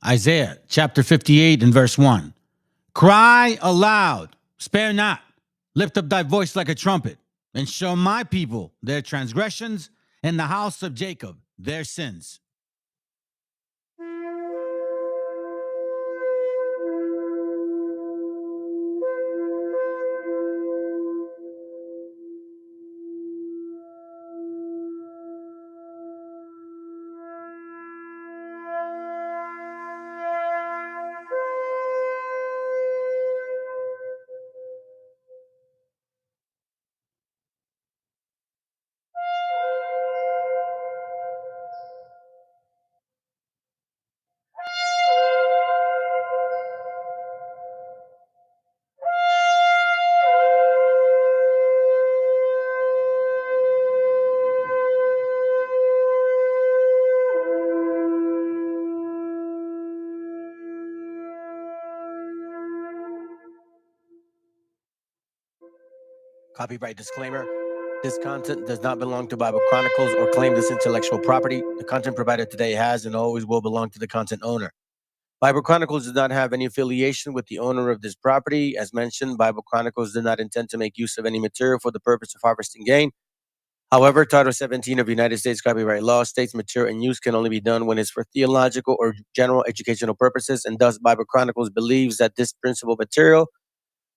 Isaiah chapter 58 and verse 1. Cry aloud, spare not, lift up thy voice like a trumpet, and show my people their transgressions, and the house of Jacob their sins. Copyright disclaimer. This content does not belong to Bible Chronicles or claim this intellectual property. The content provided today has and always will belong to the content owner. Bible Chronicles does not have any affiliation with the owner of this property. As mentioned, Bible Chronicles does not intend to make use of any material for the purpose of harvesting gain. However, Title 17 of United States copyright law states material and use can only be done when it's for theological or general educational purposes, and thus Bible Chronicles believes that this principal material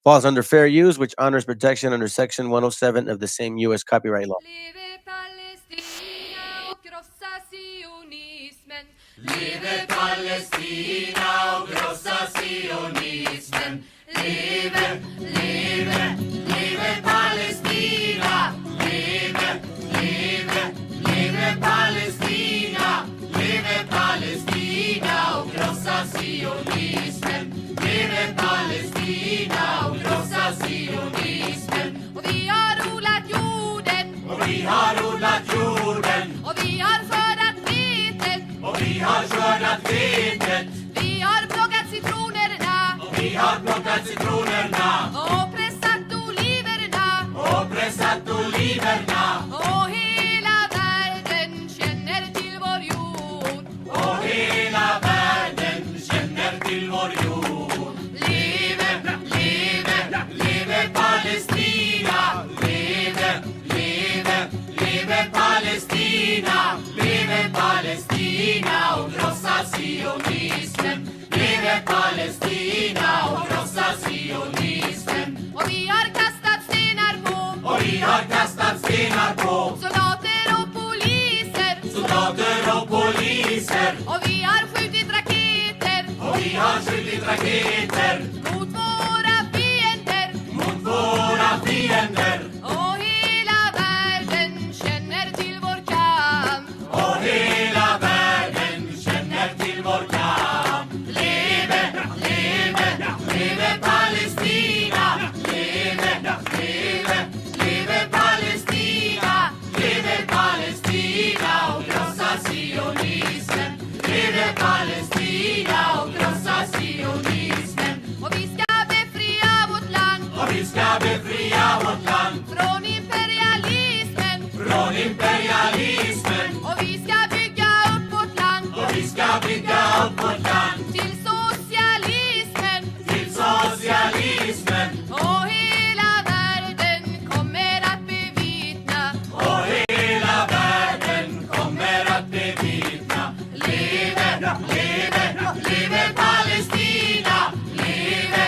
falls under fair use, which honors protection under Section 107 of the same U.S. copyright law. Leve Palestina och krossa sionismen. Leve Palestina och krossa sionismen. Leve, leve, leve Palestina. Leve, leve, leve Palestina. Leve Palestina och krossa sionismen. Leve Palestina och krossa sionismen. Och vi har odlat jorden. Och vi har odlat jorden. Och vi har skördat vetet. Och vi har skördat vetet. Vi har plockat citronerna. Och vi har plockat citronerna. Och pressat oliverna. Och pressat oliverna. Och hela världen känner till vår jord. Och hela världen känner till vår jord. Leve, leve, leve Palestina. Leve, leve, leve Palestina. Leve Palestina och krossa sionismen. Leve Palestina och krossa sionismen. Och vi har kastat stenar på. Och vi har kastat stenar på. Soldater och poliser. Soldater och poliser. Och vi har skjutit raketer. Och vi har skjutit raketer. Mot våra fiender. Mot våra fiender. Och hela världen känner till vår kamp. Och hela världen känner till vår kamp. Leve, leve, leve Palestina. Leve, leve, leve Palestina. Leve Palestina och krossa sionismen. Leve Palestina och krossa sionismen. Och vi ska befria vårt land. Och vi ska befria vårt land. Från imperialismen. Från imperialismen. Och vi ska bygga upp vårt land. Och vi ska bygga upp vårt land. Till socialismen. Till socialismen. Och hela världen kommer att bevittna. Och hela världen kommer att bevittna. Leve, leve, leve Palestina. Leve,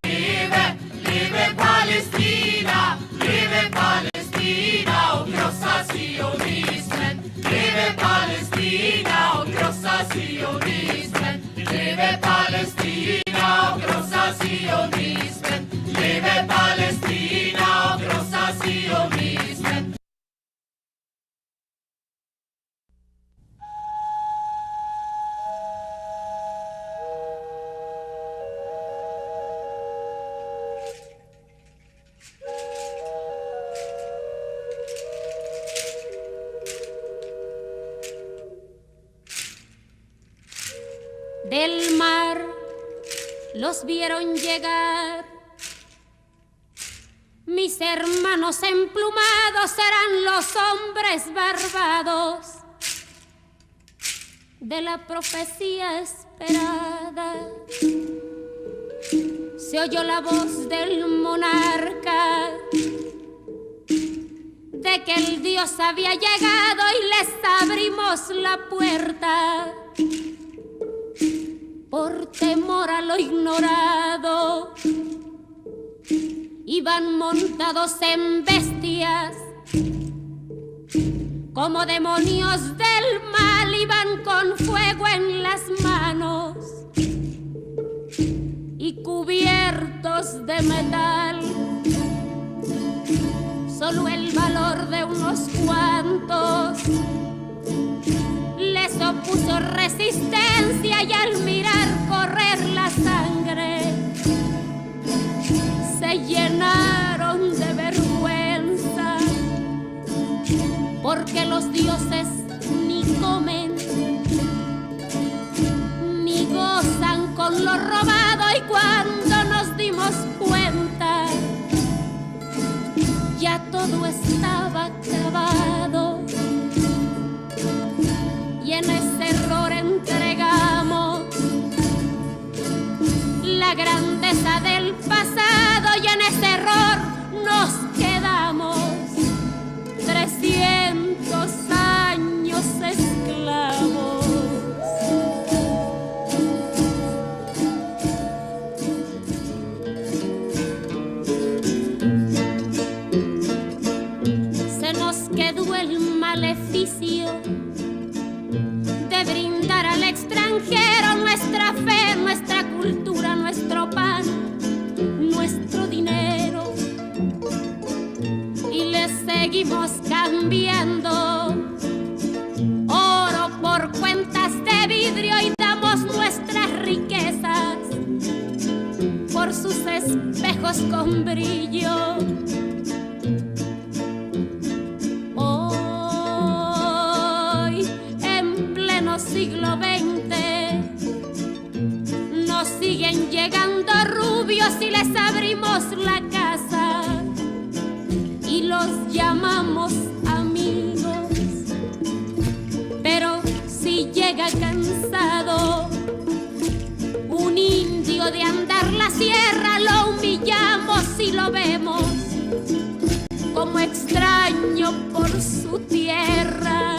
leve, leve Palestina. Leve Palestina och krossa sionismen. Leve Palestina och krossa sionismen. Leve Palestina och krossa sionismen. Leve Palestina och krossa sionismen. Del mar los vieron llegar, mis hermanos emplumados eran los hombres barbados. de la profecía esperada. Se oyó la voz del monarca de que el Dios había llegado y les abrimos la puerta por temor a lo ignorado. Iban montados en bestias como demonios del mal, iban con fuego en las manos y cubiertos de metal. Solo el valor de unos cuantos les opuso resistencia, y al mirar correr la sangre se llenaron de vergüenza, porque los dioses ni comen ni gozan con lo robado. Y cuando nos dimos cuenta, ya todo estaba acabado, y en ese error entregamos la grandeza del pasado, y en ese error nos quedamos 300 años esclavos. Se nos quedó el maleficio de brindar al extranjero nuestra fe, nuestra cultura, nuestro pan, nuestro dinero, y le seguimos cambiando oro por cuentas de vidrio, y damos nuestras riquezas por sus espejos con brillo. Hoy, en pleno siglo XX, nos siguen llegando rubios y les abrimos la casa y los llamamos amigos. Pero si llega cansado un indio de andar la sierra, lo humillamos y lo vemos como extraño por su tierra.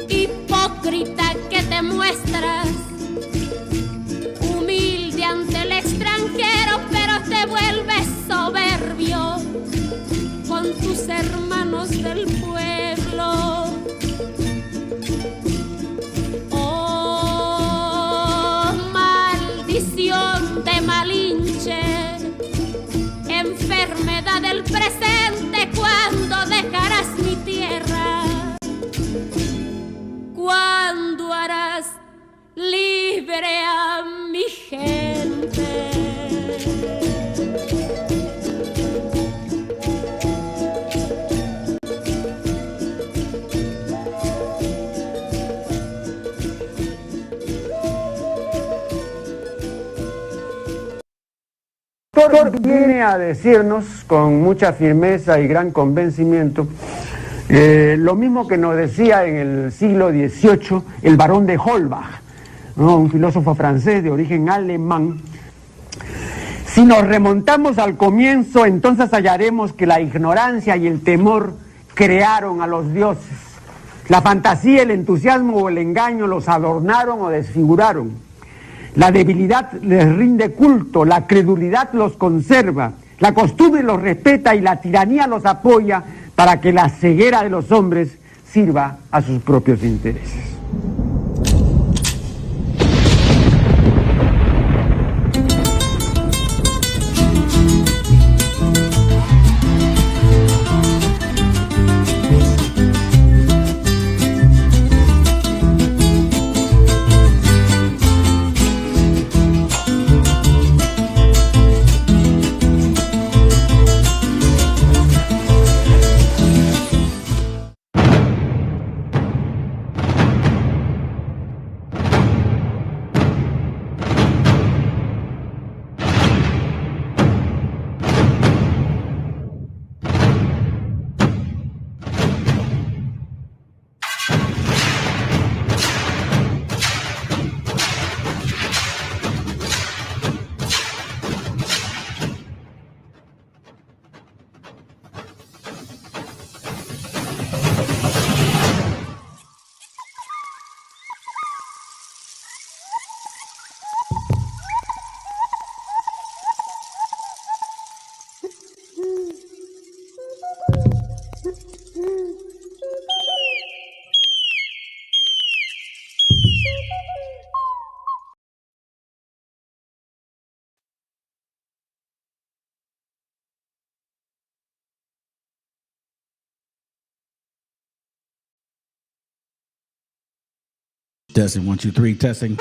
Hipócrita que te muestras humilde ante el extranjero, pero te vuelves soberbio con tus hermanos del pueblo. Oh, maldición de Malinche, enfermedad del presente, ¿cuándo dejarás mi tierra? ¿Cuándo harás libre a mi gente? El autor viene a decirnos con mucha firmeza y gran convencimiento lo mismo que nos decía en el siglo XVIII el barón de Holbach, ¿no? Un filósofo francés de origen alemán. Si nos remontamos al comienzo, entonces hallaremos que la ignorancia y el temor crearon a los dioses. La fantasía, el entusiasmo o el engaño los adornaron o desfiguraron. La debilidad les rinde culto, la credulidad los conserva, la costumbre los respeta y la tiranía los apoya para que la ceguera de los hombres sirva a sus propios intereses. Testing 1, 2, 3. Testing.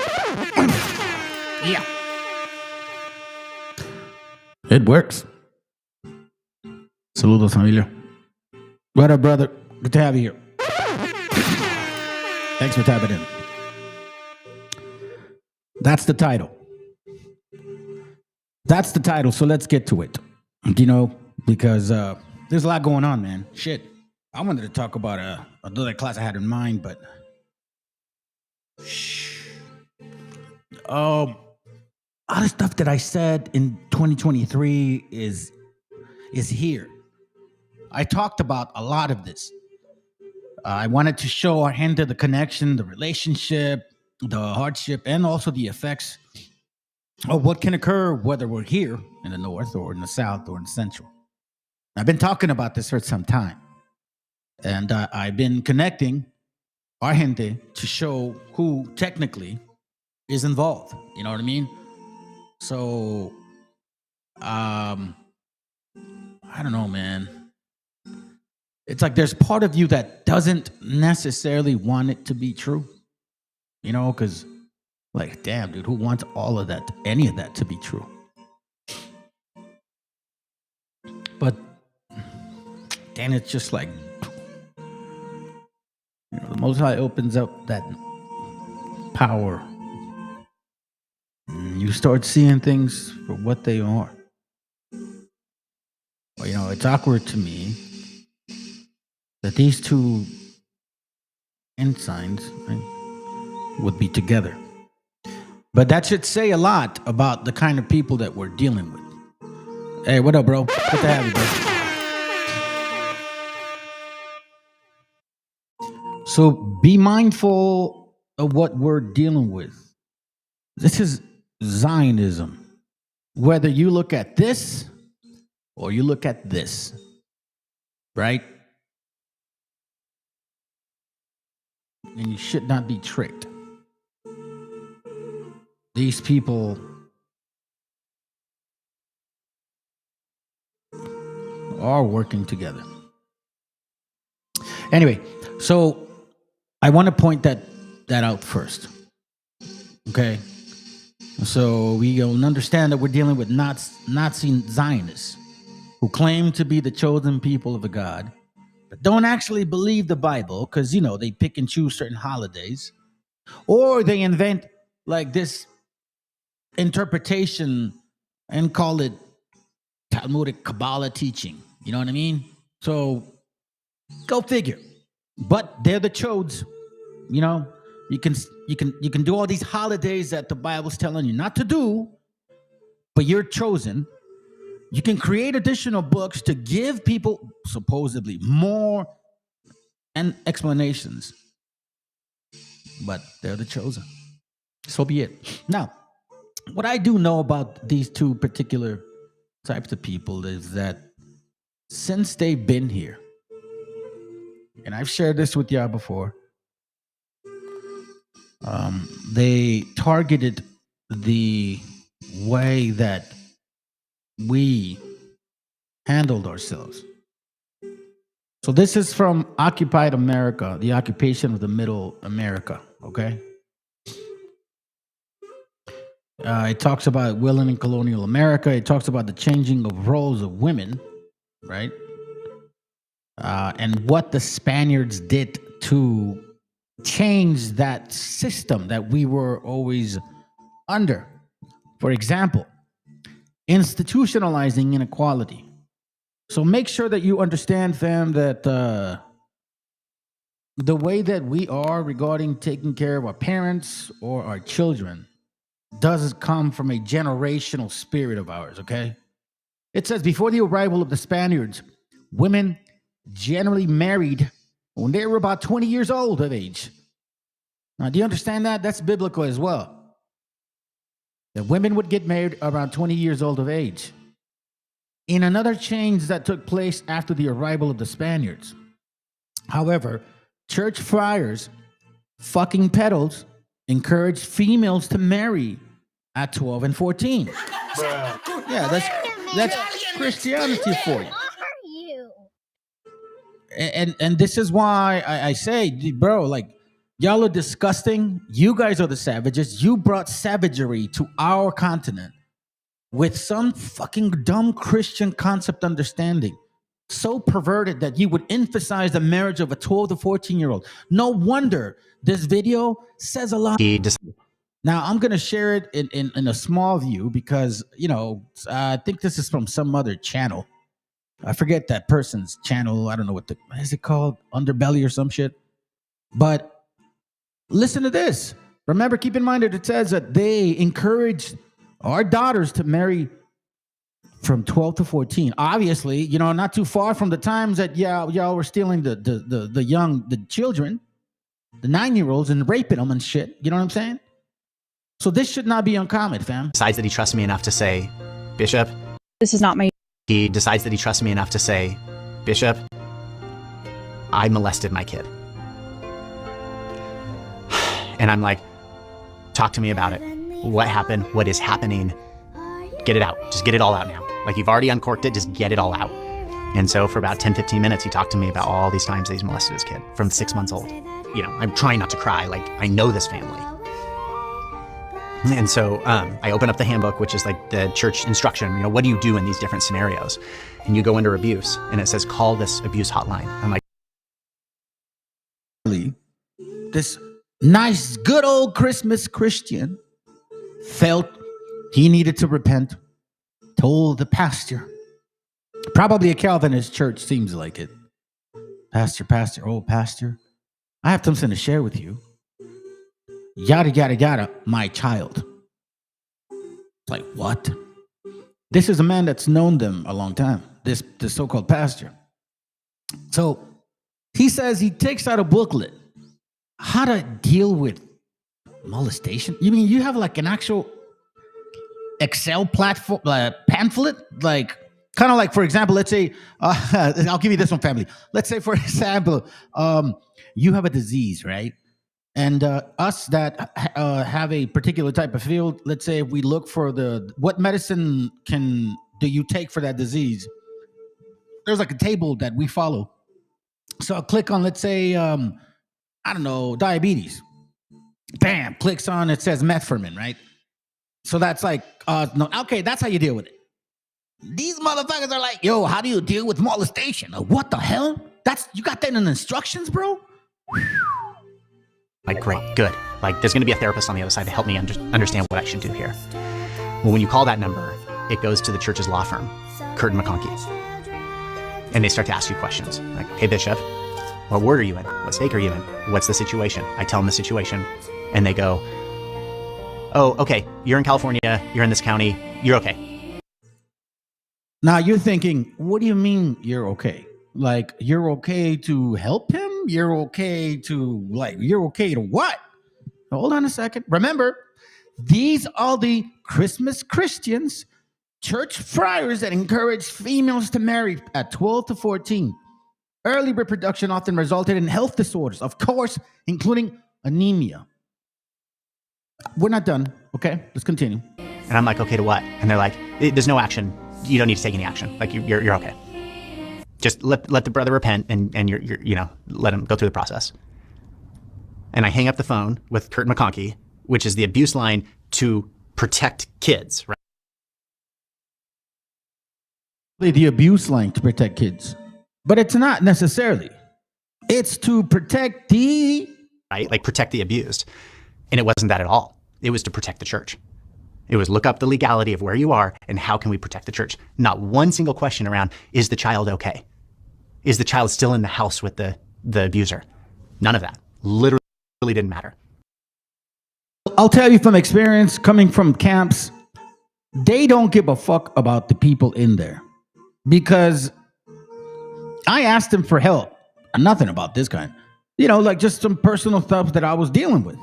Yeah. It works. Saludos, familia. What up, brother? Good to have you here. Thanks for tapping in. That's the title. That's the title, so let's get to it. You know, because there's a lot going on, man. Shit. I wanted to talk about another class I had in mind, but all the stuff that I said in 2023 is here. I talked about a lot of this. I wanted to show our hand to the connection, the relationship, the hardship, and also the effects of what can occur whether we're here in the north or in the south or in the central. I've been talking about this for some time, and I've been connecting our gente to show who technically is involved. You know what I mean? So, I don't know, man. It's like there's part of you that doesn't necessarily want it to be true, you know, because like, damn, dude, who wants all of that, any of that to be true? But then it's just like, you know, the Most High opens up that power. And you start seeing things for what they are. Well, you know, it's awkward to me that these two ensigns, right, would be together. But that should say a lot about the kind of people that we're dealing with. Hey, what up, bro? Good to have you, bro. So be mindful of what we're dealing with. This is Zionism. Whether you look at this or you look at this, right? And you should not be tricked. These people are working together. Anyway, so I want to point that out first. Okay? So we'll understand that we're dealing with Nazi Zionists who claim to be the chosen people of the God, but don't actually believe the Bible because, you know, they pick and choose certain holidays, or they invent like this interpretation and call it Talmudic Kabbalah teaching. You know what I mean? So go figure. But they're the chodes. You know, you can do all these holidays that the Bible's telling you not to do, but you're chosen. You can create additional books to give people supposedly more and explanations, but they're the chosen. So be it. Now, what I do know about these two particular types of people is that since they've been here, and I've shared this with y'all before, they targeted the way that we handled ourselves. So this is from Occupied America, the occupation of the Middle America, okay? It talks about women in colonial America. It talks about the changing of roles of women, right? And what the Spaniards did to change that system that we were always under. For example, institutionalizing inequality. So make sure that you understand, fam, that the way that we are regarding taking care of our parents or our children does come from a generational spirit of ours, okay? It says, before the arrival of the Spaniards, women generally married when they were about 20 years old of age. Now, do you understand that? That's biblical as well. That women would get married around 20 years old of age. In another change that took place after the arrival of the Spaniards, however, church friars, fucking pedals, encouraged females to marry at 12 and 14. Yeah, that's Christianity for you. And this is why I say, bro, like, Y'all are disgusting. You guys are the savages. You brought savagery to our continent with some fucking dumb Christian concept understanding. So perverted that you would emphasize the marriage of a 12 to 14-year-old. No wonder this video says a lot. Now, I'm going to share it in a small view because, I think this is from some other channel. I forget that person's channel. I don't know what is it called? Underbelly or some shit. But listen to this. Remember, keep in mind that it says that they encourage our daughters to marry from 12 to 14. Obviously, not too far from the times that y'all were stealing the children, the 9-year-olds, and raping them and shit. You know what I'm saying? So this should not be uncommon, fam. Decides that he trusts me enough to say, Bishop, This is not my. he decides that he trusts me enough to say, Bishop, I molested my kid. And I'm like, talk to me about it. What happened? What is happening? Get it out. Just get it all out now. Like, you've already uncorked it, just get it all out. And so for about 10, 15 minutes, he talked to me about all these times that he's molested his kid from 6 months old. I'm trying not to cry. Like, I know this family. And so I open up the handbook, which is like the church instruction. What do you do in these different scenarios? And you go under abuse, and it says, call this abuse hotline. I'm like, this nice, good old Christmas Christian felt he needed to repent, told the pastor, probably a Calvinist church, seems like it. Pastor, I have something to share with you. Yada, yada, yada, my child. It's like, what? This is a man that's known them a long time, this so-called pastor. So he says he takes out a booklet, how to deal with molestation. You mean you have like an actual Excel platform, pamphlet? Like, kind of like, for example, let's say, I'll give you this one, family. Let's say, for example, you have a disease, right? And us that have a particular type of field, let's say if we look for what medicine do you take for that disease? There's like a table that we follow. So I'll click on, let's say, I don't know, diabetes. Bam, clicks on, it says metformin, right? So that's like, no, okay, that's how you deal with it. These motherfuckers are like, yo, how do you deal with molestation? What the hell? You got that in the instructions, bro? Like, great, good. Like, there's going to be a therapist on the other side to help me understand what I should do here. Well, when you call that number, it goes to the church's law firm, Curtin McConkie. And they start to ask you questions. Like, hey, Bishop, what ward are you in? What stake are you in? What's the situation? I tell them the situation. And they go, oh, okay, you're in California, you're in this county, you're okay. Now you're thinking, what do you mean you're okay? Like, you're okay to help him? You're okay to what? Hold on a second. Remember, these are the Christmas Christians, church friars that encourage females to marry at 12 to 14. Early reproduction often resulted in health disorders, of course, including anemia. We're not done. Okay, let's continue. And I'm like, okay to what? And they're like, there's no action. You don't need to take any action. Like, you're okay. Just let the brother repent and you're let him go through the process. And I hang up the phone with Curtin McConkie, which is the abuse line to protect kids, right? The abuse line to protect kids. But it's not necessarily. It's to protect right? Like, protect the abused. And it wasn't that at all. It was to protect the church. It was look up the legality of where you are and how can we protect the church. Not one single question around, is the child okay? Is the child still in the house with the abuser? None of that. Literally didn't matter. I'll tell you from experience, coming from camps, they don't give a fuck about the people in there. Because I asked them for help. Nothing about this kind. Like just some personal stuff that I was dealing with.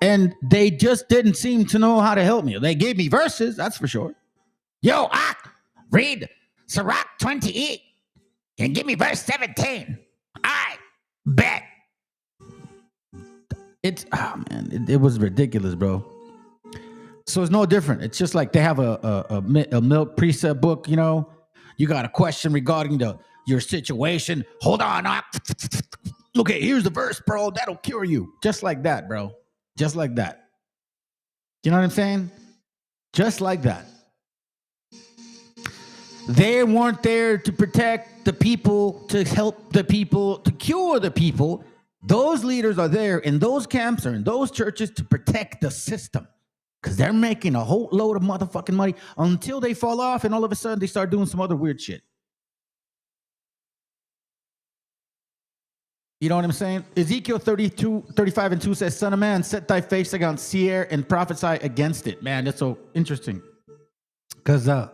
And they just didn't seem to know how to help me. They gave me verses, that's for sure. Yo, read Sirach 28 and give me verse 17. I bet. It was ridiculous, bro. So it's no different. It's just like they have a milk precept book, You got a question regarding your situation. Hold on. Okay, here's the verse, bro. That'll cure you. Just like that, bro. Just like that. You know what I'm saying? Just like that. They weren't there to protect the people, to help the people, to cure the people. Those leaders are there in those camps or in those churches to protect the system. Because they're making a whole load of motherfucking money until they fall off and all of a sudden they start doing some other weird shit. You know what I'm saying? Ezekiel 35 and 2 says, Son of man, set thy face against Seir and prophesy against it. Man, that's so interesting. Because I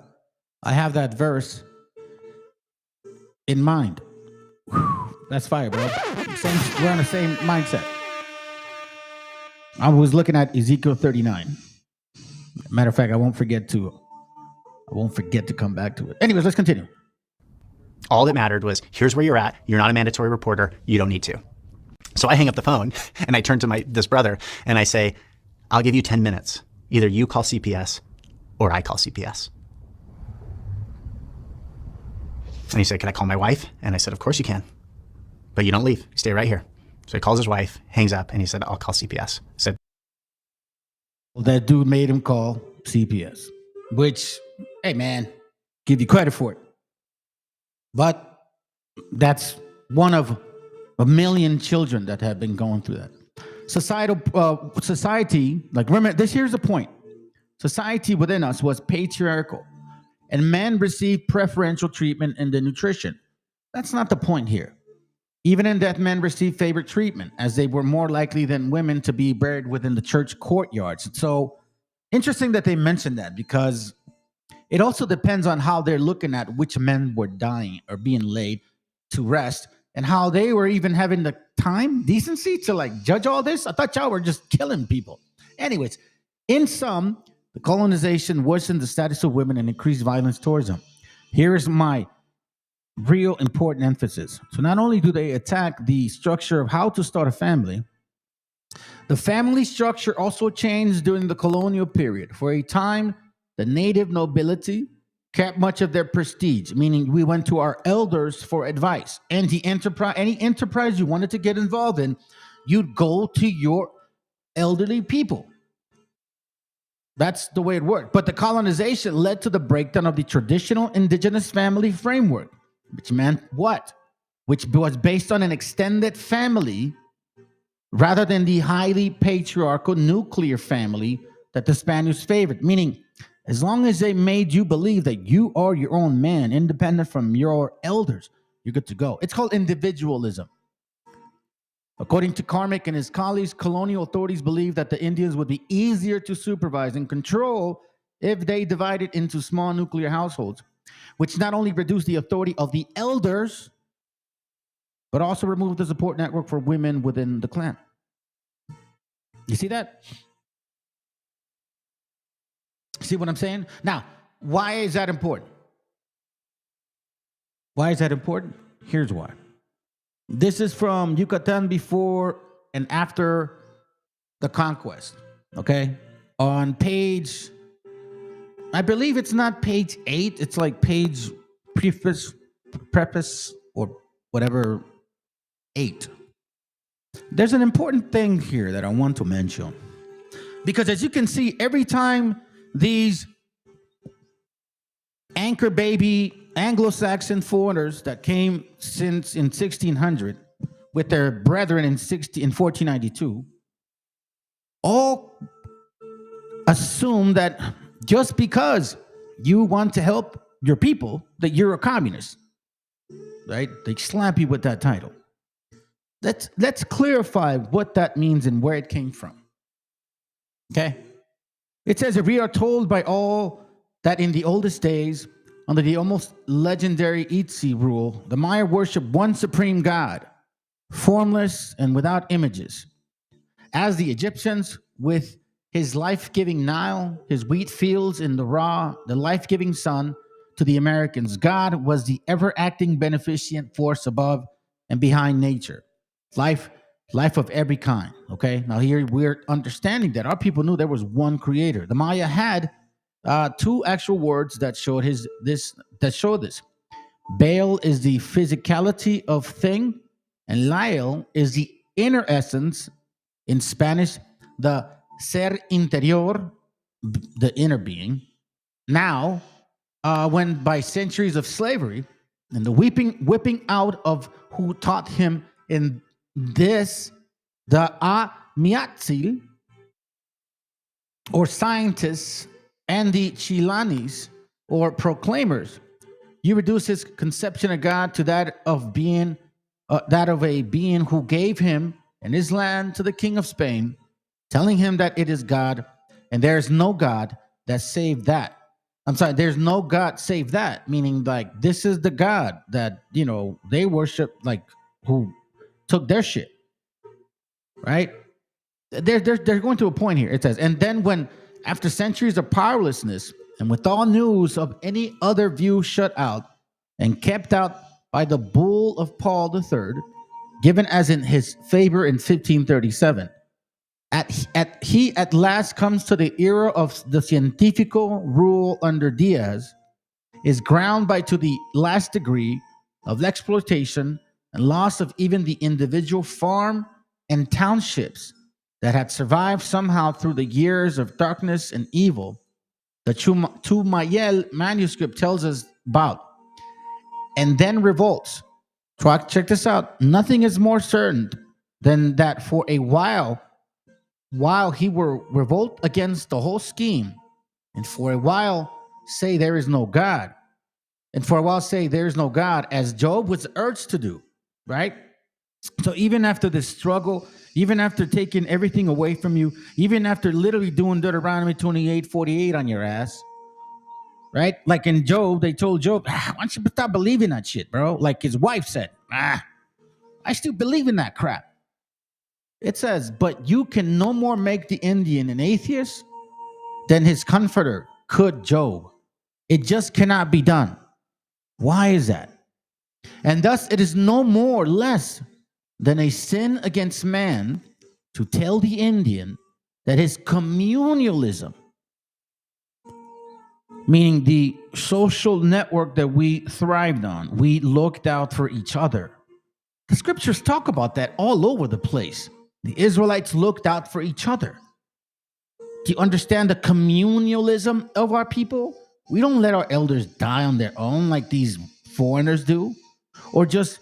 have that verse in mind. Whew, that's fire, bro. We're on the same mindset. I was looking at Ezekiel 39. Matter of fact, I won't forget to come back to it. Anyways, let's continue. All that mattered was, here's where you're at. You're not a mandatory reporter. You don't need to. So I hang up the phone and I turn to this brother and I say, I'll give you 10 minutes. Either you call CPS or I call CPS. And he said, can I call my wife? And I said, of course you can. But you don't leave. You stay right here. So he calls his wife, hangs up, and he said, I'll call CPS. I said, well, that dude made him call CPS, which, hey, man, give you credit for it. But that's one of a million children that have been going through that. Society, like, remember, here's the point. Society within us was patriarchal, and men received preferential treatment in the nutrition. That's not the point here. Even in that, men received favored treatment, as they were more likely than women to be buried within the church courtyards. So, interesting that they mentioned that, because it also depends on how they're looking at which men were dying or being laid to rest, and how they were even having the time, decency to like judge all this. I thought y'all were just killing people. Anyways, in sum, the colonization worsened the status of women and increased violence towards them. Here's my real important emphasis. So not only do they attack the structure of how to start a family, the family structure also changed during the colonial period. For a time, the native nobility kept much of their prestige, meaning we went to our elders for advice. And any enterprise you wanted to get involved in, you'd go to your elderly people. That's the way it worked. But the colonization led to the breakdown of the traditional indigenous family framework, which meant what? Which was based on an extended family rather than the highly patriarchal nuclear family that the Spaniards favored. Meaning, as long as they made you believe that you are your own man, independent from your elders, you're good to go. It's called individualism. According to Carmick and his colleagues, colonial authorities believed that the Indians would be easier to supervise and control if they divided into small nuclear households, which not only reduced the authority of the elders, but also removed the support network for women within the clan. You see that? See what I'm saying? Now, why is that important? Why is that important? Here's why. This is from Yucatan before and after the conquest, okay? On page, I believe it's not page 8, it's like page preface or whatever, 8. There's an important thing here that I want to mention. Because as you can see, every time these anchor baby Anglo-Saxon foreigners that came since in 1600 with their brethren in 1492 all assume that just because you want to help your people that you're a communist, right? They slap you with that title. Let's clarify what that means and where it came from. Okay? It says, if we are told by all that in the oldest days, under the almost legendary Itzi rule, the Maya worshiped one supreme God, formless and without images. As the Egyptians, with his life-giving Nile, his wheat fields in the life-giving sun, to the Americans, God was the ever-acting beneficent force above and behind nature. Life of every kind, okay? Now here we're understanding that our people knew there was one creator. The Maya had two actual words that showed this. Baal is the physicality of thing, And Lyle is the inner essence, in Spanish, the ser interior, the inner being. Now, when by centuries of slavery and the whipping out of who taught him in this, the Miatzil, or scientists, and the Chilanis, or proclaimers, you reduce his conception of God to that of being, that of a being who gave him and his land to the king of Spain, telling him that it is God, and there is no God that saved that. I'm sorry, there's no God save that, meaning like this is the God that, they worship, like who took their shit, right? They're going to a point here. It says, and then when, after centuries of powerlessness, and with all news of any other view shut out and kept out by the bull of Paul III, given as in his favor in 1537, he at last comes to the era of the Cientifico rule under Diaz, is ground by to the last degree of exploitation and loss of even the individual farm and townships that had survived somehow through the years of darkness and evil. The Chumayel manuscript tells us about, and then revolts. Check this out. Nothing is more certain than that for a while he will revolt against the whole scheme, and for a while say there is no God, and for a while say there is no God, as Job was urged to do, right? So even after this struggle, even after taking everything away from you, even after literally doing Deuteronomy 28:48 on your ass, right? Like in Job, they told Job, why don't you stop believing that shit, bro? Like his wife said, I still believe in that crap. It says, but you can no more make the Indian an atheist than his comforter could Job. It just cannot be done. Why is that? And thus it is no more less than a sin against man to tell the Indian that his communalism, meaning the social network that we thrived on, we looked out for each other. The scriptures talk about that all over the place. The Israelites looked out for each other. Do you understand the communalism of our people? We don't let our elders die on their own like these foreigners do, or just,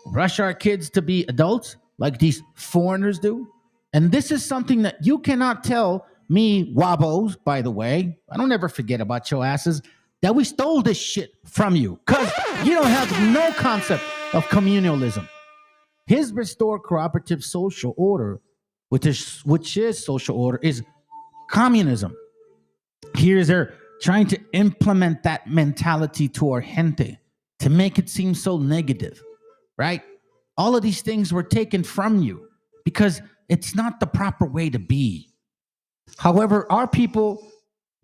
rush our kids to be adults like these foreigners do. And this is something that you cannot tell me, Wabos, by the way. I don't ever forget about your asses that we stole this shit from you, because you don't have no concept of communalism. His restored cooperative social order, which is social order, is communism. Here they're trying to implement that mentality to our gente to make it seem so negative, right? All of these things were taken from you because it's not the proper way to be. However, our people,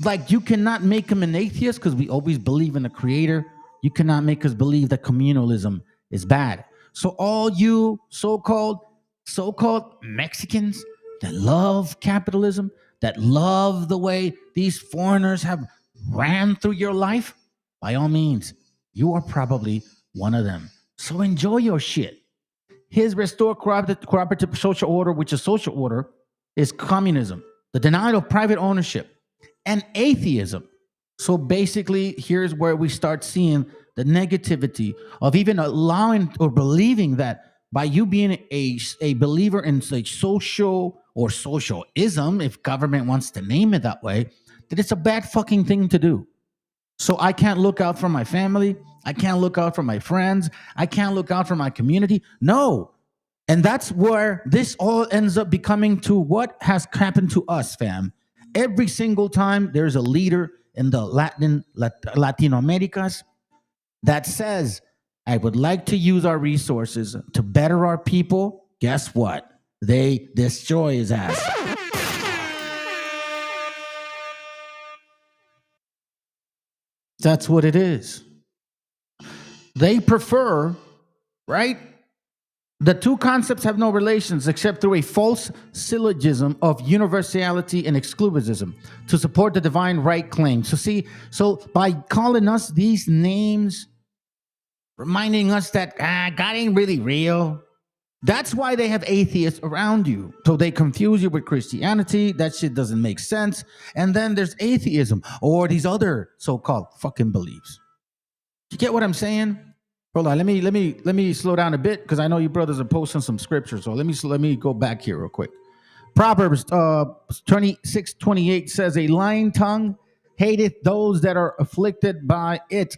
like, you cannot make them an atheist because we always believe in a creator. You cannot make us believe that communalism is bad. So all you so-called Mexicans that love capitalism, that love the way these foreigners have ran through your life, by all means, you are probably one of them. So enjoy your shit. His restored cooperative social order, which is social order, is communism, the denial of private ownership, and atheism. So basically, here's where we start seeing the negativity of even allowing or believing that by you being a believer in social or socialism, if government wants to name it that way, that it's a bad fucking thing to do. So I can't look out for my family. I can't look out for my friends. I can't look out for my community. No. And that's where this all ends up becoming to what has happened to us, fam. Every single time there's a leader in the Latino Americas that says, I would like to use our resources to better our people, guess what? They destroy his ass. That's what it is. They prefer, right? The two concepts have no relations except through a false syllogism of universality and exclusivism to support the divine right claim. So by calling us these names, reminding us that God ain't really real. That's why they have atheists around you. So they confuse you with Christianity. That shit doesn't make sense. And then there's atheism or these other so-called fucking beliefs. You get what I'm saying? Hold on, let me slow down a bit because I know you brothers are posting some scripture. So let me go back here real quick. Proverbs 26:28 says, "A lying tongue hateth those that are afflicted by it,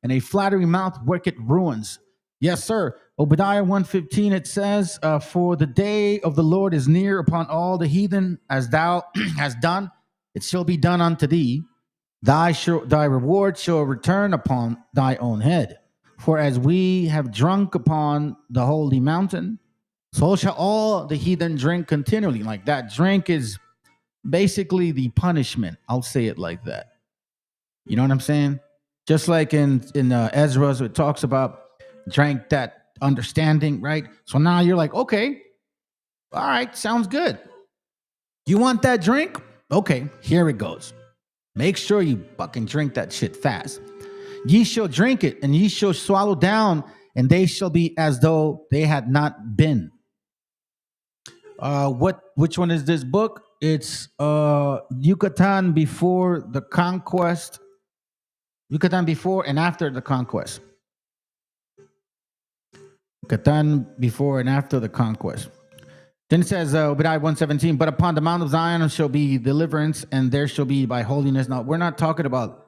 and a flattering mouth worketh ruins." Yes, sir. Obadiah 1:15 it says, "For the day of the Lord is near upon all the heathen, as thou hast done, it shall be done unto thee. Thy reward shall return upon thy own head. For as we have drunk upon the holy mountain, so shall all the heathen drink continually." Like that drink is basically the punishment. I'll say it like that. You know what I'm saying? Just like in Ezra, it talks about drank that understanding, right? So now you're like, okay, all right, sounds good. You want that drink? Okay, here it goes. Make sure you fucking drink that shit fast. Ye shall drink it, and ye shall swallow down, and they shall be as though they had not been. Which one is this book? It's Yucatan before the conquest. Yucatan before and after the conquest. Yucatan before and after the conquest. Then it says, Obadiah 1:17, "But upon the Mount of Zion shall be deliverance, and there shall be by holiness." Now, we're not talking about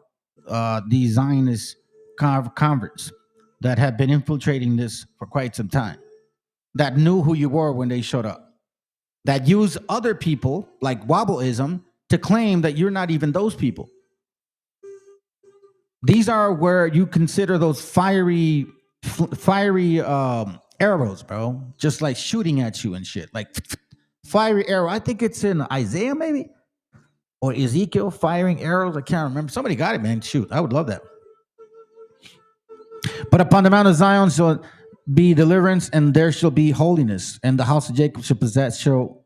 the Zionist converts that have been infiltrating this for quite some time, that knew who you were when they showed up, that use other people like Wobbleism to claim that you're not even those people. These are where you consider those fiery arrows, bro, just like shooting at you and shit, like fiery arrow. I think it's in Isaiah maybe or Ezekiel, firing arrows. I can't remember. Somebody got it, man. Shoot, I would love that. "But upon the Mount of Zion shall be deliverance, and there shall be holiness, and the house of Jacob shall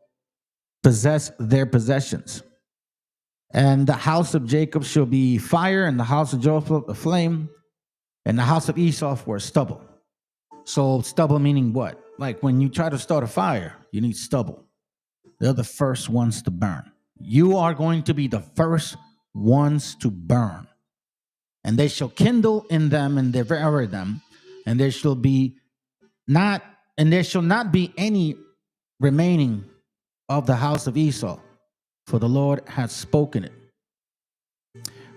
possess their possessions. And the house of Jacob shall be fire, and the house of Joseph a flame, and the house of Esau for stubble." So stubble meaning what? Like when you try to start a fire, you need stubble. They're the first ones to burn. You are going to be the first ones to burn. "And they shall kindle in them and devour them, and there shall not be any remaining of the house of Esau, for the Lord has spoken it."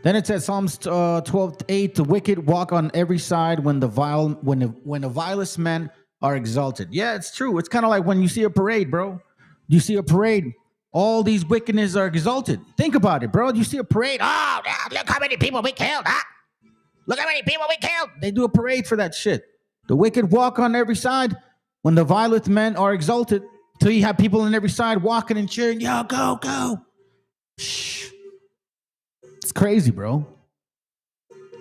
Then it says Psalms 12:8, "The wicked walk on every side when the vilest men are exalted." Yeah, it's true. It's kind of like when you see a parade, bro. You see a parade, all these wickedness are exalted. Think about it, bro. You see a parade. Oh, look how many people we killed. Look how many people we killed. They do a parade for that shit. The wicked walk on every side when the violent men are exalted. So you have people on every side walking and cheering. Yo, go, go. Shh. It's crazy, bro.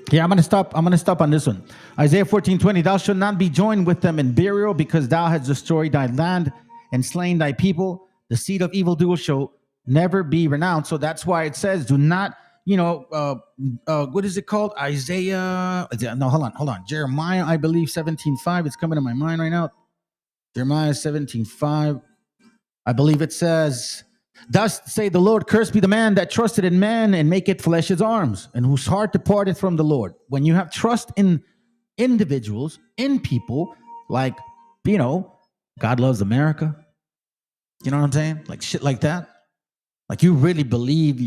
Yeah, I'm gonna stop on this one. Isaiah 14:20, "Thou shalt not be joined with them in burial, because thou hast destroyed thy land and slain thy people. The seed of evildoers shall never be renowned." So that's why it says, do not, what is it called? Isaiah. No, hold on. Jeremiah, I believe 17:5. It's coming to my mind right now. Jeremiah 17:5. I believe it says, "Thus say the Lord, cursed be the man that trusted in man and maketh flesh his arms, and whose heart departed from the Lord." When you have trust in individuals, in people, like, God loves America. You know what I'm saying? Like shit like that. Like you really believe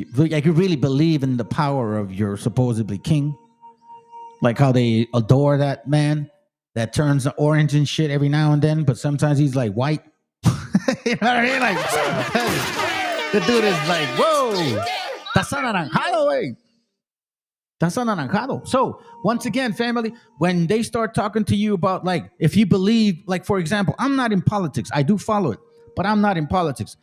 in the power of your supposedly king. Like how they adore that man that turns orange and shit every now and then, but sometimes he's like white. You know what I mean? Like the dude is like, whoa, that's not anaranjado, eh? That's not anaranjado. So once again, family, when they start talking to you about, like, if you believe, like, for example, I'm not in politics. I do follow it, but I'm not in politics.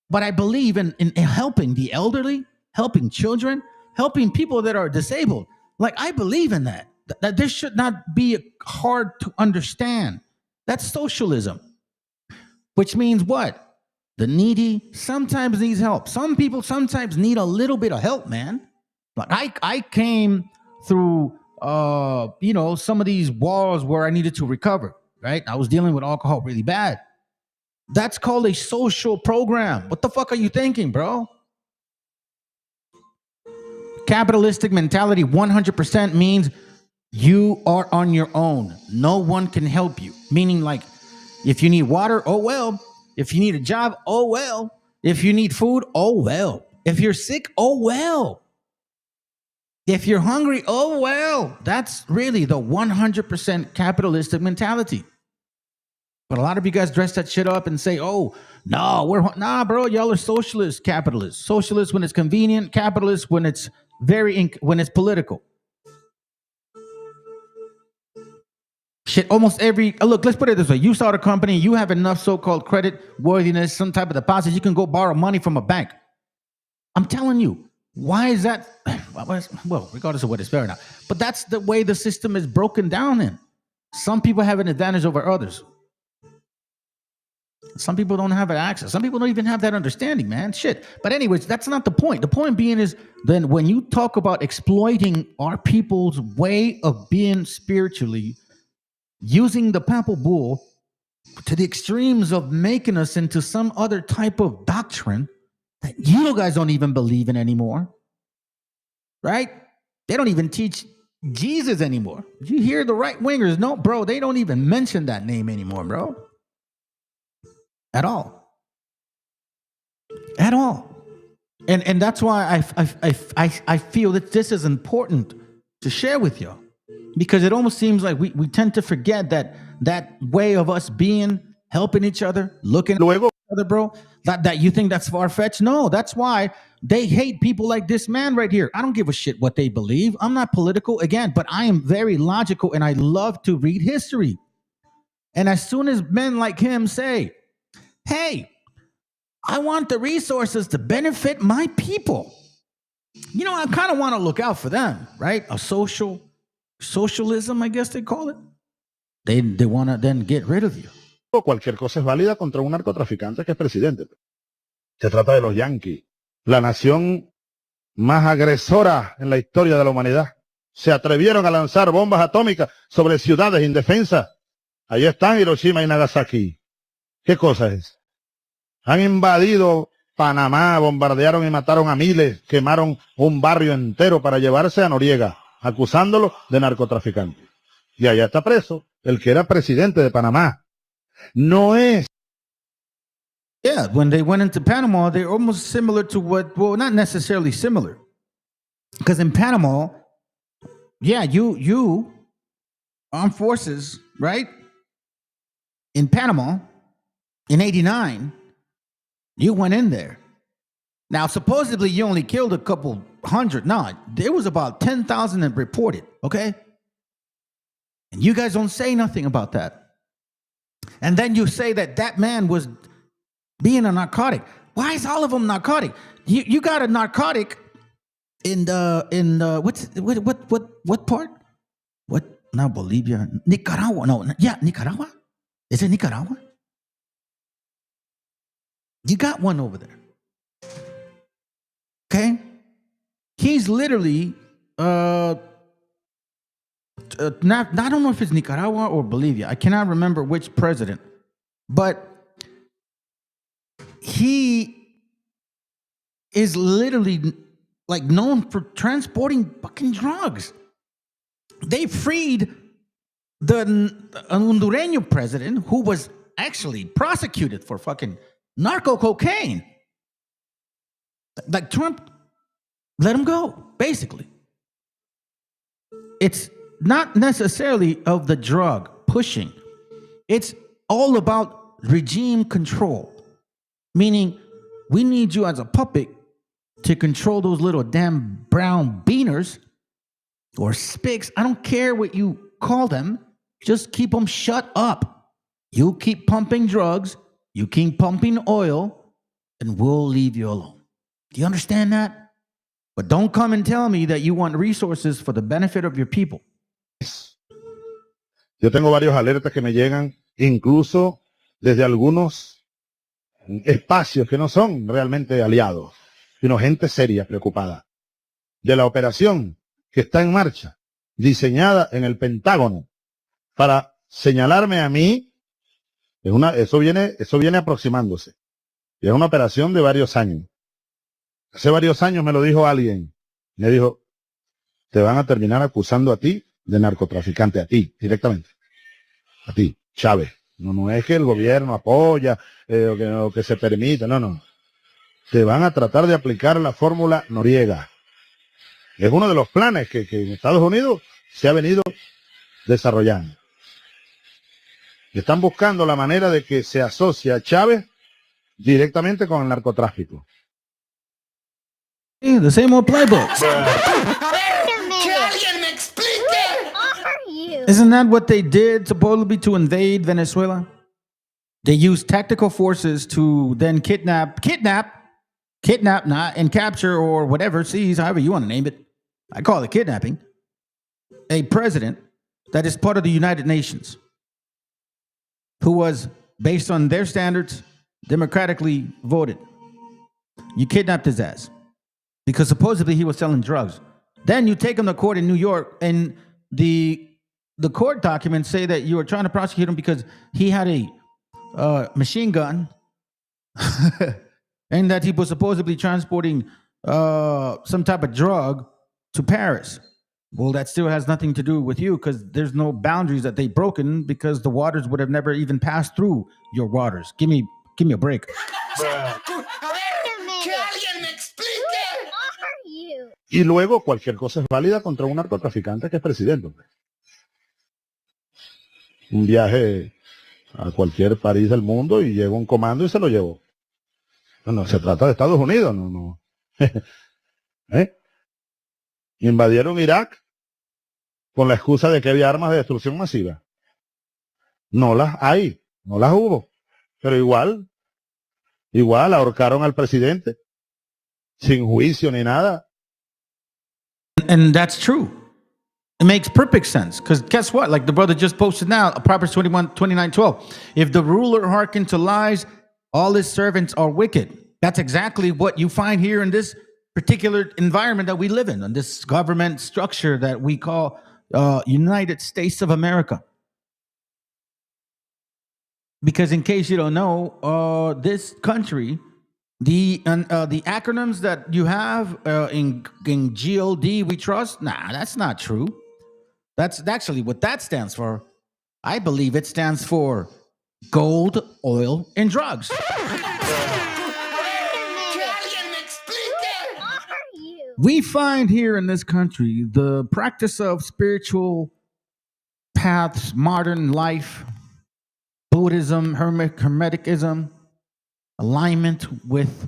But I believe in helping the elderly, helping children, helping people that are disabled. Like, I believe in that this should not be hard to understand. That's socialism. Which means what? The needy sometimes needs help. Some people sometimes need a little bit of help, man. Like I came through some of these walls where I needed to recover, right? I was dealing with alcohol really bad. That's called a social program. What the fuck are you thinking, bro? Capitalistic mentality 100% means you are on your own. No one can help you. Meaning, like, if you need water, oh well. If you need a job, oh well. If you need food, oh well. If you're sick, oh well. If you're hungry, oh well. That's really the 100% capitalistic mentality. But a lot of you guys dress that shit up and say, oh, no, nah, bro, y'all are socialist capitalists. Socialist when it's convenient, capitalist when it's when it's political. Shit, almost every, look, let's put it this way. You start a company, you have enough so-called credit worthiness, some type of deposit, you can go borrow money from a bank. I'm telling you, why is that? Well, regardless of what it's fair or not. But that's the way the system is broken down in. Some people have an advantage over others. Some people don't have access. Some people don't even have that understanding, man. Shit. But anyways, that's not the point. The point being is then when you talk about exploiting our people's way of being spiritually, using the papal bull to the extremes of making us into some other type of doctrine that you guys don't even believe in anymore, right? They don't even teach Jesus anymore. You hear the right wingers? No, bro, they don't even mention that name anymore, bro. At all. At all. And that's why I feel that this is important to share with y'all. Because it almost seems like we tend to forget that way of us being, helping each other, looking at each other, bro. That you think that's far-fetched? No, that's why they hate people like this man right here. I don't give a shit what they believe. I'm not political, again, but I am very logical and I love to read history. And as soon as men like him say, hey, I want the resources to benefit my people, I kind of want to look out for them, right? A socialism, I guess they call it. They want to then get rid of you. Cualquier cosa es válida contra un narcotraficante que es presidente. Se trata de los yanquis, la nación más agresora en la historia de la humanidad. Se atrevieron a lanzar bombas atómicas sobre ciudades indefensas. Ahí están Hiroshima y Nagasaki. ¿Qué cosa es? Han invadido Panamá, bombardearon y mataron a miles, quemaron un barrio entero para llevarse a Noriega, acusándolo de narcotraficante. Y allá está preso el que era presidente de Panamá. No es. Yeah, when they went into Panama, they're almost similar to well, not necessarily similar. Because in Panama, yeah, you armed forces, right? In Panama, in 89, you went in there. Now, supposedly you only killed a couple hundred. No, there was about 10,000 that reported, okay? And you guys don't say nothing about that. And then you say that man was being a narcotic. Why is all of them narcotic? You got a narcotic in what part? What? Now Bolivia, Nicaragua. No, yeah, Nicaragua. Is it Nicaragua? You got one over there. Okay? He's literally I don't know if it's Nicaragua or Bolivia. I cannot remember which president. But he is literally like known for transporting fucking drugs. They freed the Hondureño president who was actually prosecuted for fucking narco cocaine. Like Trump let him go, basically. It's not necessarily of the drug pushing. It's all about regime control. Meaning, we need you as a puppet to control those little damn brown beaners or spics. I don't care what you call them. Just keep them shut up. You keep pumping drugs, you keep pumping oil, and we'll leave you alone. Do you understand that? But don't come and tell me that you want resources for the benefit of your people. Yo tengo varios alertas que me llegan, incluso desde algunos espacios que no son realmente aliados, sino gente seria, preocupada, de la operación que está en marcha diseñada en el Pentágono para señalarme a mí. Eso viene aproximándose. Y es una operación de varios años. Hace varios años me lo dijo alguien. Me dijo, te van a terminar acusando a ti de narcotraficante, a ti, directamente. A ti, Chávez. No es que el gobierno apoya o que se permita, no. Te van a tratar de aplicar la fórmula Noriega. Es uno de los planes que en Estados Unidos se ha venido desarrollando. Y están buscando la manera de que se asocie a Chávez directamente con el narcotráfico. Yeah, the same old playbook. Isn't that what they did supposedly to invade Venezuela? They used tactical forces to then kidnap, not and capture or whatever, seize, however you want to name it. I call it kidnapping. A president that is part of the United Nations, who was, based on their standards, democratically voted. You kidnapped his ass because supposedly he was selling drugs. Then you take him to court in New York, and the court documents say that you were trying to prosecute him because he had a machine gun and that he was supposedly transporting some type of drug to Paris. Well, that still has nothing to do with you because there's no boundaries that they've broken because the waters would have never even passed through your waters. Give me a break. Y luego cualquier cosa es válida contra un narcotraficante que es presidente. Un viaje a cualquier país del mundo y llegó un comando y se lo llevó. No, se trata de Estados Unidos, no. Invadieron Irak con la excusa de que había armas de destrucción masiva. No las hay, no las hubo. Pero igual ahorcaron al presidente sin juicio ni nada. And that's true. It makes perfect sense because guess what? Like the brother just posted now, Proverbs 29:12. If the ruler hearken to lies, all his servants are wicked. That's exactly what you find here in this particular environment that we live in this government structure that we call United States of America. Because in case you don't know, this country, the acronyms that you have in GOD, we trust, that's not true. That's actually what that stands for. I believe it stands for gold, oil, and drugs. We find here in this country the practice of spiritual paths, modern life, Buddhism, Hermeticism, alignment with,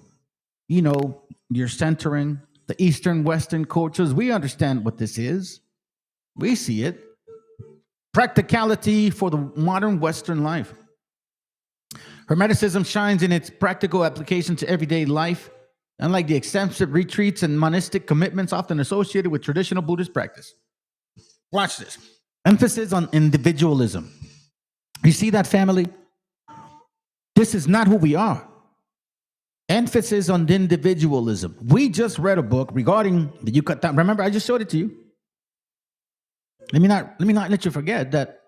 your centering, the Eastern, Western cultures. We understand what this is. We see it. Practicality for the modern Western life. Hermeticism shines in its practical application to everyday life, unlike the extensive retreats and monastic commitments often associated with traditional Buddhist practice. Watch this. Emphasis on individualism. You see that, family? This is not who we are. Emphasis on individualism. We just read a book regarding the Yucatan. Remember, I just showed it to you. Let me not let you forget that,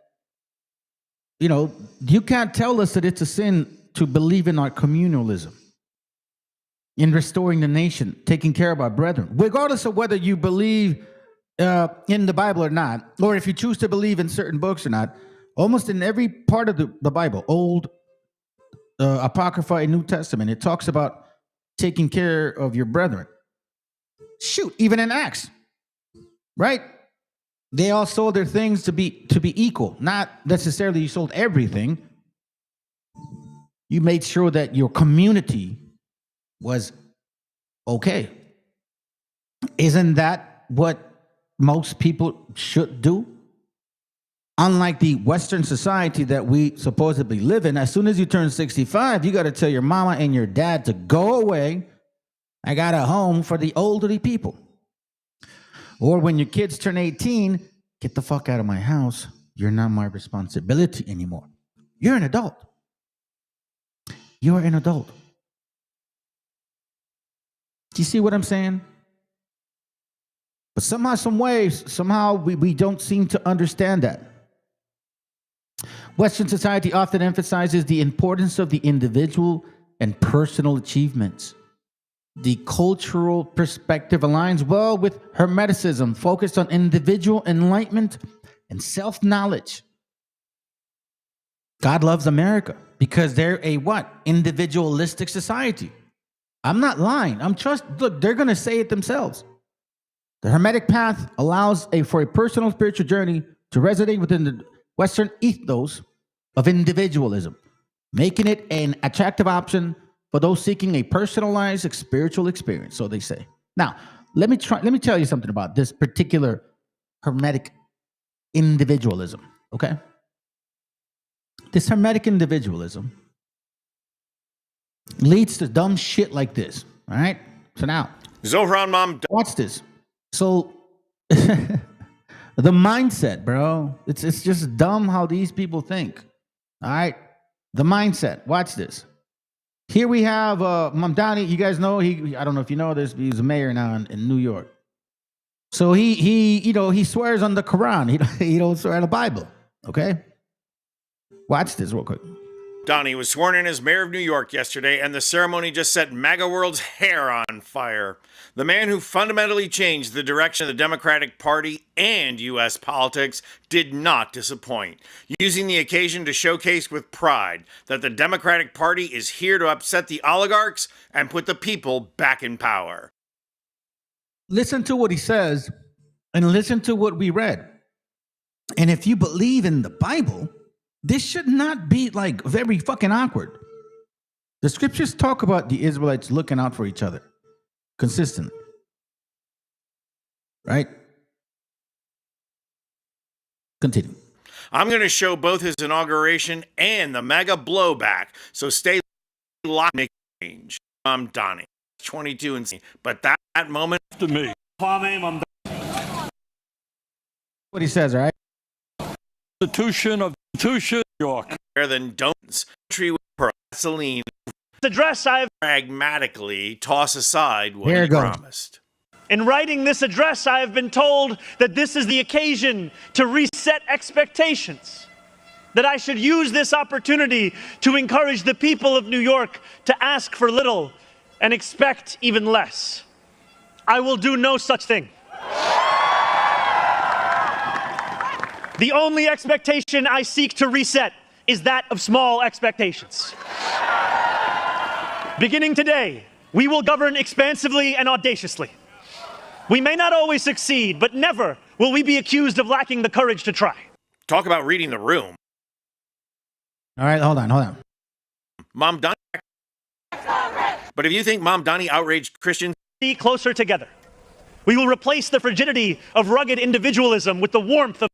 you can't tell us that it's a sin to believe in our communalism, in restoring the nation, taking care of our brethren, regardless of whether you believe in the Bible or not, or if you choose to believe in certain books or not. Almost in every part of the Bible, Old, Apocrypha, and New Testament, it talks about taking care of your brethren. Shoot, even in Acts, right? They all sold their things to be equal. Not necessarily you sold everything. You made sure that your community was okay. Isn't that what most people should do? Unlike the Western society that we supposedly live in, as soon as you turn 65, you got to tell your mama and your dad to go away. I got a home for the elderly people. Or when your kids turn 18, get the fuck out of my house. You're not my responsibility anymore. You're an adult. You're an adult. Do you see what I'm saying? But somehow we don't seem to understand that. Western society often emphasizes the importance of the individual and personal achievements. The cultural perspective aligns well with Hermeticism, focused on individual enlightenment and self-knowledge. God loves America because they're a what? Individualistic society. I'm not lying. Look, they're going to say it themselves. The Hermetic path allows for a personal spiritual journey to resonate within the Western ethos of individualism, making it an attractive option for those seeking a personalized spiritual experience, so they say. Now, let me tell you something about this particular Hermetic individualism, okay? This Hermetic individualism leads to dumb shit like this, all right? So now, Zohran Mom, watch this. So the mindset, bro, it's just dumb how these people think. All right, the mindset. Watch this. Here we have Mamdani. You guys know I don't know if you know this, but he's a mayor now in New York. So he swears on the Quran. He don't swear on the Bible. Okay, watch this real quick. Donnie was sworn in as mayor of New York yesterday, and the ceremony just set MAGA World's hair on fire. The man who fundamentally changed the direction of the Democratic Party and U.S. politics did not disappoint, using the occasion to showcase with pride that the Democratic Party is here to upset the oligarchs and put the people back in power. Listen to what he says, and listen to what we read. And if you believe in the Bible, this should not be like very fucking awkward. The scriptures talk about the Israelites looking out for each other consistently. Right? Continue. I'm going to show both his inauguration and the MAGA blowback, so stay locked. Nick Range. I'm Donnie, 22 and but that moment to me. What he says, all right? Constitution of York. Better than don'ts. Country with gasoline. Address I've Pragmatically toss aside what Here he it goes. promised. In writing this address, I have been told that this is the occasion to reset expectations, that I should use this opportunity to encourage the people of New York to ask for little and expect even less. I will do no such thing. The only expectation I seek to reset is that of small expectations. Beginning today, we will govern expansively and audaciously. We may not always succeed, but never will we be accused of lacking the courage to try. Talk about reading the room. All right, hold on. Mom Donnie. But if you think Mom Donnie outraged Christians, Be closer together. We will replace the frigidity of rugged individualism with the warmth of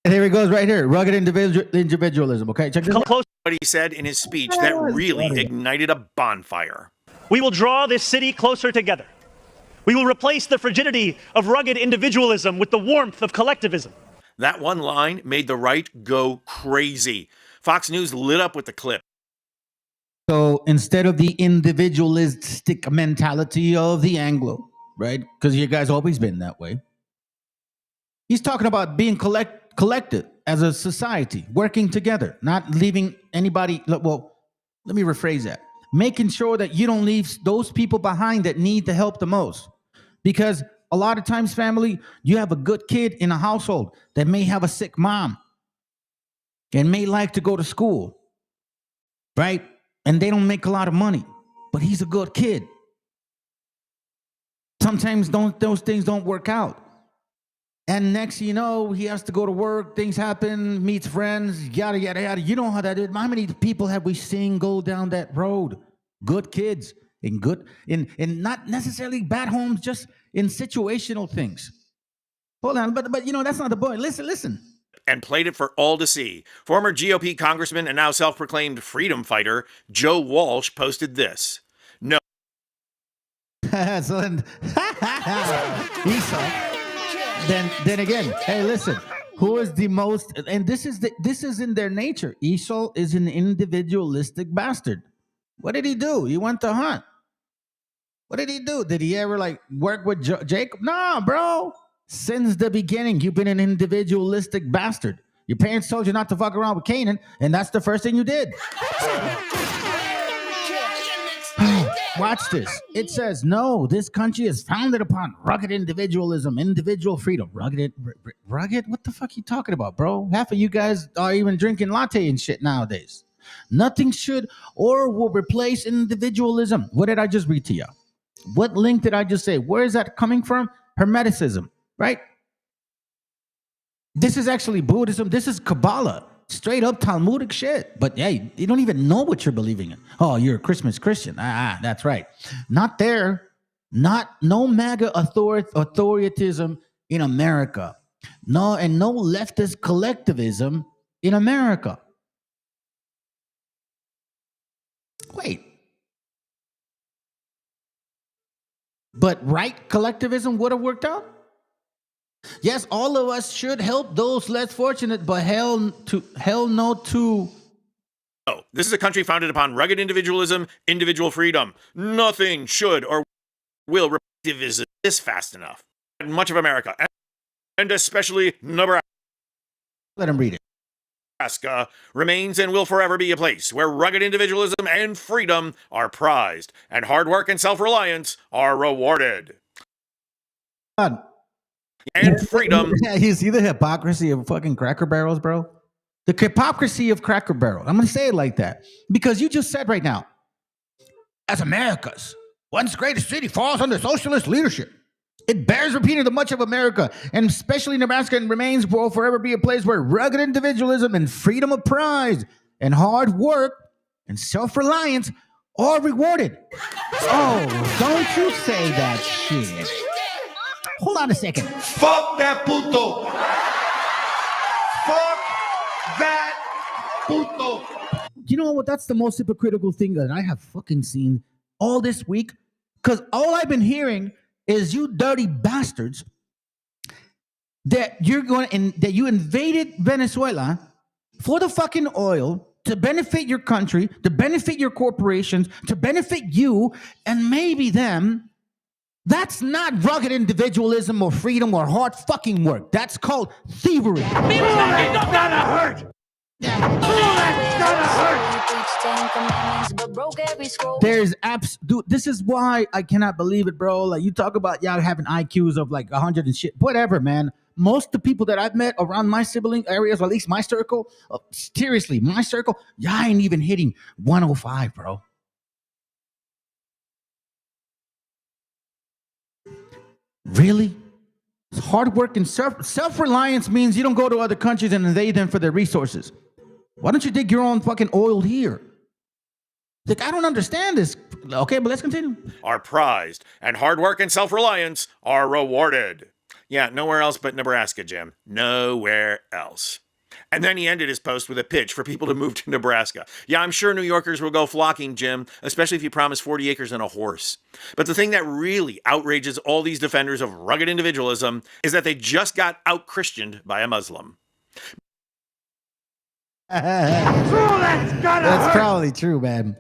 And here he goes right here. Rugged individualism. Okay, check this out. close. what he said in his speech that really ignited a bonfire. We will draw this city closer together. We will replace the frigidity of rugged individualism with the warmth of collectivism. That one line made the right go crazy. Fox News lit up with the clip. So instead of the individualistic mentality of the Anglo, right? Because you guys always been that way. He's talking about being collected as a society, working together, not leaving anybody. Well, let me rephrase that. Making sure that you don't leave those people behind that need the help the most. Because a lot of times, family, you have a good kid in a household that may have a sick mom and may like to go to school, right? And they don't make a lot of money, but he's a good kid. Sometimes those things don't work out. And next you know, he has to go to work, things happen, meets friends, yada, yada, yada. You know how that is. How many people have we seen go down that road? Good kids in not necessarily bad homes, just in situational things. Hold on, but you know, that's not the point. Listen. And played it for all to see. Former GOP congressman and now self-proclaimed freedom fighter Joe Walsh posted this. No. So then, Esau. Then again, hey, listen. Who is the most? And this is in their nature. Esau is an individualistic bastard. What did he do? He went to hunt. What did he do? Did he ever like work with Jacob? No, bro. Since the beginning, you've been an individualistic bastard. Your parents told you not to fuck around with Canaan, and that's the first thing you did. Watch this. It says, no, this country is founded upon rugged individualism, individual freedom. Rugged? What the fuck are you talking about, bro? Half of you guys are even drinking latte and shit nowadays. Nothing should or will replace individualism. What did I just read to you? What link did I just say? Where is that coming from? Hermeticism, right? This is actually Buddhism. This is Kabbalah. Straight up Talmudic shit. But hey, you don't even know what you're believing in. Oh, you're a Christmas Christian. That's right. Not there. No MAGA authoritism in America. No, and no leftist collectivism in America. Wait. But right collectivism would have worked out? Yes, all of us should help those less fortunate, but hell no to... Oh, this is a country founded upon rugged individualism, individual freedom. Nothing should or will revisit this fast enough. Much of America, and especially Nebraska, let him read it. Nebraska remains and will forever be a place where rugged individualism and freedom are prized, and hard work and self-reliance are rewarded. God. And freedom. Yeah, you see the hypocrisy of fucking Cracker Barrels, bro? The hypocrisy of Cracker Barrel. I'm going to say it like that. Because you just said right now, as America's once greatest city falls under socialist leadership, it bears repeating that much of America, and especially Nebraska, and remains will forever be a place where rugged individualism and freedom of pride and hard work and self-reliance are rewarded. Oh, don't you say that shit. Hold on a second. Fuck that puto. Fuck that puto. You know what? That's the most hypocritical thing that I have fucking seen all this week. Because all I've been hearing is you dirty bastards that that you invaded Venezuela for the fucking oil to benefit your country, to benefit your corporations, to benefit you and maybe them. That's not rugged individualism or freedom or hard fucking work. That's called thievery. That's gonna hurt. There's apps, dude. This is why I cannot believe it, bro. Like, you talk about y'all having IQs of like 100 and shit. Whatever, man. Most of the people that I've met around my sibling areas, or at least my circle, seriously, my circle, y'all ain't even hitting 105, bro. Really? Hard work and self-reliance means you don't go to other countries and invade them for their resources. Why don't you dig your own fucking oil here? Like, I don't understand this. Okay, but let's continue. Are prized, and hard work and self-reliance are rewarded. Yeah, nowhere else but Nebraska, Jim. Nowhere else. And then he ended his post with a pitch for people to move to Nebraska. Yeah, I'm sure New Yorkers will go flocking, Jim, especially if you promise 40 acres and a horse. But the thing that really outrages all these defenders of rugged individualism is that they just got out-Christianed by a Muslim. That's probably true, man.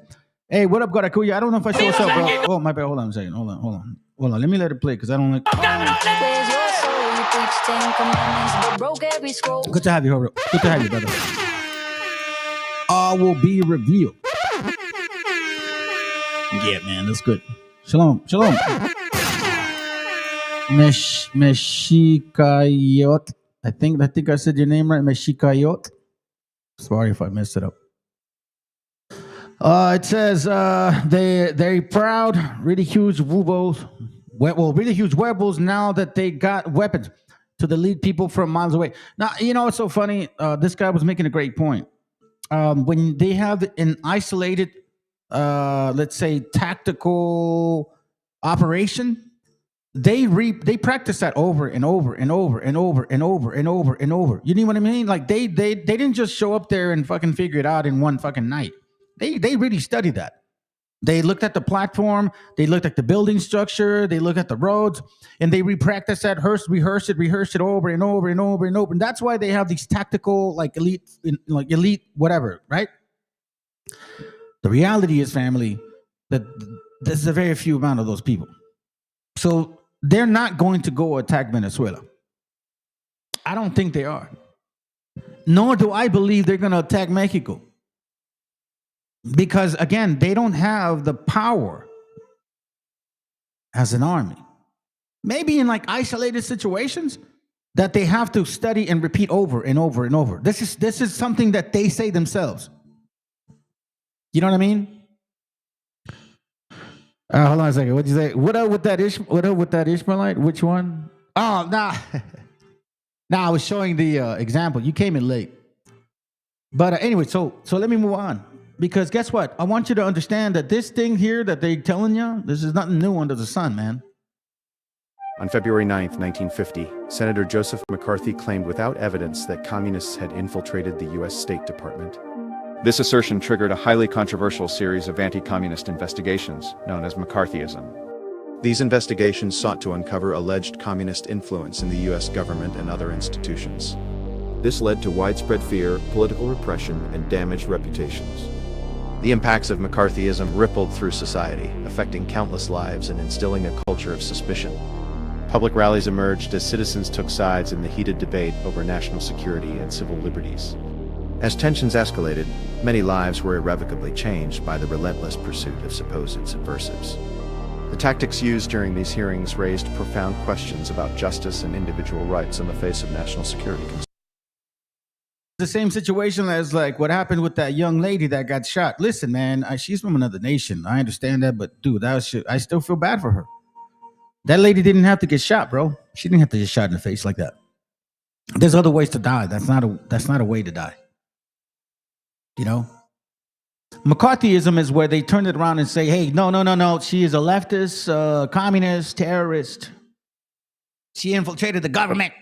Hey, what up, Guaracuya? I don't know if I show what's up, bro. Oh, my bad. Hold on a second. Hold on. Let me let it play because I don't like... Good to have you, bro. Good to have you, brother. All will be revealed. Yeah, man, that's good. Shalom. Meshikayot. I think I said your name right. Meshikayot. Sorry if I messed it up. It says they're proud, really huge wubos. Well, really huge wearables now that they got weapons to delete people from miles away. Now, you know, it's so funny. This guy was making a great point. When they have an isolated, let's say, tactical operation, they practice that over and over and over and over and over and over and over. You know what I mean? Like they didn't just show up there and fucking figure it out in one fucking night. They really studied that. They looked at the platform, they looked at the building structure, they looked at the roads, and they repracticed that, rehearsed it over and over and over and over. And that's why they have these tactical, like elite whatever, right? The reality is, family, that there's a very few amount of those people. So they're not going to go attack Venezuela. I don't think they are. Nor do I believe they're going to attack Mexico. Because, again, they don't have the power as an army. Maybe in like isolated situations that they have to study and repeat over and over and over. This is something that they say themselves. You know what I mean? Hold on a second. What'd you say? What up with that Ishmaelite? Which one? Oh, nah. Nah, I was showing the example. You came in late. But anyway, so let me move on. Because guess what? I want you to understand that this thing here that they're telling you, this is nothing new under the sun, man. On February 9th, 1950, Senator Joseph McCarthy claimed without evidence that communists had infiltrated the U.S. State Department. This assertion triggered a highly controversial series of anti-communist investigations, known as McCarthyism. These investigations sought to uncover alleged communist influence in the U.S. government and other institutions. This led to widespread fear, political repression, and damaged reputations. The impacts of McCarthyism rippled through society, affecting countless lives and instilling a culture of suspicion. Public rallies emerged as citizens took sides in the heated debate over national security and civil liberties. As tensions escalated, many lives were irrevocably changed by the relentless pursuit of supposed subversives. The tactics used during these hearings raised profound questions about justice and individual rights in the face of national security concerns. The same situation as like what happened with that young lady that got shot. Listen, man, she's from another nation. I understand that, but dude, I still feel bad for her. That lady didn't have to get shot, bro. She didn't have to get shot in the face like that. There's other ways to die. That's not a way to die. You know? McCarthyism is where they turn it around and say, hey, no. She is a leftist, communist, terrorist. She infiltrated the government.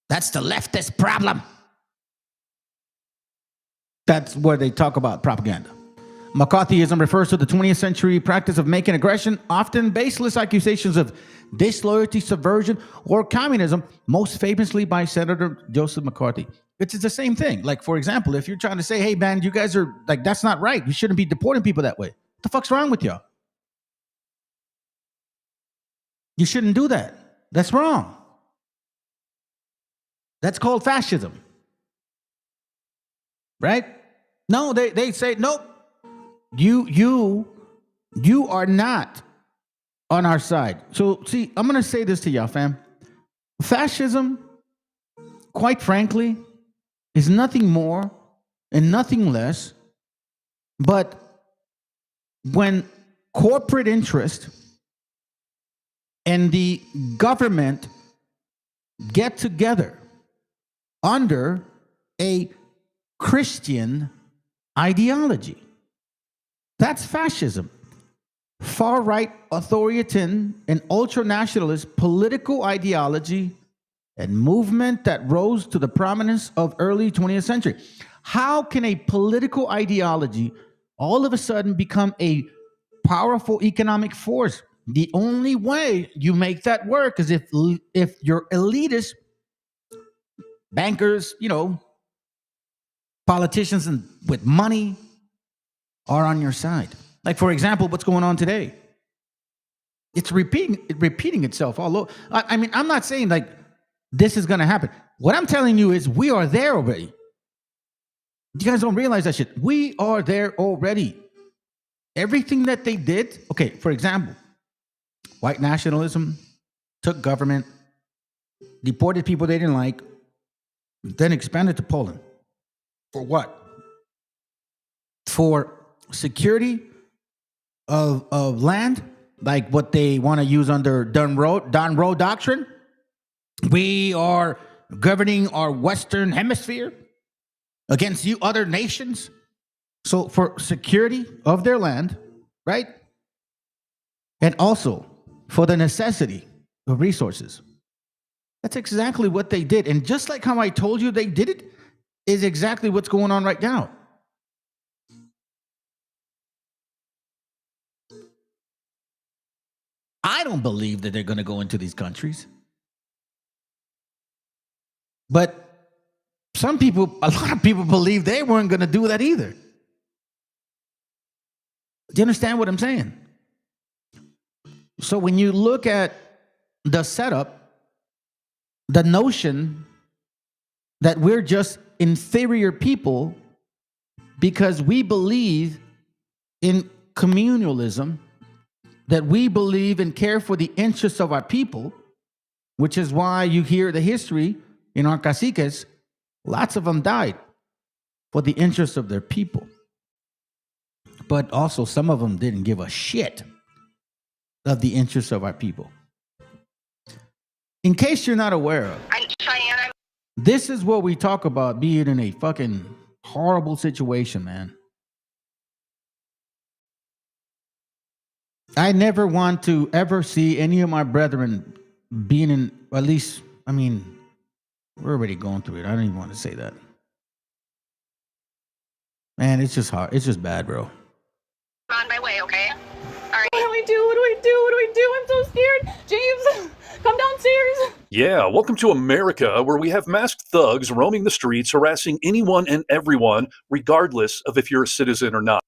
That's the leftist problem. That's where they talk about propaganda. McCarthyism refers to the 20th century practice of making aggression, often baseless accusations of disloyalty, subversion, or communism, most famously by Senator Joseph McCarthy. It's the same thing. Like, for example, if you're trying to say, hey, man, you guys are like, that's not right. You shouldn't be deporting people that way. What the fuck's wrong with y'all? You shouldn't do that. That's wrong. That's called fascism. Right? No, they say, nope. You are not on our side. So, see, I'm going to say this to y'all, fam. Fascism, quite frankly, is nothing more and nothing less but when corporate interest and the government get together under a Christian ideology. That's fascism. Far-right authoritarian and ultra-nationalist political ideology and movement that rose to the prominence of early 20th century. How can a political ideology all of a sudden become a powerful economic force? The only way you make that work is if your elitist bankers, politicians and with money are on your side. Like, for example, what's going on today? It's repeating itself all over. I mean, I'm not saying like this is going to happen. What I'm telling you is we are there already. You guys don't realize that shit. We are there already. Everything that they did, okay, for example, white nationalism, took government, deported people they didn't like, then expanded to Poland. For what? For security of land, like what they want to use under Don Roe doctrine. We are governing our Western Hemisphere against you other nations. So for security of their land, right? And also for the necessity of resources. That's exactly what they did. And just like how I told you they did it, is exactly what's going on right now. I don't believe that they're going to go into these countries. But a lot of people believe they weren't going to do that either. you understand what I'm saying? So when you look at the setup, the notion that we're just inferior people because we believe in communalism, that we believe and care for the interests of our people, which is why you hear the history in our caciques, lots of them died for the interests of their people. But also some of them didn't give a shit of the interests of our people. In case you're not aware of, this is what we talk about being in a fucking horrible situation, man. I never want to ever see any of my brethren being in, at least, I mean, we're already going through it. I don't even want to say that. Man, it's just hard. It's just bad, bro. On my way, okay? All right. What do we do? What do we do? What do we do? I'm so scared. James, come downstairs. Yeah, welcome to America, where we have masked thugs roaming the streets, harassing anyone and everyone, regardless of if you're a citizen or not.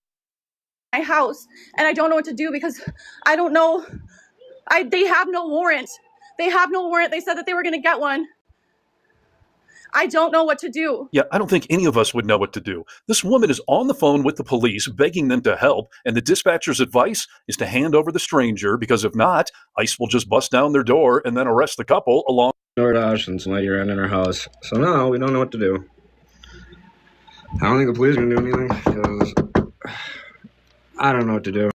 My house, and I don't know what to do because I don't know. They have no warrant. They have no warrant. They said that they were going to get one. I don't know what to do. Yeah, I don't think any of us would know what to do. This woman is on the phone with the police, begging them to help, and the dispatcher's advice is to hand over the stranger, because if not, ICE will just bust down their door and then arrest the couple along DoorDash and somebody ran in our house. So now we don't know what to do. I don't think the police are going to do anything because I don't know what to do.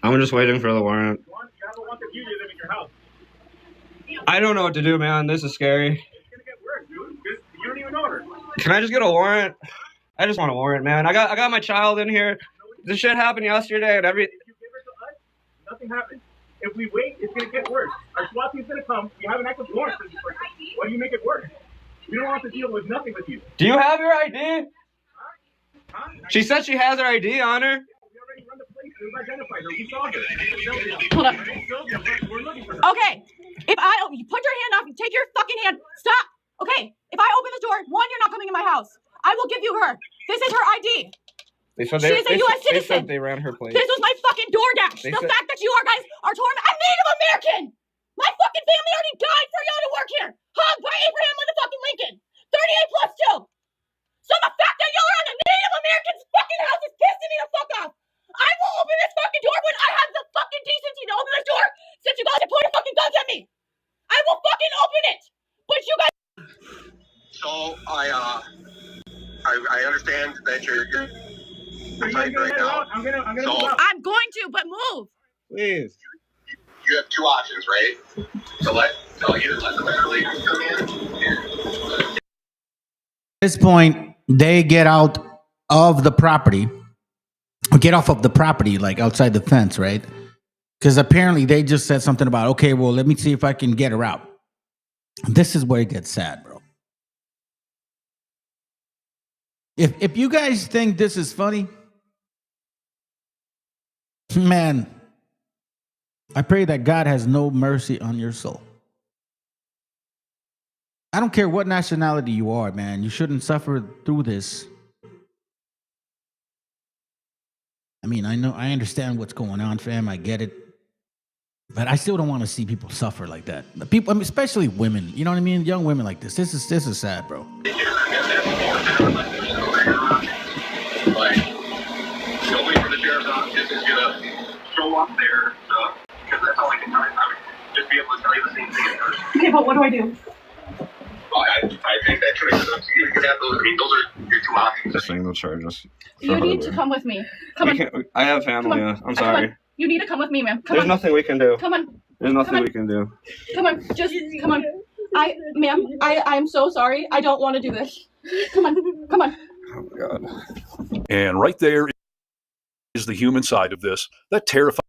I'm just waiting for the warrant. I don't know what to do, man. This is scary. Can I just get a warrant? I just want a warrant, man. I got my child in here. This shit happened yesterday and every... If you give it to us, nothing happens. If we wait, it's going to get worse. Our SWAT team's going to come. You have an active warrant for this person. Why do you make it worse? We don't want to deal with nothing with you. Do you have your ID? She said she has her ID on her. We've identified her. We saw her. Hold up. We're looking for her. Okay, if you put your hand up, you take your fucking hand. Stop. Okay, if I open the door, one, you're not coming in my house. I will give you her. This is her ID. She is a U.S. citizen. They said they ran her place. This was my fucking DoorDash. The fact that you guys are torn. I'm Native American. My fucking family already died for y'all to work here. Hung by Abraham motherfucking Lincoln. 38 plus 2. So the fact that y'all are on a Native American's fucking house is pissing me the fuck off. I will open this fucking door when I have the fucking decency to open this door since you guys are pointing fucking guns at me. I will fucking open it. But you guys... So I understand that you're right now. I'm gonna move out. I'm going to, but move. Please. You have two options, right? So either let the ventilators come in. At this point, they get out of the property, or get off of the property, like outside the fence, right? Because apparently they just said something about, okay, well, let me see if I can get her out. This is where it gets sad, bro. If you guys think this is funny, man, I pray that God has no mercy on your soul. I don't care what nationality you are, man. You shouldn't suffer through this. I mean, I understand what's going on, fam. I get it. But I still don't want to see people suffer like that. People, I mean, especially women. You know what I mean? Young women like this. This is sad, bro. Like, nobody from the sheriff's office is gonna show up there, because that's all I can tell you. I would just be able to tell you the same thing in person. Okay, but what do I do? I think that choice is up to you. You can have those. I mean, those are your two options. This thing will charge us. You need to come with me. Come on. I have family. I'm sorry. Come on. You need to come with me, ma'am. There's nothing we can do. Come on. There's nothing we can do. Come on. Just come on. Ma'am, I'm so sorry. I don't want to do this. Come on. Come on. Oh my God. And right there is the human side of this. That terrifying.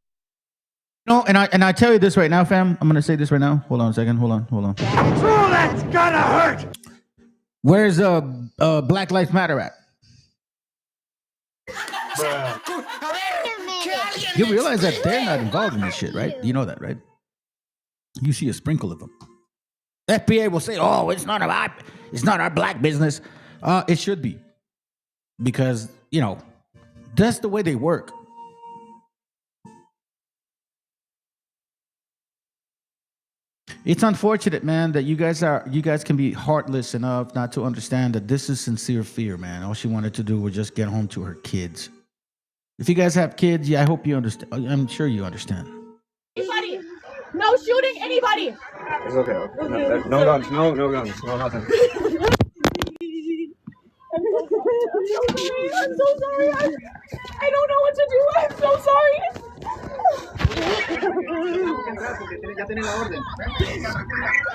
No, and I tell you this right now, fam. I'm gonna say this right now. Hold on a second. Hold on. Oh, that's gonna hurt. Where's Black Lives Matter at? You realize that they're not involved in this shit, right? You know that, right? You see a sprinkle of them. FBI will say, "Oh, it's not our black business." It should be, because that's the way they work. It's unfortunate, man, that you guys can be heartless enough not to understand that this is sincere fear, man. All she wanted to do was just get home to her kids. If you guys have kids, yeah, I hope you understand. I'm sure you understand. Anybody. No shooting anybody. It's okay. No guns. No guns. No nothing. I'm so sorry. I don't know what to do. I'm so sorry.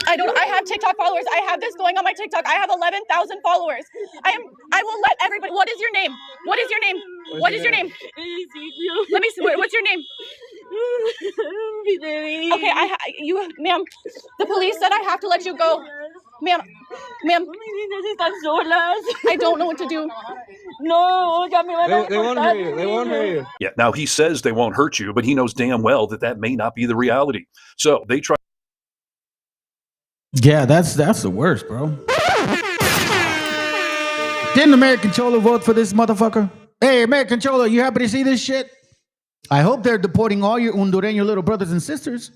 I have TikTok followers. I have this going on my TikTok. I have 11,000 followers. I will let everybody. What is your name? What is your name? What is your name? Ezekiel. Let me see. What's your name? Okay, ma'am. The police said I have to let you go. Ma'am. I don't know what to do. No, they won't hurt you. They won't hurt you. Yeah, now he says they won't hurt you, but he knows damn well that may not be the reality. So they try. Yeah, that's the worst, bro. Didn't American Cholo vote for this motherfucker? Hey, American Cholo, you happy to see this shit? I hope they're deporting all your Hondureño little brothers and sisters.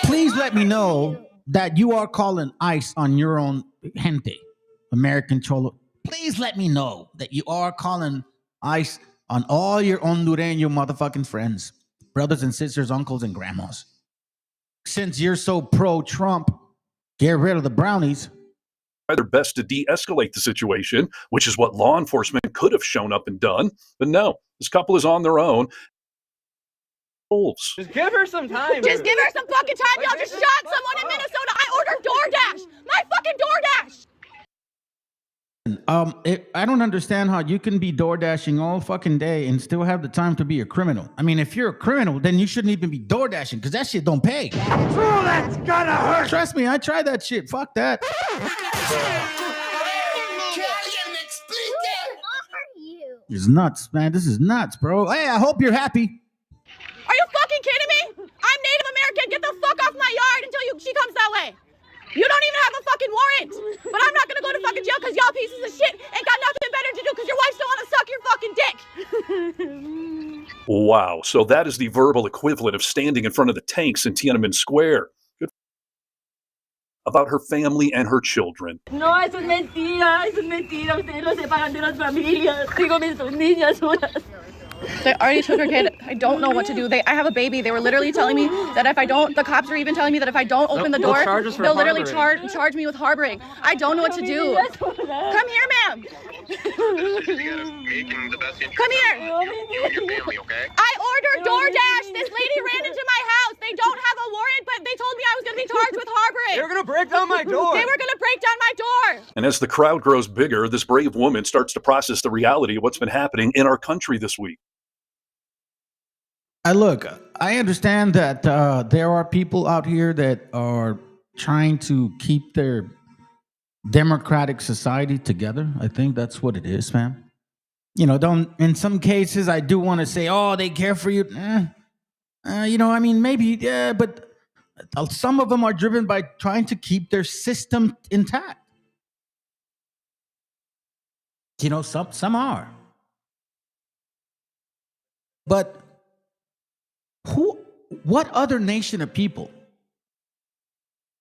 Please let me know that you are calling ICE on your own gente, American Cholo. Please let me know that you are calling ICE on all your Hondureño motherfucking friends, brothers and sisters, uncles and grandmas. Since you're so pro-Trump, get rid of the brownies. Their best to de-escalate the situation, which is what law enforcement could have shown up and done. But no, this couple is on their own. Just give her some time. Just give her some fucking time. Y'all just shot someone in Minnesota. I ordered DoorDash. My fucking DoorDash. I don't understand how you can be door dashing all fucking day and still have the time to be a criminal. I mean, if you're a criminal, then you shouldn't even be door dashing because that shit don't pay. Oh, that's gonna hurt. Trust me, I tried that shit. Fuck that. It's nuts, man. This is nuts, bro. Hey, I hope you're happy. Are you fucking kidding me? I'm Native American. Get the fuck off my yard until she comes that way. You don't even have a fucking warrant. But I'm not gonna go to fucking jail because y'all pieces of shit ain't got nothing better to do because your wife still want to suck your fucking dick. Wow. So that is the verbal equivalent of standing in front of the tanks in Tiananmen Square. Good. About her family and her children. No, eso es mentira. Eso es mentira. Ustedes no separan de las familias. Digo, mis niñas solas. They already took her kid. I don't know what to do. I have a baby. They were literally telling me that if I don't, the cops were even telling me that if I don't open the door, they'll literally charge me with harboring. I don't know what to do. Come here, ma'am. Come here. I ordered DoorDash. This lady ran into my house. They don't have a warrant, but they told me I was going to be charged with harboring. They were going to break down my door. They were going to break down my door. And as the crowd grows bigger, this brave woman starts to process the reality of what's been happening in our country this week. I understand that there are people out here that are trying to keep their democratic society together. I think that's what it is, man. You know, in some cases, I do want to say, oh, they care for you. You know, I mean, maybe, yeah, but some of them are driven by trying to keep their system intact. You know, some are. But what other nation of people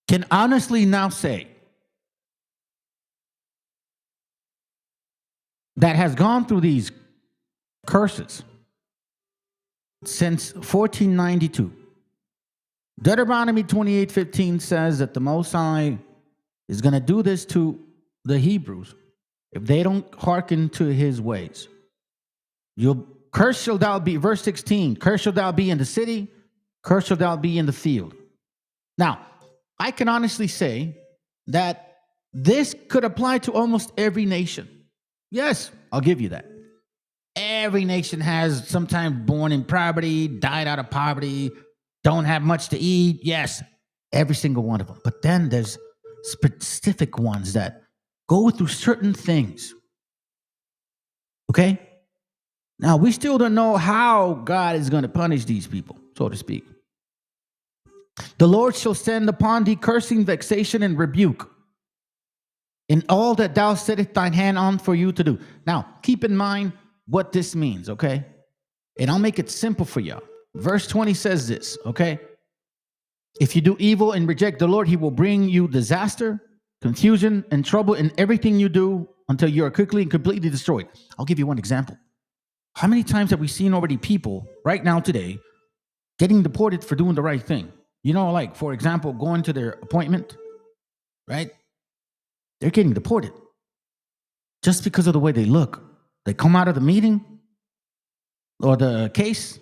can honestly now say that has gone through these curses since 1492? Deuteronomy 28:15 says that the Most High is going to do this to the Hebrews if they don't hearken to his ways. Cursed shall thou be, verse 16, cursed shall thou be in the city, cursed shall thou be in the field. Now, I can honestly say that this could apply to almost every nation. Yes, I'll give you that. Every nation has sometimes born in poverty, died out of poverty, don't have much to eat. Yes, every single one of them. But then there's specific ones that go through certain things. Okay? Now, we still don't know how God is going to punish these people, so to speak. The Lord shall send upon thee cursing, vexation, and rebuke in all that thou settest thine hand on for you to do. Now, keep in mind what this means, okay? And I'll make it simple for y'all. Verse 20 says this, okay? If you do evil and reject the Lord, he will bring you disaster, confusion, and trouble in everything you do until you are quickly and completely destroyed. I'll give you one example. How many times have we seen already people right now today getting deported for doing the right thing? You know, like, for example, going to their appointment, right? They're getting deported just because of the way they look. They come out of the meeting or the case,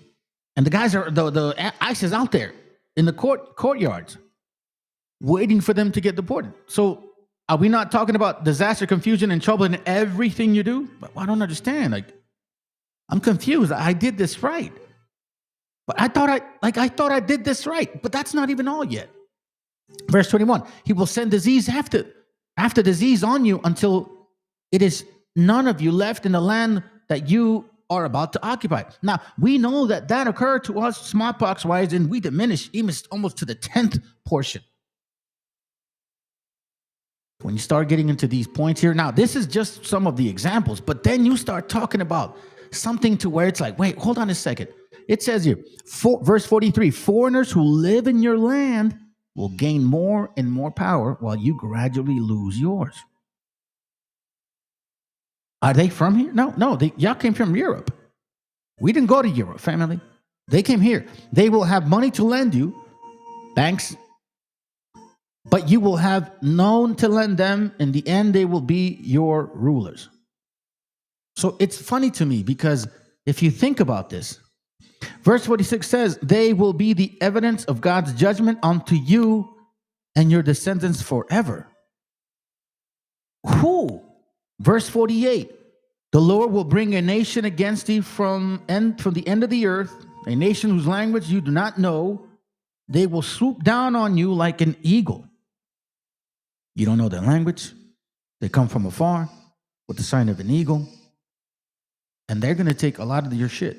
and the guys are, the ICE is out there in the courtyards waiting for them to get deported. So are we not talking about disaster, confusion, and trouble in everything you do? I don't understand. Like, I'm confused. I did this right. But I thought I did this right. But that's not even all yet. Verse 21, he will send disease after disease on you until it is none of you left in the land that you are about to occupy. Now, we know that occurred to us smallpox-wise, and we diminish even almost to the 10th portion. When you start getting into these points here, now, this is just some of the examples, but then you start talking about something to where it's like, wait, hold on a second. It says here, verse 43, foreigners who live in your land will gain more and more power while you gradually lose yours. Are they from here? No, y'all came from Europe. We didn't go to Europe, family. They came here. They will have money to lend you, banks, but you will have none to lend them. In the end, they will be your rulers. So it's funny to me because if you think about this, verse 46 says, they will be the evidence of God's judgment unto you and your descendants forever. Who? Verse 48, the Lord will bring a nation against thee from the end of the earth, a nation whose language you do not know. They will swoop down on you like an eagle. You don't know their language. They come from afar with the sign of an eagle. And they're going to take a lot of your shit.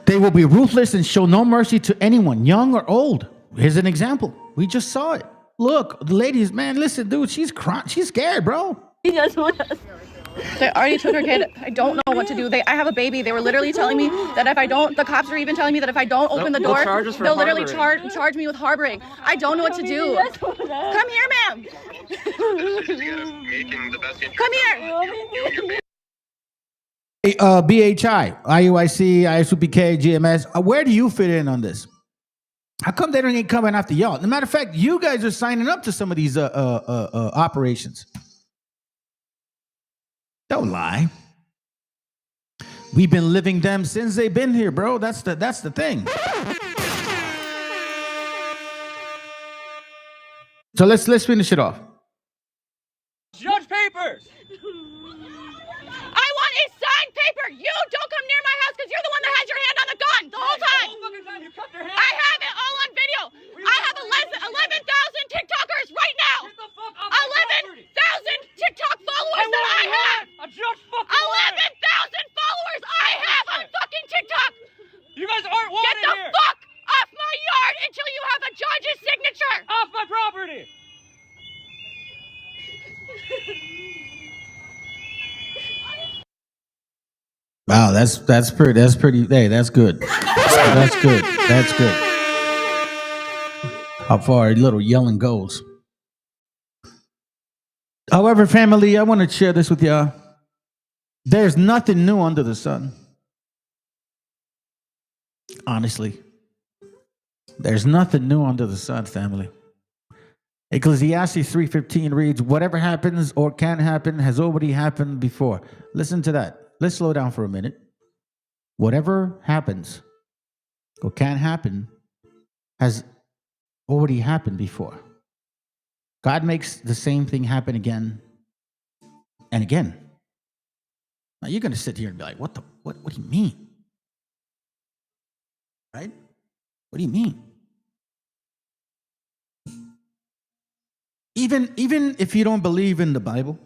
They will be ruthless and show no mercy to anyone, young or old. Here's an example. We just saw it. Look, the ladies, man, listen, dude, she's crying. She's scared, bro. They already took her kid. I don't know what to do. I have a baby. They were literally telling me that if I don't, the cops were even telling me that if I don't open the door, they'll literally charge me with harboring. I don't know what to do. Come here, ma'am. Come here. Hey, BHI, IUIC, ISUPK, GMS, where do you fit in on this? How come they ain't coming after y'all? As a matter of fact, you guys are signing up to some of these operations. Don't lie. We've been living them since they've been here, bro. That's the thing. So let's finish it off. Judge papers. I want a signed paper. You don't come near my house because you're the one that had your hand on the gun the whole time. I have it all on video. I have 11,000 TikTokers right now. 11,000 TikTok followers that I have. 11,000 followers I have on fucking TikTok. You guys aren't wanted here. Get the fuck off my yard until you have a judge's signature. Off my property. Wow, that's pretty. Hey, that's good. That's good. That's good. How far a little yelling goes. However, family, I want to share this with y'all. There's nothing new under the sun. Honestly, there's nothing new under the sun, family. Ecclesiastes 3:15 reads, whatever happens or can happen has already happened before. Listen to that. Let's slow down for a minute. Whatever happens or can happen has already happened before. God makes the same thing happen again and again. Now you're going to sit here and be like, what do you mean? Right? What do you mean? Even if you don't believe in the Bible,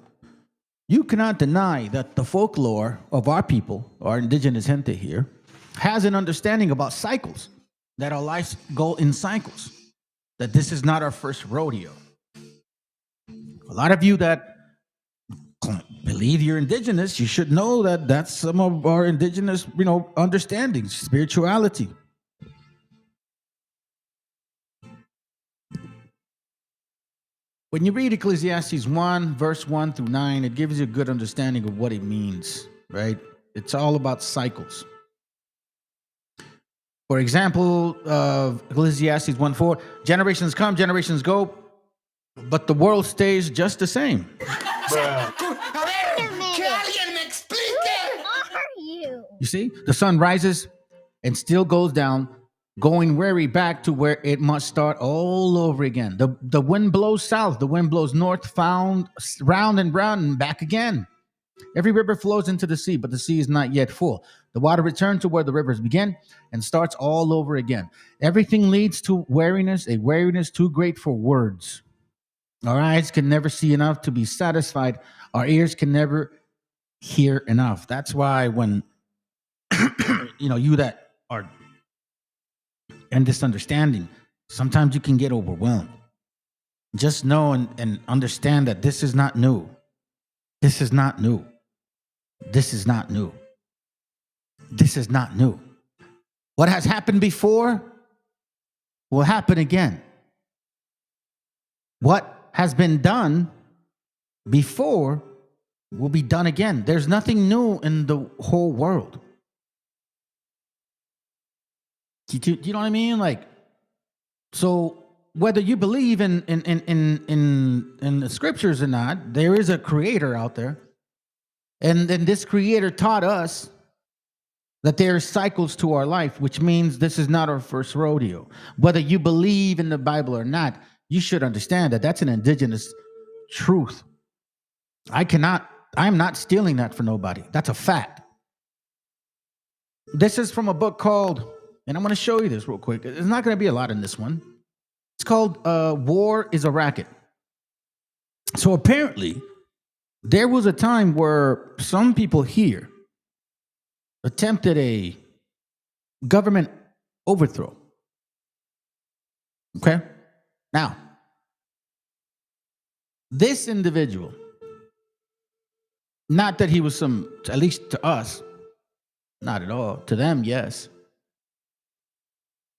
you cannot deny that the folklore of our people, our indigenous gente here, has an understanding about cycles, that our lives go in cycles, that this is not our first rodeo. A lot of you that believe you're indigenous, you should know that that's some of our indigenous, understandings, spirituality. When you read Ecclesiastes 1, verse 1 through 9, it gives you a good understanding of what it means, right? It's all about cycles. For example, Ecclesiastes 1:4, generations come, generations go, but the world stays just the same. You see, the sun rises and still goes down, going weary back to where it must start all over again. The wind blows south, the wind blows north, found round and round and back again. Every river flows into the sea, but the sea is not yet full. The water returns to where the rivers begin and starts all over again. Everything leads to weariness, a weariness too great for words. Our eyes can never see enough to be satisfied. Our ears can never hear enough. That's why when, you that are in this understanding, sometimes you can get overwhelmed. Just know and understand that this is not new. This is not new. This is not new. This is not new. What has happened before will happen again. What has been done before will be done again. There's nothing new in the whole world. Do you know what I mean? So whether you believe in the scriptures or not, there is a creator out there. And then this creator taught us that there are cycles to our life, which means this is not our first rodeo. Whether you believe in the Bible or not, you should understand that that's an indigenous truth. I'm not stealing that for nobody. That's a fact. This is from a book called, and I'm going to show you this real quick. There's not going to be a lot in this one. It's called War is a Racket. So apparently, there was a time where some people here attempted a government overthrow. Okay? Now, this individual, not that he was at least to us, not at all. To them, yes.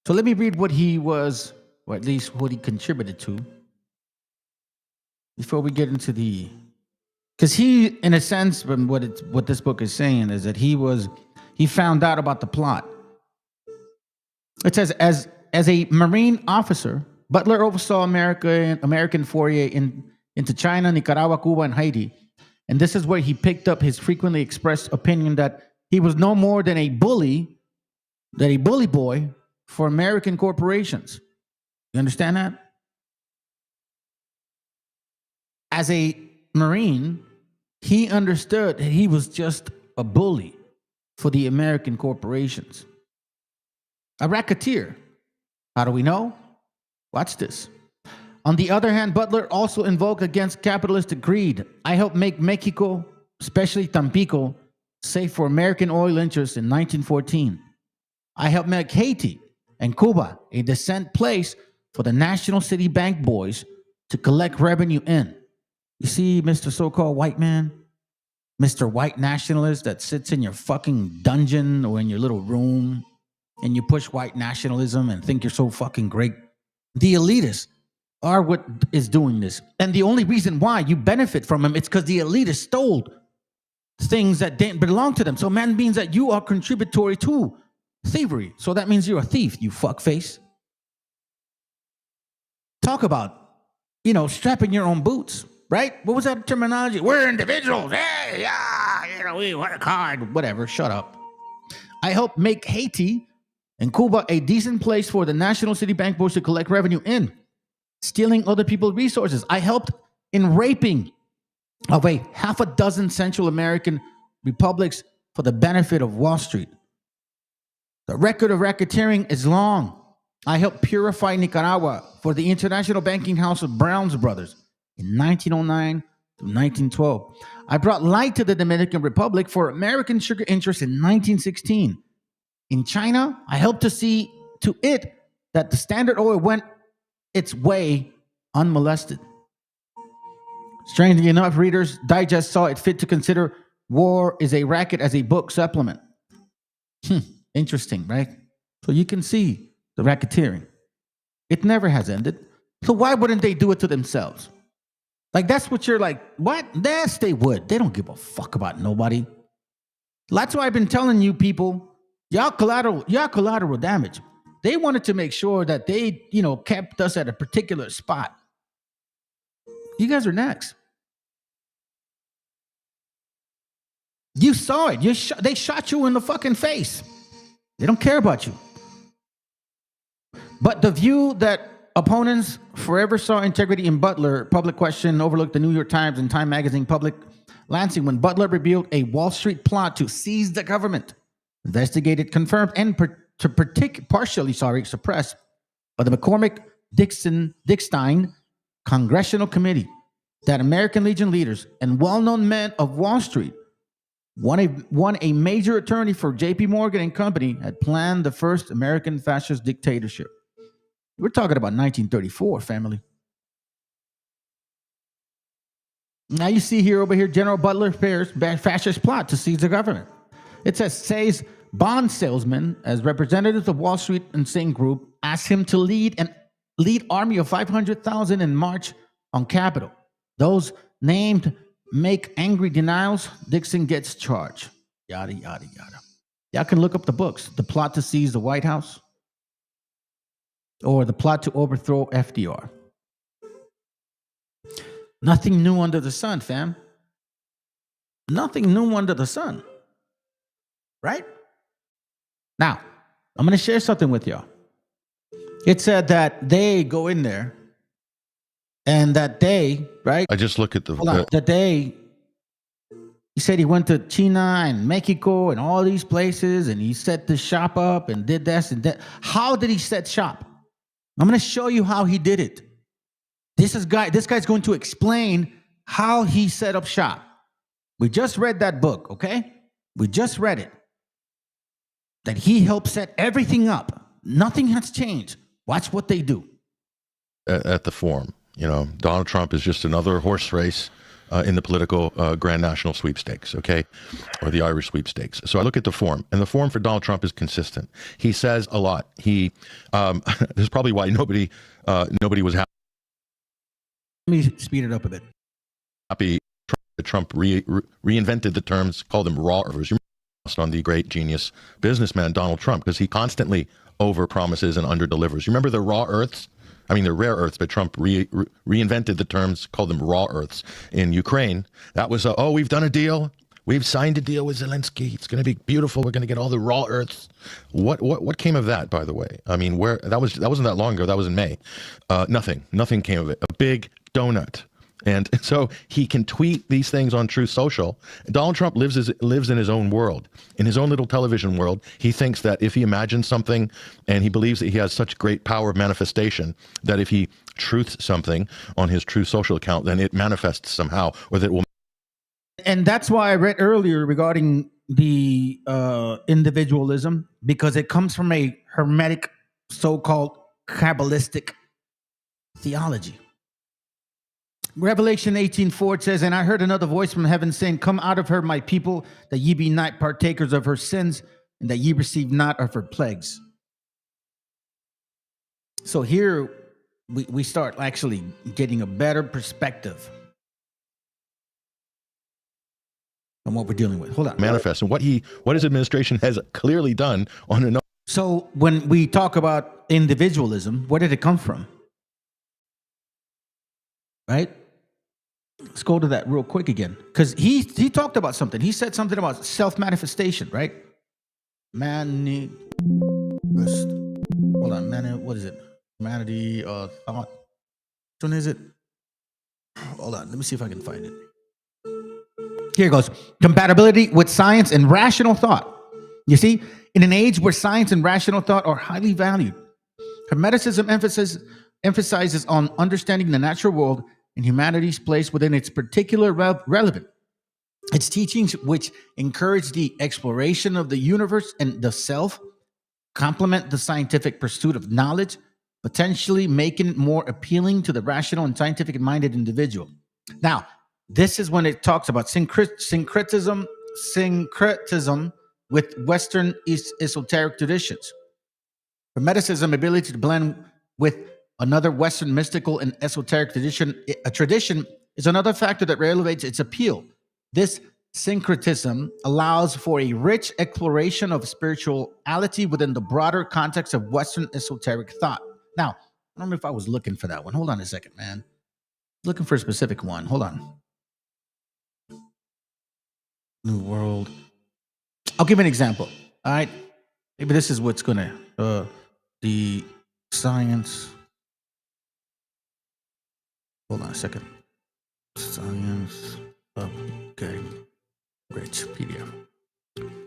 So let me read what he was, or at least what he contributed to, before we get into because he, in a sense, from what this book is saying is that he found out about the plot. It says, as a Marine officer, Butler oversaw American foray into China, Nicaragua, Cuba, and Haiti. And this is where he picked up his frequently expressed opinion that he was no more than a bully boy for American corporations. You understand that? As a Marine, he understood that he was just a bully for the American corporations. A racketeer. How do we know? Watch this. On the other hand, Butler also invoked against capitalistic greed. I helped make Mexico, especially Tampico, safe for American oil interests in 1914. I helped make Haiti and Cuba a descent place for the National City Bank boys to collect revenue in. You see, Mr. So-called white man, Mr. White nationalist that sits in your fucking dungeon or in your little room and you push white nationalism and think you're so fucking great. The elitists are what is doing this. And the only reason why you benefit from them is because the elitists stole things that didn't belong to them. So man means that you are contributory to thievery. So that means you're a thief, you fuckface. Talk about, strapping your own boots, right? What was that terminology? We're individuals. Hey, yeah, we work hard. Whatever, shut up. I helped make Haiti and Cuba a decent place for the National City Bank boys to collect revenue in. Stealing other people's resources. I helped in raping of half a dozen Central American republics for the benefit of Wall Street. The record of racketeering is long. I helped purify Nicaragua for the International Banking House of Browns Brothers in 1909 to 1912. I brought light to the Dominican Republic for American sugar interests in 1916. In China, I helped to see to it that the Standard Oil went its way unmolested. Strangely enough, Reader's Digest saw it fit to consider War is a Racket as a book supplement. Interesting, right? So you can see the racketeering. It never has ended. So why wouldn't they do it to themselves? Like, that's what you're like, what? Yes, they would. They don't give a fuck about nobody. That's why I've been telling you people, y'all collateral damage. They wanted to make sure that they, kept us at a particular spot. You guys are next. You saw it. They shot you in the fucking face. They don't care about you. But the view that opponents forever saw integrity in Butler, public question, overlooked the New York Times and Time Magazine public lancing when Butler revealed a Wall Street plot to seize the government. Investigated, confirmed, and partially suppressed by the McCormick-Dickstein Congressional Committee that American Legion leaders and well-known men of Wall Street, one a major attorney for J.P. Morgan and Company, had planned the first American fascist dictatorship. We're talking about 1934, family. Now you see here, over here, General Butler Fair's fascist plot to seize the government. It says bond salesmen, as representatives of Wall Street and Singh Group, asked him to lead army of 500,000 in march on Capitol. Those named make angry denials. Dixon gets charged. Yada, yada, yada. Y'all can look up the books. The Plot to Seize the White House or The Plot to Overthrow FDR. Nothing new under the sun, fam. Nothing new under the sun. Right? Now, I'm going to share something with y'all. It said that they go in there and that they, right? I just look at he said he went to China and Mexico and all these places and he set the shop up and did this and that. How did he set shop? I'm going to show you how he did it. This guy's going to explain how he set up shop. We just read that book, okay? We just read it. That he helped set everything up. Nothing has changed. Watch what they do. At the forum, Donald Trump is just another horse race in the political Grand National Sweepstakes, okay? Or the Irish Sweepstakes. So I look at the form, and the form for Donald Trump is consistent. He says a lot. This is probably why nobody was happy. Let me speed it up a bit. Happy Trump reinvented the terms, called them raw earths. You remember on the great genius businessman Donald Trump, because he constantly overpromises and underdelivers. You remember the raw earths? I mean, they're rare earths, but Trump reinvented the terms, called them raw earths in Ukraine. That was, we've done a deal. We've signed a deal with Zelensky. It's going to be beautiful. We're going to get all the raw earths. What came of that, by the way? I mean, that wasn't that long ago. That was in May. Nothing came of it. A big donut. And so he can tweet these things on Truth Social. Donald Trump lives in his own world, in his own little television world. He thinks that if he imagines something and he believes that he has such great power of manifestation, that if he truths something on his Truth Social account, then it manifests somehow, or that it will. And that's why I read earlier regarding the individualism, because it comes from a Hermetic, so-called Kabbalistic theology. Revelation 18:4 says, and I heard another voice from heaven saying, come out of her, my people, that ye be not partakers of her sins, and that ye receive not of her plagues. So here we start actually getting a better perspective on what we're dealing with. Hold on. Manifest, and what his administration has clearly done on a. So when we talk about individualism, where did it come from? Right? Let's go to that real quick again, because he talked about something. He said something about self-manifestation, right? Hold on, what is it? Humanity, thought. Which one is it? Hold on, let me see if I can find it. Here it goes. Compatibility with science and rational thought. You see, in an age where science and rational thought are highly valued, Hermeticism emphasizes on understanding the natural world and humanity's place within its particular relevant. Its teachings, which encourage the exploration of the universe and the self, complement the scientific pursuit of knowledge, potentially making it more appealing to the rational and scientific-minded individual. Now, This is when it talks about syncretism with Western esoteric traditions. Hermeticism, ability to blend with another Western mystical and esoteric tradition. A tradition is another factor that elevates its appeal. This syncretism allows for a rich exploration of spirituality within the broader context of Western esoteric thought. Now, I don't know if I was looking for that one. Hold on a second, man. Looking for a specific one. Hold on. New World. I'll give an example. All right. Maybe this is what's going to, the science. Hold on a second. Science of getting rich PDF.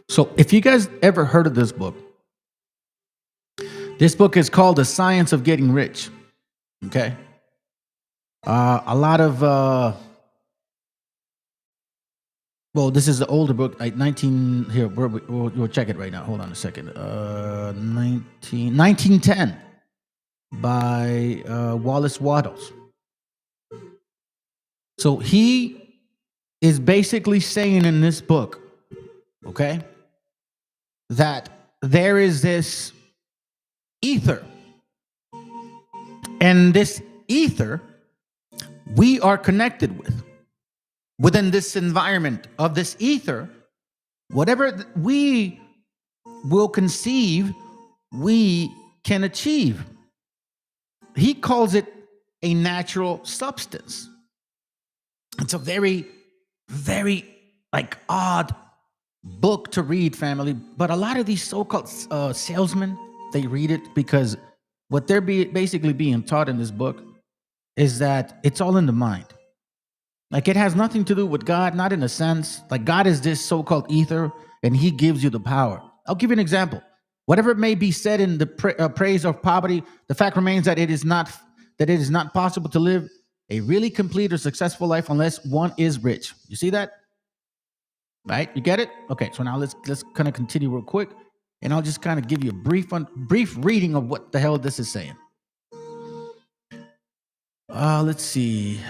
So if you guys ever heard of this book is called The Science of Getting Rich. Okay. A lot of, well, this is the older book, like 19, here, we'll check it right now. Hold on a second. 1910 by Wallace Wattles. So he is basically saying in this book, okay, that there is this ether. And this ether we are connected with. Within this environment of this ether, whatever we will conceive, we can achieve. He calls it a natural substance. It's a very, very odd book to read, family. But a lot of these so-called salesmen, they read it because what they're basically being taught in this book is that it's all in the mind. Like, it has nothing to do with God, not in a sense. Like, God is this so-called ether, and he gives you the power. I'll give you an example. Whatever may be said in the praise of poverty, the fact remains that it is not possible to live a really complete or successful life unless one is rich. You see that? Right? You get it? Okay, so now let's kind of continue real quick, and I'll just kind of give you a brief reading of what the hell this is saying. Let's see.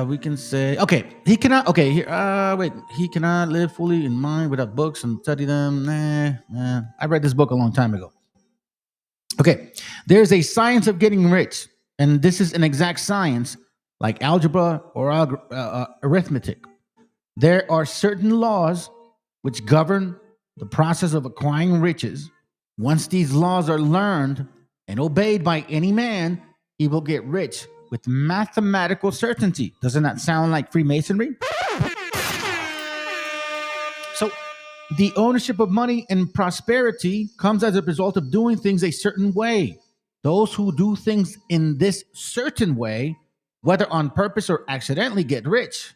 We can say, okay, he cannot, okay, here, wait, he cannot live fully in mind without books and study them. Nah. I read this book a long time ago. Okay, there's a science of getting rich, and this is an exact science like algebra or arithmetic. There are certain laws which govern the process of acquiring riches. Once these laws are learned and obeyed by any man, he will get rich with mathematical certainty. Doesn't that sound like Freemasonry? So the ownership of money and prosperity comes as a result of doing things a certain way. Those who do things in this certain way, whether on purpose or accidentally, get rich.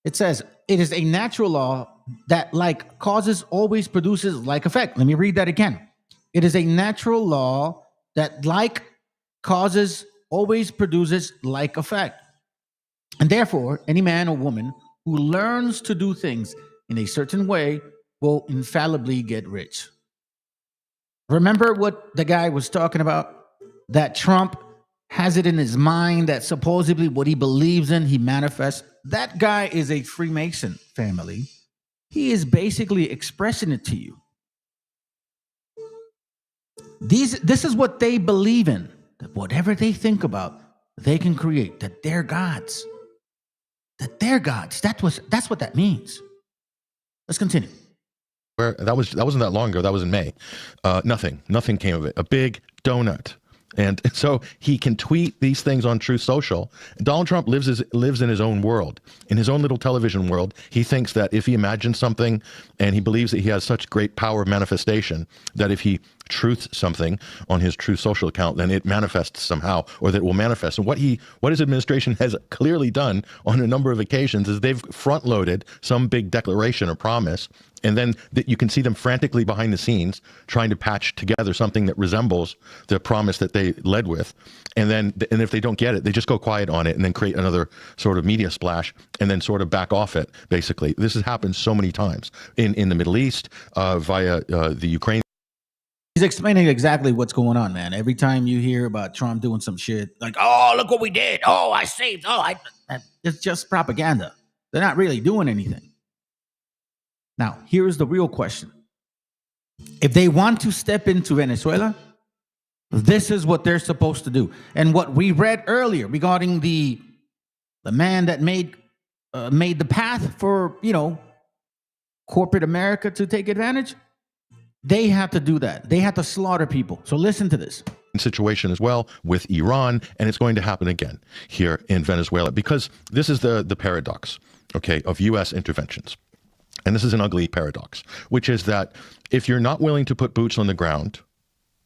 It says, it is a natural law that like causes always produces like effect. Let me read that again. It is a natural law that like causes always produces like effect. And therefore, any man or woman who learns to do things in a certain way will infallibly get rich. Remember what the guy was talking about? That Trump has it in his mind that supposedly what he believes in, he manifests. That guy is a Freemason, family. He is basically expressing it to you. This is what they believe in. That whatever they think about, they can create. That they're gods. That they're gods. That's what that means. Let's continue. Where that wasn't that long ago. That was in May. Nothing came of it. A big donut. And so he can tweet these things on Truth Social. Donald Trump lives in his own world, in his own little television world. He thinks that if he imagines something and he believes that he has such great power of manifestation, that if he truths something on his Truth Social account, then it manifests somehow, or that it will manifest. And what his administration has clearly done on a number of occasions is they've front-loaded some big declaration or promise, and then you can see them frantically behind the scenes trying to patch together something that resembles the promise that they led with. And if they don't get it, they just go quiet on it and then create another sort of media splash and then sort of back off it, basically. This has happened so many times in the Middle East via the Ukraine He's explaining exactly what's going on, man. Every time you hear about Trump doing some shit, like, oh, look what we did. Oh, I saved. It's just propaganda. They're not really doing anything. Now, here's the real question. If they want to step into Venezuela, this is what they're supposed to do. And what we read earlier regarding the man that made the path for, corporate America to take advantage, they have to do that. They have to slaughter people. So listen to this. Situation as well with Iran, and it's going to happen again here in Venezuela, because this is the paradox, okay, of U.S. interventions. And this is an ugly paradox, which is that if you're not willing to put boots on the ground,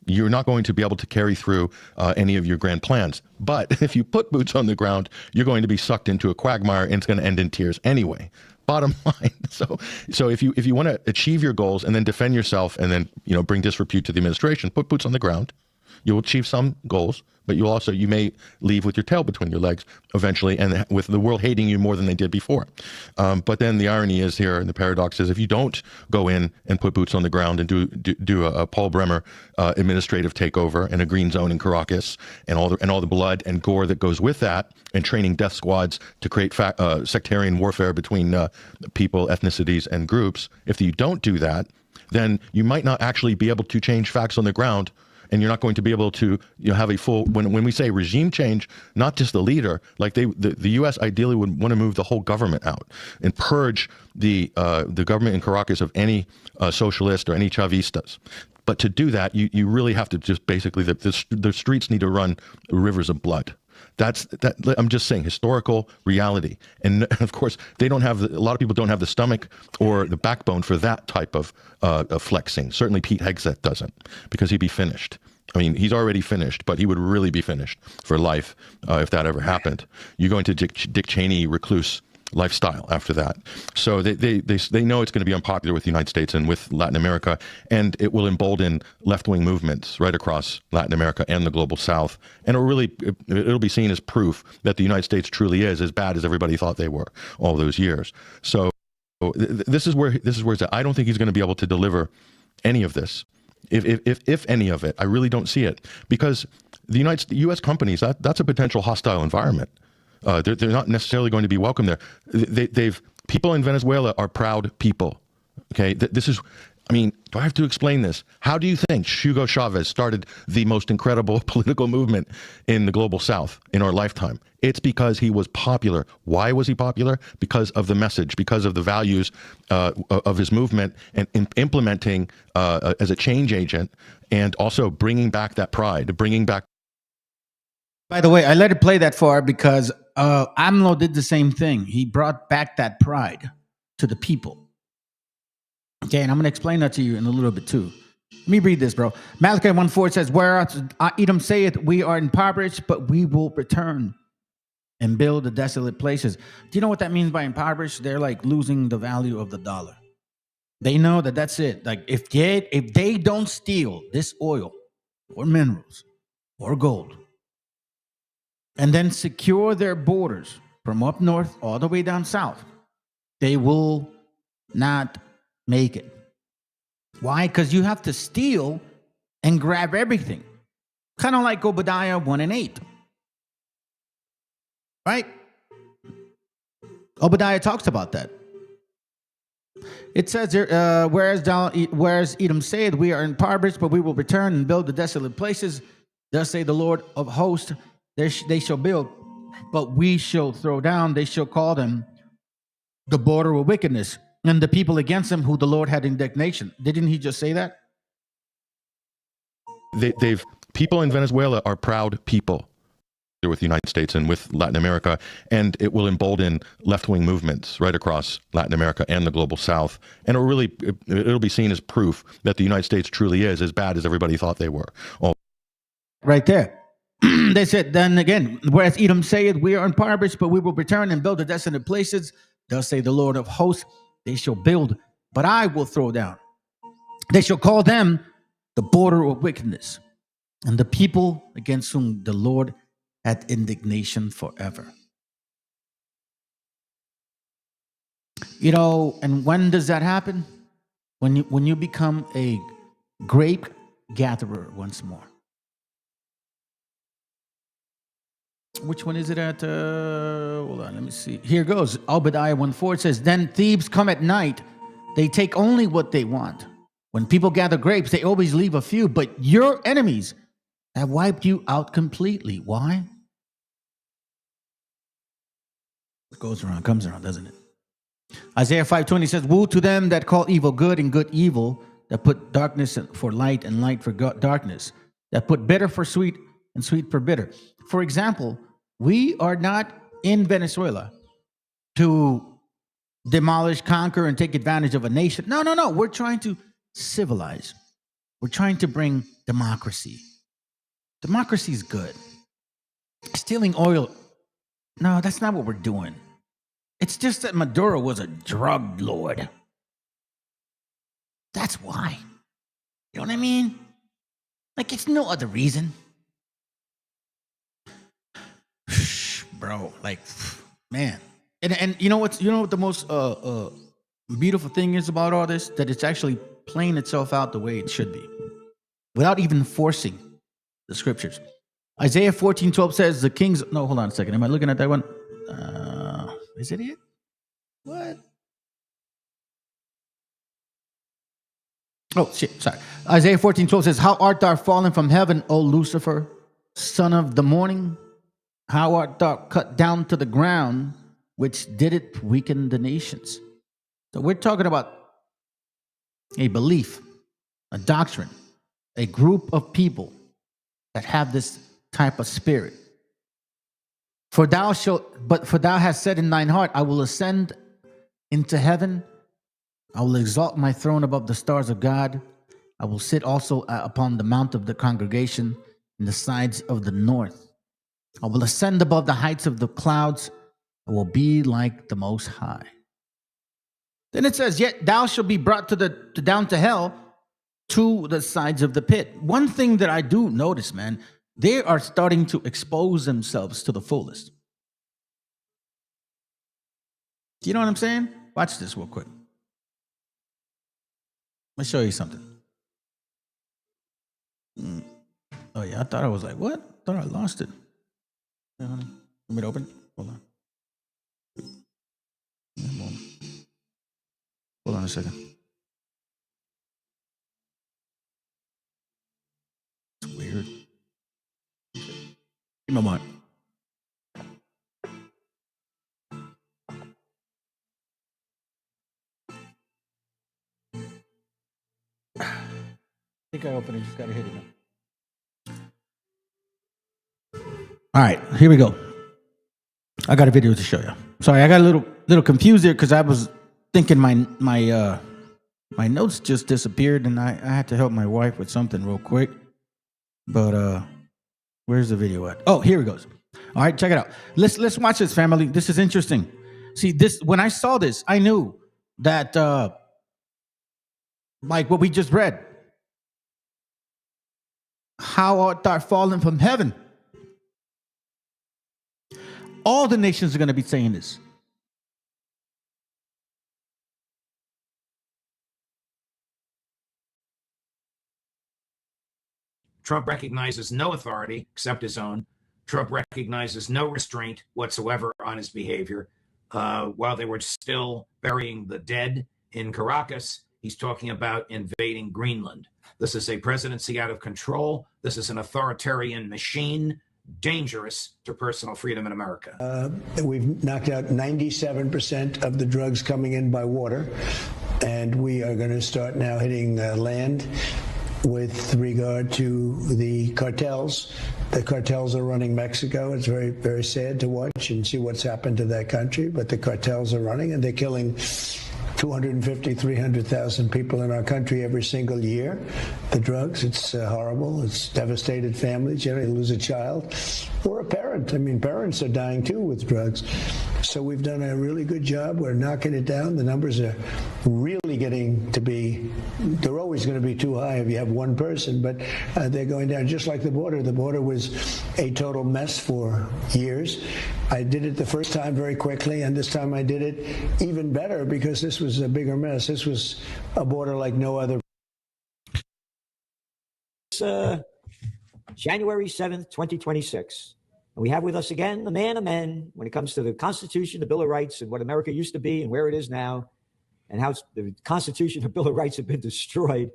you're not going to be able to carry through any of your grand plans. But if you put boots on the ground, you're going to be sucked into a quagmire, and it's going to end in tears anyway. Bottom line. So if you want to achieve your goals and then defend yourself and then bring disrepute to the administration, put boots on the ground. You'll achieve some goals, but you may leave with your tail between your legs eventually, and with the world hating you more than they did before. But then the irony is here, and the paradox is, if you don't go in and put boots on the ground and do a Paul Bremer administrative takeover and a green zone in Caracas and all the blood and gore that goes with that, and training death squads to create sectarian warfare between people, ethnicities, and groups, if you don't do that, then you might not actually be able to change facts on the ground. And you're not going to be able to have a full, when we say regime change, not just the leader, like the U.S. ideally would want to move the whole government out and purge the government in Caracas of any socialist or any Chavistas. But to do that, you really have to just basically, the streets need to run rivers of blood. I'm just saying, historical reality. And of course, a lot of people don't have the stomach or the backbone for that type of flexing. Certainly Pete Hegseth doesn't, because he'd be finished. I mean, he's already finished, but he would really be finished for life if that ever happened. You go into Dick Cheney recluse lifestyle after that. So they know it's going to be unpopular with the United States and with Latin America, and it will embolden left-wing movements right across Latin America and the global South. And it'll be seen as proof that the United States truly is as bad as everybody thought they were all those years. So this is where it's at. I don't think he's going to be able to deliver any of this. If any of it, I really don't see it, because the U.S. companies, that's a potential hostile environment. They're not necessarily going to be welcome there. People in Venezuela are proud people. Okay, do I have to explain this? How do you think Hugo Chavez started the most incredible political movement in the global South in our lifetime? It's because he was popular. Why was he popular? Because of the message, because of the values of his movement, and implementing as a change agent, and also bringing back that pride, bringing back. By the way, I let it play that far because AMLO did the same thing. He brought back that pride to the people. Okay, and I'm going to explain that to you in a little bit too. Let me read this, bro. Malachi 1:4 says, "Whereas Edom saith, we are impoverished, but we will return and build the desolate places." Do you know what that means by impoverished? They're like losing the value of the dollar. They know that that's it. Like if they don't steal this oil or minerals or gold, and then secure their borders from up north all the way down south, they will not make it. Why? Because you have to steal and grab everything. Kind of like Obadiah 1:8. Right? Obadiah talks about that. It says, whereas Edom saith, we are impoverished, but we will return and build the desolate places. Thus say the Lord of hosts, they shall build, but we shall throw down. They shall call them the border of wickedness, and the people against them who the Lord had indignation. Didn't he just say that? People in Venezuela are proud people with the United States and with Latin America, and it will embolden left-wing movements right across Latin America and the global South. And it'll be seen as proof that the United States truly is as bad as everybody thought they were. Right there. They said, then again, whereas Edom saith, we are impoverished, but we will return and build the desolate places. Thus say the Lord of hosts, they shall build, but I will throw down. They shall call them the border of wickedness, and the people against whom the Lord had indignation forever. And when does that happen? When you become a grape gatherer once more. Which one is it at? Hold on, let me see. Here goes. Obadiah 1:4. It says, then thieves come at night. They take only what they want. When people gather grapes, they always leave a few, but your enemies have wiped you out completely. Why? It goes around, comes around, doesn't it? Isaiah 5:20 says, woe to them that call evil good and good evil, that put darkness for light and light for darkness, that put bitter for sweet and sweet for bitter. For example, we are not in Venezuela to demolish, conquer, and take advantage of a nation. No. We're trying to civilize. We're trying to bring democracy. Democracy is good. Stealing oil, no, that's not what we're doing. It's just that Maduro was a drug lord. That's why. You know what I mean? Like, it's no other reason. Bro, like, man. And you know what the most beautiful thing is about all this? That it's actually playing itself out the way it should be, without even forcing the scriptures. Isaiah 14:12 says the kings. No, hold on a second. Am I looking at that one? Is it? What? Oh shit! Sorry. Isaiah 14:12 says, "How art thou fallen from heaven, O Lucifer, son of the morning? How art thou cut down to the ground, which did it weaken the nations?" So we're talking about a belief, a doctrine, a group of people that have this type of spirit. For thou hast said in thine heart, I will ascend into heaven. I will exalt my throne above the stars of God. I will sit also upon the mount of the congregation in the sides of the north. I will ascend above the heights of the clouds. I will be like the Most High. Then it says, yet thou shalt be brought down to hell, to the sides of the pit. One thing that I do notice, man, they are starting to expose themselves to the fullest. You know what I'm saying? Watch this real quick. Let me show you something. Oh yeah, I thought I was like, what? I thought I lost it. Yeah, honey. Want me to open? Hold on. Hold on a second. It's weird. Give me a moment. I think I opened it. Just gotta hit it now. All right, here we go. I got a video to show you. Sorry, I got a little confused there because I was thinking my notes just disappeared, and I had to help my wife with something real quick. But where's the video at? Oh, here it goes. All right, check it out. Let's watch this, family. This is interesting. See, this when I saw this, I knew that like what we just read. How art thou fallen from heaven? All the nations are going to be saying this. Trump recognizes no authority except his own. Trump recognizes no restraint whatsoever on his behavior. While they were still burying the dead in Caracas, he's talking about invading Greenland. This is a presidency out of control. This is an authoritarian machine, dangerous to personal freedom in America. We've knocked out 97% of the drugs coming in by water, and we are going to start now hitting land with regard to the cartels. The cartels are running Mexico. It's very, very sad to watch and see what's happened to that country, but the cartels are running, and they're killing 250, 300,000 people in our country every single year. The drugs, it's horrible. It's devastated families. You know, you lose a child or a parent. I mean, parents are dying too with drugs. So we've done a really good job. We're knocking it down. The numbers are really getting to be, they're always going to be too high if you have one person, but they're going down just like the border. The border was a total mess for years. I did it the first time very quickly, and this time I did it even better because this was a bigger mess. This was a border like no other. It's January 7th, 2026. And we have with us again the man of men when it comes to the Constitution, the Bill of Rights, and what America used to be and where it is now, and how the Constitution and Bill of Rights have been destroyed,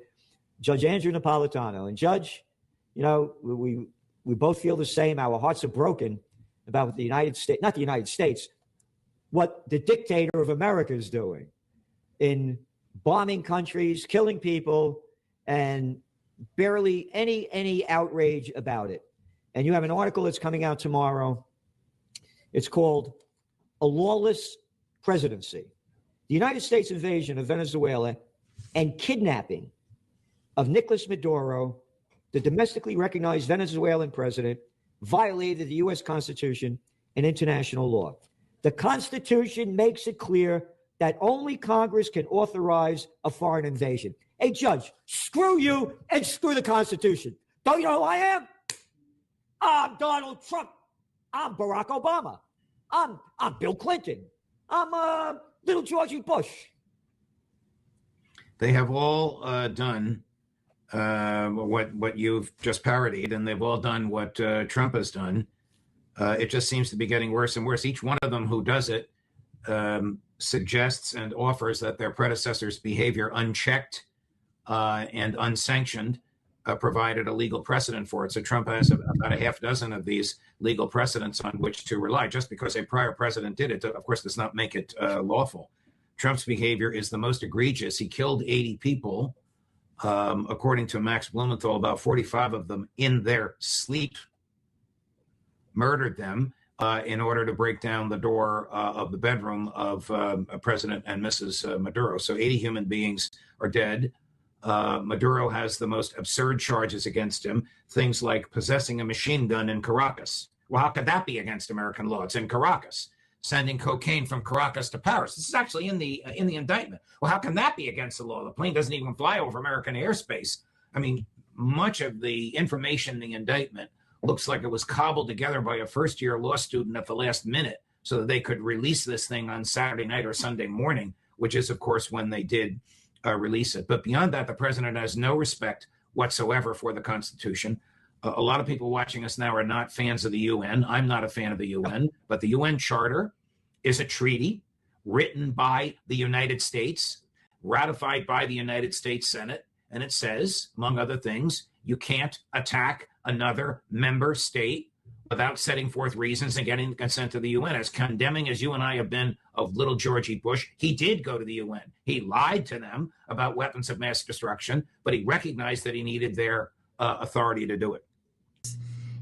Judge Andrew Napolitano. And Judge, you know, we both feel the same. Our hearts are broken about the United States, not the United States, what the dictator of America is doing in bombing countries, killing people, and barely any outrage about it. And you have an article that's coming out tomorrow. It's called A Lawless Presidency. The United States invasion of Venezuela and kidnapping of Nicolas Maduro, the domestically recognized Venezuelan president, violated the U.S. Constitution and international law. The Constitution makes it clear that only Congress can authorize a foreign invasion. Hey, Judge, screw you and screw the Constitution. Don't you know who I am? I'm Donald Trump. I'm Barack Obama. I'm Bill Clinton. I'm little Georgie Bush. They have all done what you've just parodied, and they've all done what Trump has done. It just seems to be getting worse and worse. Each one of them who does it suggests and offers that their predecessors' behavior unchecked and unsanctioned provided a legal precedent for it. So Trump has about a half dozen of these legal precedents on which to rely. Just because a prior president did it, of course, does not make it lawful. Trump's behavior is the most egregious. He killed 80 people. According to Max Blumenthal, about 45 of them in their sleep, murdered them in order to break down the door of the bedroom of President and Mrs. Maduro. So 80 human beings are dead. Maduro has the most absurd charges against him, things like possessing a machine gun in Caracas. Well, how could that be against American law? It's in Caracas. Sending cocaine from Caracas to Paris. This is actually in the indictment. Well, how can that be against the law? The plane doesn't even fly over American airspace. I mean, much of the information in the indictment looks like it was cobbled together by a first-year law student at the last minute so that they could release this thing on Saturday night or Sunday morning, which is, of course, when they did release it. But beyond that, the president has no respect whatsoever for the Constitution. A lot of people watching us now are not fans of the UN. I'm not a fan of the UN, but the UN Charter is a treaty written by the United States, ratified by the United States Senate, and it says, among other things, you can't attack another member state without setting forth reasons and getting the consent of the UN. As condemning as you and I have been of little Georgie Bush, he did go to the UN. He lied to them about weapons of mass destruction, but he recognized that he needed their authority to do it.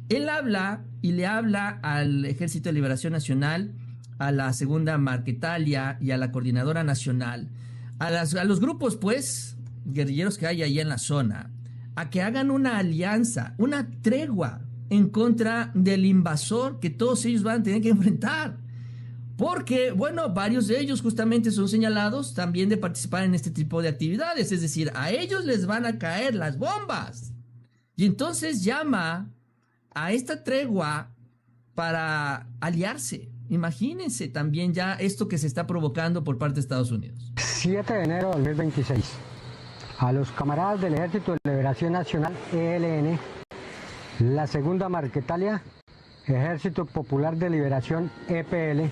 Él habla y le habla al Ejército de Liberación Nacional, a la Segunda Marquetalia y a la Coordinadora Nacional, a los grupos, pues, guerrilleros que hay ahí en la zona, a que hagan una alianza, una tregua en contra del invasor que todos ellos van a tener que enfrentar. Porque, bueno, varios de ellos justamente son señalados también de participar en este tipo de actividades. Es decir, a ellos les van a caer las bombas. Y entonces llama a esta tregua para aliarse. Imagínense también ya esto que se está provocando por parte de Estados Unidos. 7 de enero de 2026. A los camaradas del Ejército de Liberación Nacional, ELN, la Segunda Marquetalia, Ejército Popular de Liberación, EPL,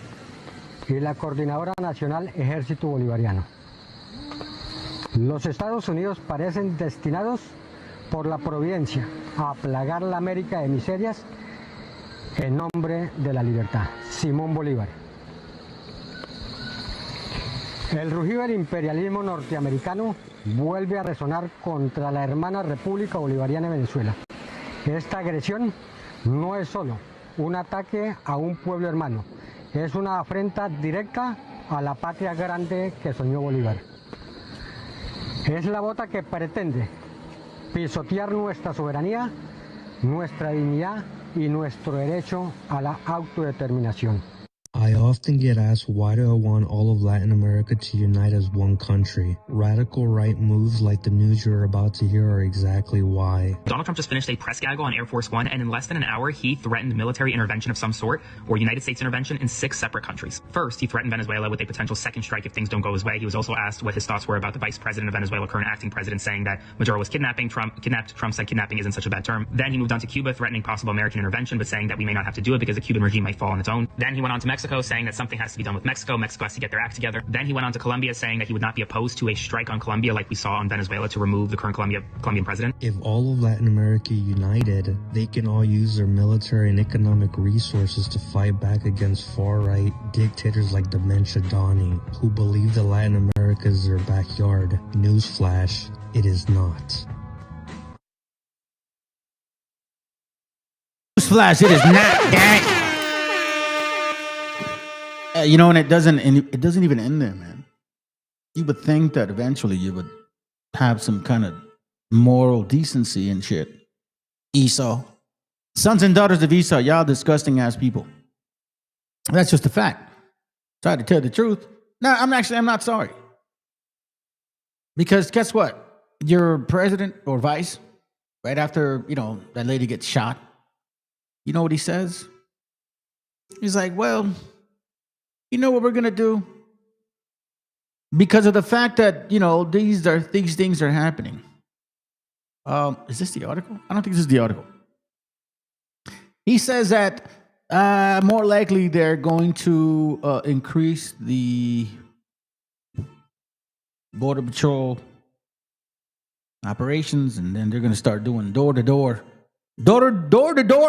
y la Coordinadora Nacional, Ejército Bolivariano. Los Estados Unidos parecen destinados por la providencia a plagar la América de miserias en nombre de la libertad. Simón Bolívar. El rugido del imperialismo norteamericano vuelve a resonar contra la hermana República Bolivariana de Venezuela. Esta agresión no es solo un ataque a un pueblo hermano, es una afrenta directa a la patria grande que soñó Bolívar. Es la bota que pretende pisotear nuestra soberanía, nuestra dignidad y nuestro derecho a la autodeterminación. I often get asked, why do I want all of Latin America to unite as one country? Radical right moves like the news you're about to hear are exactly why. Donald Trump just finished a press gaggle on Air Force One, and in less than an hour, he threatened military intervention of some sort, or United States intervention in 6 separate countries. First, he threatened Venezuela with a potential second strike if things don't go his way. He was also asked what his thoughts were about the vice president of Venezuela, current acting president, saying that Maduro was kidnapped. Trump said kidnapping isn't such a bad term. Then he moved on to Cuba, threatening possible American intervention, but saying that we may not have to do it because the Cuban regime might fall on its own. Then he went on to Mexico, saying that something has to be done with Mexico. Mexico has to get their act together. Then he went on to Colombia, saying that he would not be opposed to a strike on Colombia like we saw on Venezuela to remove the current Colombian president. If all of Latin America united, they can all use their military and economic resources to fight back against far-right dictators like Dementia Donnie, who believe that Latin America is their backyard. Newsflash, it is not. Newsflash, it is not, gang. You know, and it doesn't even end there, man. You would think that eventually you would have some kind of moral decency and shit. Esau. Sons and daughters of Esau, y'all disgusting ass people. That's just a fact. Try to tell the truth. No, I'm not sorry. Because guess what? Your president or vice, right after, that lady gets shot, you know what he says? He's like, well, you know what we're going to do? Because of the fact that, these things are happening. Is this the article? I don't think this is the article. He says that more likely they're going to increase the Border Patrol operations, and then they're going to start doing door-to-door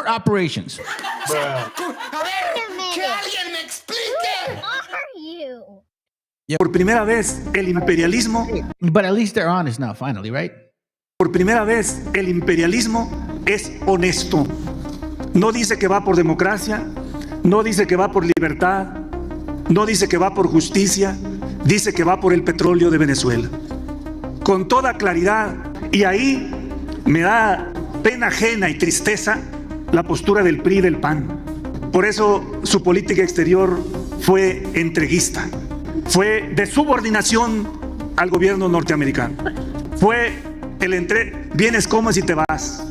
operations. Por primera vez, el imperialismo. But at least they're honest now, finally, right? Por primera vez, el imperialismo es honesto. No dice que va por democracia, no dice que va por libertad, no dice que va por justicia, dice que va por el petróleo de Venezuela. Con toda claridad, y ahí me da pena ajena y tristeza la postura del PRI y del PAN. Por eso su política exterior fue entreguista. Fue de subordinación al gobierno norteamericano. Fue vienes, comes y te vas.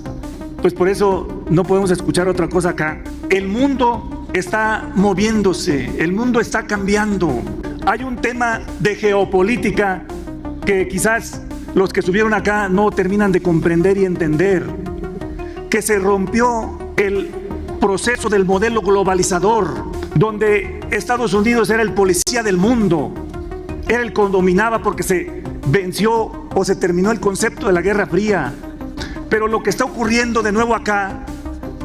Pues por eso no podemos escuchar otra cosa acá. El mundo está moviéndose, el mundo está cambiando. Hay un tema de geopolítica que quizás los que subieron acá no terminan de comprender y entender. Que se rompió el proceso del modelo globalizador, donde Estados Unidos era el policía del mundo, era el que dominaba porque se venció o se terminó el concepto de la Guerra Fría. Pero lo que está ocurriendo de nuevo acá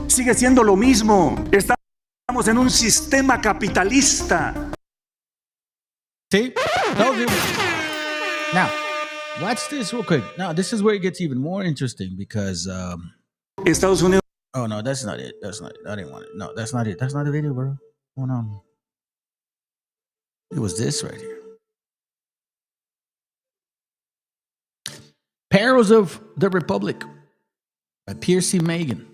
sigue siendo lo mismo. Estamos en un sistema capitalista. See? Now, watch this real quick. Now, this is where it gets even more interesting because Estados Unidos. Oh no, that's not it. That's not it. I didn't want it. No, that's not it. That's not the video, bro. Hold on. It was this right here. Perils of the Republic by Piercy Megan.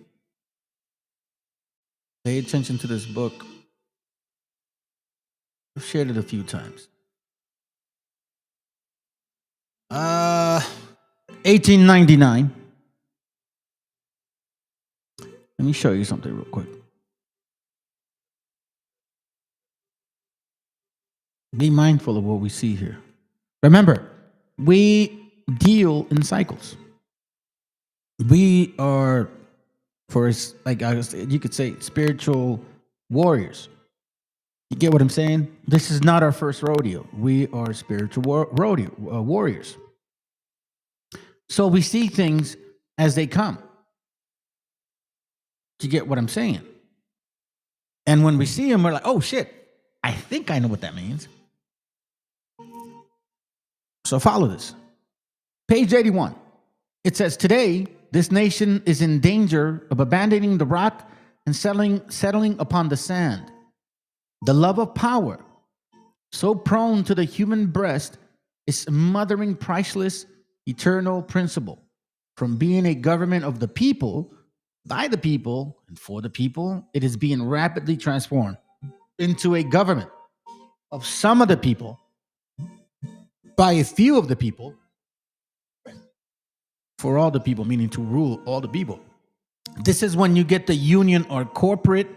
Pay attention to this book. I've shared it a few times. 1899. Let me show you something real quick. Be mindful of what we see here. Remember, we deal in cycles. We are, you could say, spiritual warriors. You get what I'm saying? This is not our first rodeo. We are spiritual warriors. So we see things as they come. Do you get what I'm saying? And when we see them, we're like, oh shit, I think I know what that means. So follow this. Page 81. It says, today, this nation is in danger of abandoning the rock and settling upon the sand. The love of power, so prone to the human breast, is smothering priceless, eternal principle. From being a government of the people, by the people, and for the people, it is being rapidly transformed. into a government of some of the people by a few of the people for all the people, meaning to rule all the people. This is when you get the union or corporate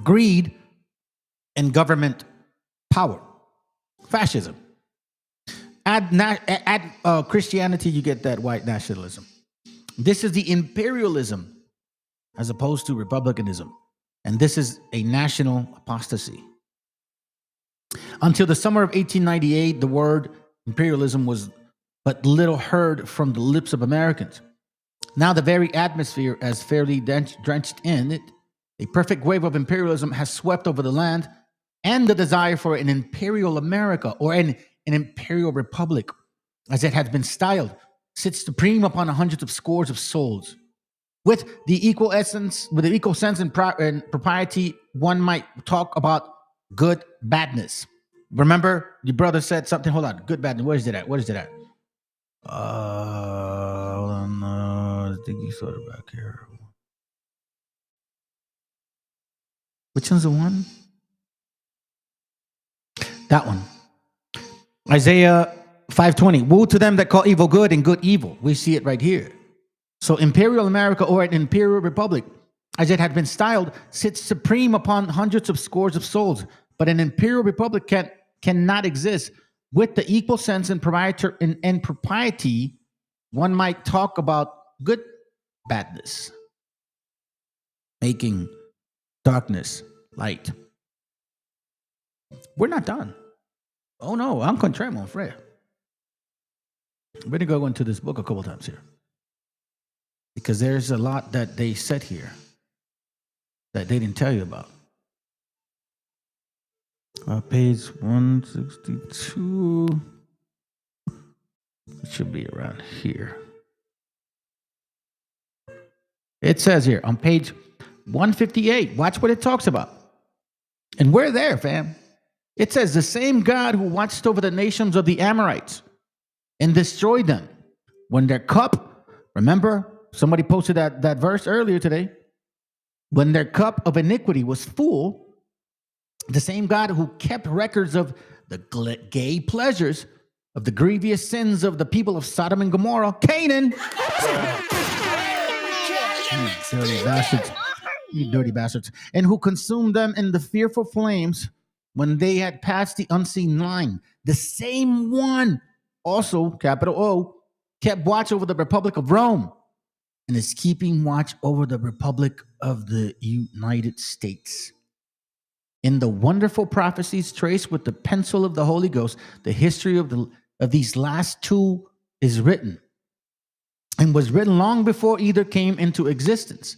greed and government power. Fascism. Add Christianity, you get that white nationalism. This is the imperialism as opposed to republicanism. And this is a national apostasy. Until the summer of 1898, the word imperialism was but little heard from the lips of Americans. Now the very atmosphere has fairly drenched in it. A perfect wave of imperialism has swept over the land, and the desire for an imperial America or an imperial republic, as it has been styled, sits supreme upon hundreds of scores of souls. With the equal sense and propriety, one might talk about good badness. Remember, your brother said something. Hold on, good badness. Where is it at? Hold on. I think you saw it back here. Which one's the one? That one. Isaiah 5:20. Woe to them that call evil good and good evil. We see it right here. So imperial America or an imperial republic, as it had been styled, sits supreme upon hundreds of scores of souls. But an imperial republic cannot exist. With the equal sense and propriety, one might talk about good badness, making darkness light. We're not done. Oh no, I'm contraire, mon frère. We're going to go into this book a couple times here, because there's a lot that they said here that they didn't tell you about. Page 162. It should be around here. It says here on page 158, watch what it talks about. And we're there, fam. It says, the same God who watched over the nations of the Amorites and destroyed them when their cup, remember, somebody posted that verse earlier today, when their cup of iniquity was full, the same God who kept records of the gay pleasures of the grievous sins of the people of Sodom and Gomorrah, Canaan. Dirty bastards. You dirty bastards. And who consumed them in the fearful flames when they had passed the unseen line. The same one also, capital O, kept watch over the Republic of Rome and is keeping watch over the Republic of the United States. In the wonderful prophecies traced with the pencil of the Holy Ghost, the history of these last two is written, and was written long before either came into existence.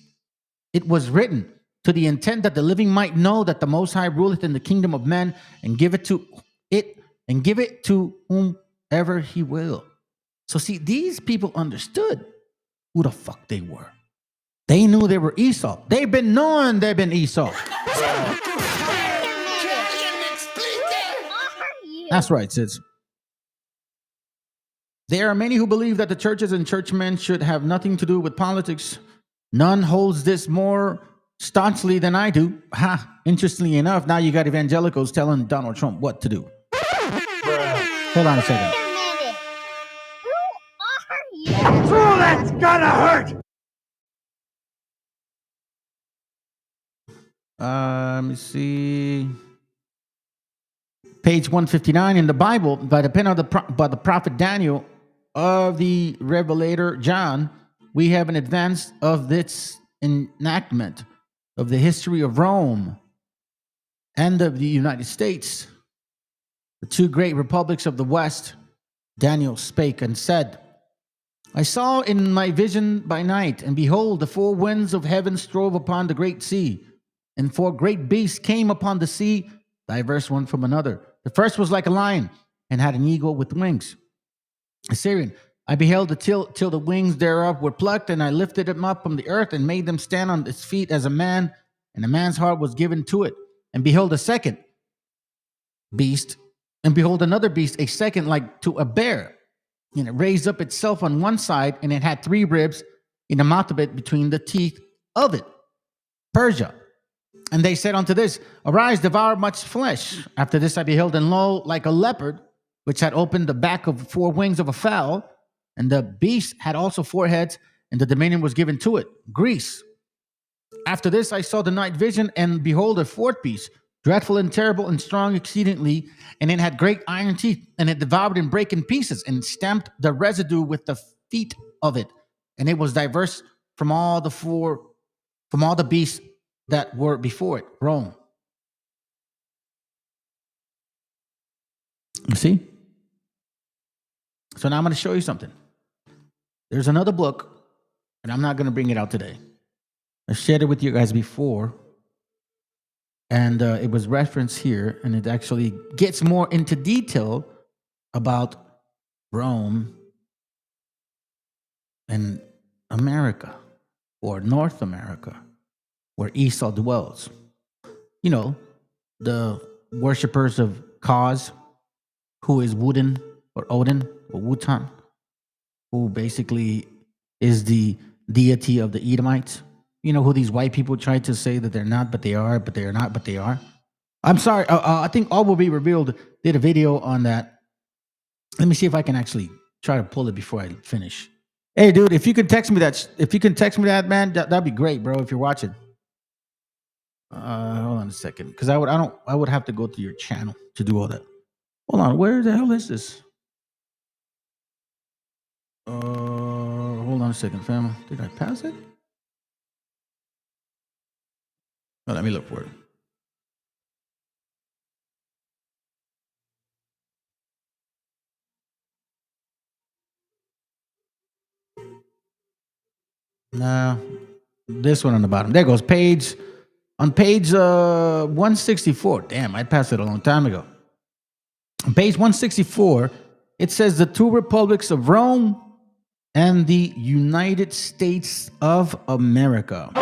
It was written to the intent that the living might know that the Most High ruleth in the kingdom of men, and give it to whomever he will. So see, these people understood who the fuck they were. They knew they were Esau. They've been knowing they've been Esau. That's right, sis. There are many who believe that the churches and churchmen should have nothing to do with politics. None holds this more staunchly than I do. Interestingly enough, now you got evangelicals telling Donald Trump what to do. Hold on a second. Oh, that's gonna hurt! Let me see. Page 159 in the Bible, by the pen of by the prophet Daniel of the Revelator John, we have an advance of this enactment of the history of Rome and of the United States, the two great republics of the West. Daniel spake and said, I saw in my vision by night, and behold, the four winds of heaven strove upon the great sea, and four great beasts came upon the sea, diverse one from another. The first was like a lion, and had an eagle with wings. Assyrian, I beheld it till the wings thereof were plucked, and I lifted him up from the earth, and made them stand on his feet as a man, and a man's heart was given to it. And behold, a second beast, and behold, another beast, a second like to a bear. And it raised up itself on one side, and it had 3 ribs in the mouth of it between the teeth of it. Persia. And they said unto this, arise, devour much flesh. After this I beheld, and lo, like a leopard, which had opened the back of 4 wings of a fowl, and the beast had also 4 heads, and the dominion was given to it, Greece. After this I saw the night vision, and behold, a 4th beast, dreadful and terrible and strong exceedingly, and it had great iron teeth, and it devoured and brake in pieces, and stamped the residue with the feet of it. And it was diverse from all the beasts that were before it, Rome. You see? So now I'm going to show you something. There's another book, and I'm not going to bring it out today. I shared it with you guys before, and it was referenced here, and it actually gets more into detail about Rome and America, or North America, where Esau dwells. You know, the worshippers of Kaz, who is Woden or Odin or Wutan, who basically is the deity of the Edomites. You know, who these white people try to say that they're not, but they are, but they are not, but they are. I'm sorry. I think All Will Be Revealed did a video on that. Let me see if I can actually try to pull it before I finish. Hey, dude, if you can text me that, man, that'd be great, bro. If you're watching, hold on a second, because I would have to go to your channel to do all that. Hold on, where the hell is this? Hold on a second, fam. Did I pass it? Oh, let me look for it. No, this one on the bottom. There goes page 164. Damn, I passed it a long time ago. On page 164, it says the 2 republics of Rome and the United States of America. Yeah,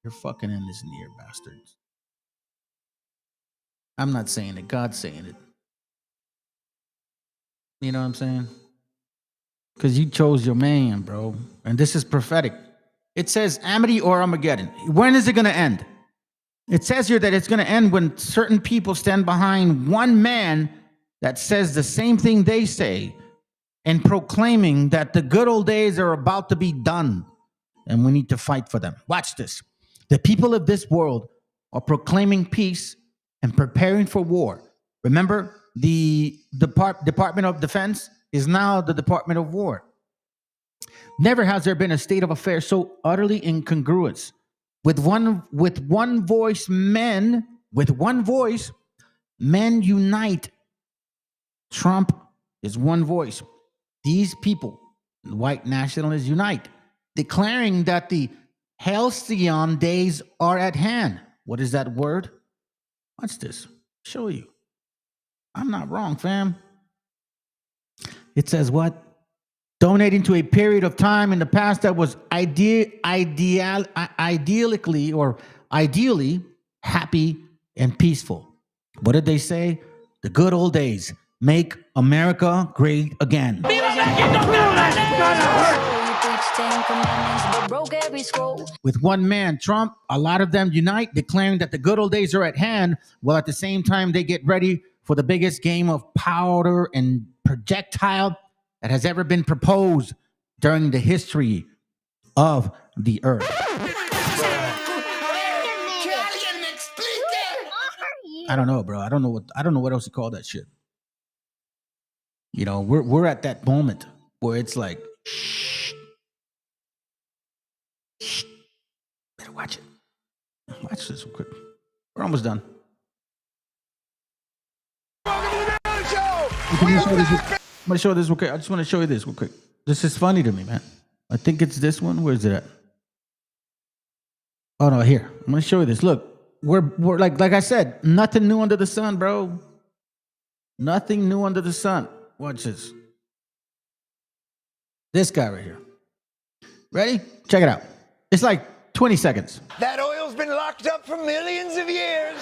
you're fucking in this near, bastards. I'm not saying it. God's saying it. You know what I'm saying? Because you chose your man, bro. And this is prophetic. It says Amity or Armageddon. When is it going to end? It says here that it's going to end when certain people stand behind one man that says the same thing they say and proclaiming that the good old days are about to be done and we need to fight for them. Watch this. The people of this world are proclaiming peace and preparing for war. Remember, the Department of Defense is now the Department of War. Never has there been a state of affairs so utterly incongruous. With one voice, men unite. Trump is one voice. These people, white nationalists, unite, declaring that the halcyon days are at hand. What is that word? Watch this. Show you. I'm not wrong, fam. It says what? Donating to a period of time in the past that was ideally happy and peaceful. What did they say? The good old days. Make America great again. With one man, Trump, a lot of them unite, declaring that the good old days are at hand, while at the same time they get ready for the biggest game of powder and projectile that has ever been proposed during the history of the earth. I don't know, bro. I don't know what else to call that shit. You know, we're at that moment where it's like, shh. Better watch it. Watch this real quick. We're almost done. I'm gonna show this real quick. I just want to show you this real quick. This is funny to me, man. I think it's this one. Where is it at? Oh no, here. I'm gonna show you this. Look, we're like I said, nothing new under the sun, bro. Nothing new under the sun. Watch this. This guy right here. Ready? Check it out. It's like 20 seconds. That oil's been locked up for millions of years,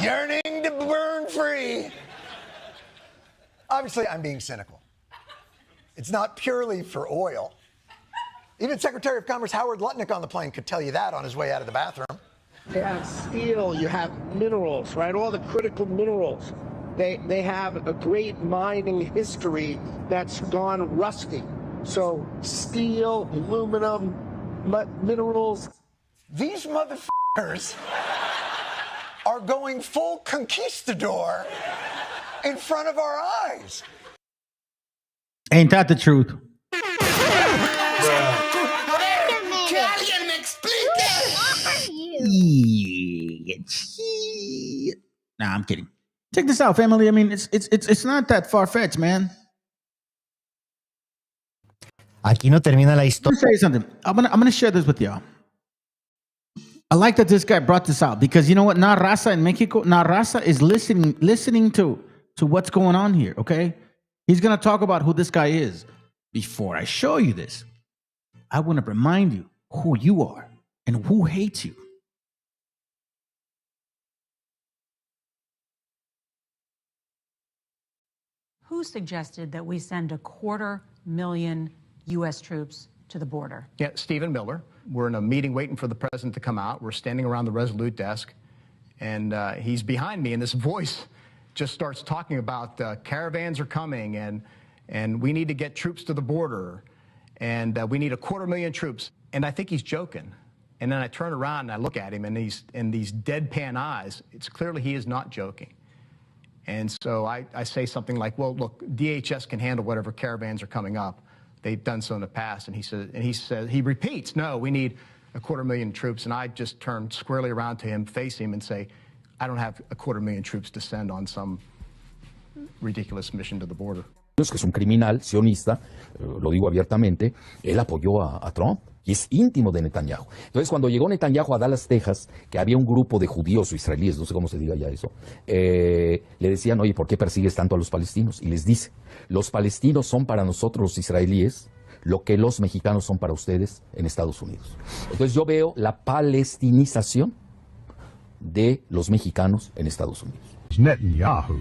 yearning to burn free. Obviously, I'm being cynical. It's not purely for oil. Even Secretary of Commerce Howard Lutnick on the plane could tell you that on his way out of the bathroom. You have steel, you have minerals, right? All the critical minerals. They have a great mining history that's gone rusty. So steel, aluminum, minerals. These motherfuckers are going full conquistador in front of our eyes. Ain't that the truth? Nah, I'm kidding. Check this out, family. I mean, it's not that far-fetched, man. Aquí no termina la Let historia. me tell you something. I'm gonna share this with y'all. I like that this guy brought this out because you know what? Na Raza in Mexico, Na Raza is listening to what's going on here. Okay, he's gonna talk about who this guy is. Before I show you this, I want to remind you who you are and who hates you. Who suggested that we send 250,000 U.S. troops to the border? Yeah, Stephen Miller. We're in a meeting waiting for the president to come out. We're standing around the Resolute desk, and he's behind me, and this voice just starts talking about caravans are coming, and we need to get troops to the border, and we need 250,000 troops. And I think he's joking. And then I turn around and I look at him, and in these deadpan eyes, it's clearly he is not joking. And so I say something like, well, look, DHS can handle whatever caravans are coming up. They've done so in the past. And he repeats, no, we need 250,000 troops. And I just turn squarely around to him, face him, and say, I don't have 250,000 troops to send on some ridiculous mission to the border. Que es un criminal sionista, lo digo abiertamente, él apoyó a Trump y es íntimo de Netanyahu. Entonces, cuando llegó Netanyahu a Dallas, Texas, que había un grupo de judíos o israelíes, no sé cómo se diga ya eso, le decían, oye, ¿por qué persigues tanto a los palestinos? Y les dice, los palestinos son para nosotros los israelíes lo que los mexicanos son para ustedes en Estados Unidos. Entonces, yo veo la palestinización de los mexicanos en Estados Unidos. Netanyahu,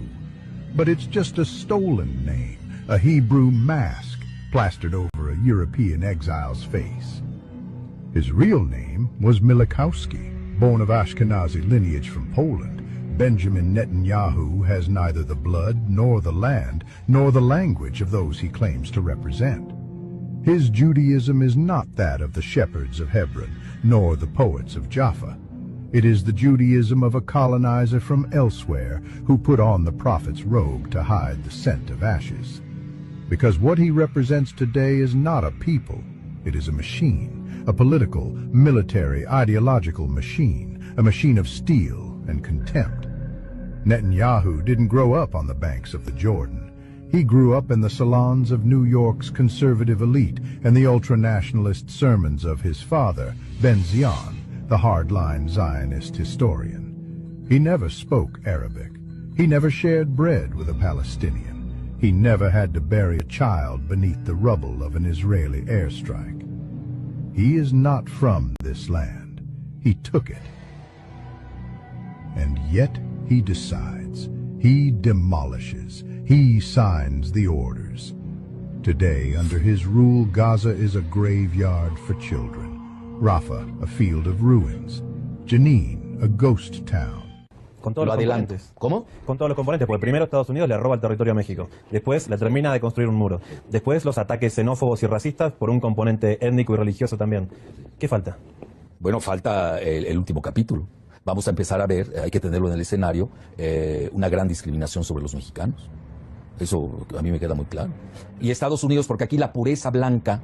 but it's just a stolen name. A Hebrew mask plastered over a European exile's face. His real name was Milikowski, born of Ashkenazi lineage from Poland. Benjamin Netanyahu has neither the blood, nor the land, nor the language of those he claims to represent. His Judaism is not that of the shepherds of Hebron, nor the poets of Jaffa. It is the Judaism of a colonizer from elsewhere who put on the prophet's robe to hide the scent of ashes. Because what he represents today is not a people, it is a machine, a political, military, ideological machine, a machine of steel and contempt. Netanyahu didn't grow up on the banks of the Jordan. He grew up in the salons of New York's conservative elite and the ultra-nationalist sermons of his father, Ben Zion, the hardline Zionist historian. He never spoke Arabic. He never shared bread with a Palestinian. He never had to bury a child beneath the rubble of an Israeli airstrike. He is not from this land. He took it. And yet he decides. He demolishes. He signs the orders. Today, under his rule, Gaza is a graveyard for children. Rafah, a field of ruins. Jenin, a ghost town. Con todos los componentes. ¿Cómo? Con todos los componentes, porque primero Estados Unidos le roba el territorio a México, después le termina de construir un muro, después los ataques xenófobos y racistas por un componente étnico y religioso también. ¿Qué falta? Bueno, falta el último capítulo. Vamos a empezar a ver, hay que tenerlo en el escenario, una gran discriminación sobre los mexicanos. Eso a mí me queda muy claro. Y Estados Unidos, porque aquí la pureza blanca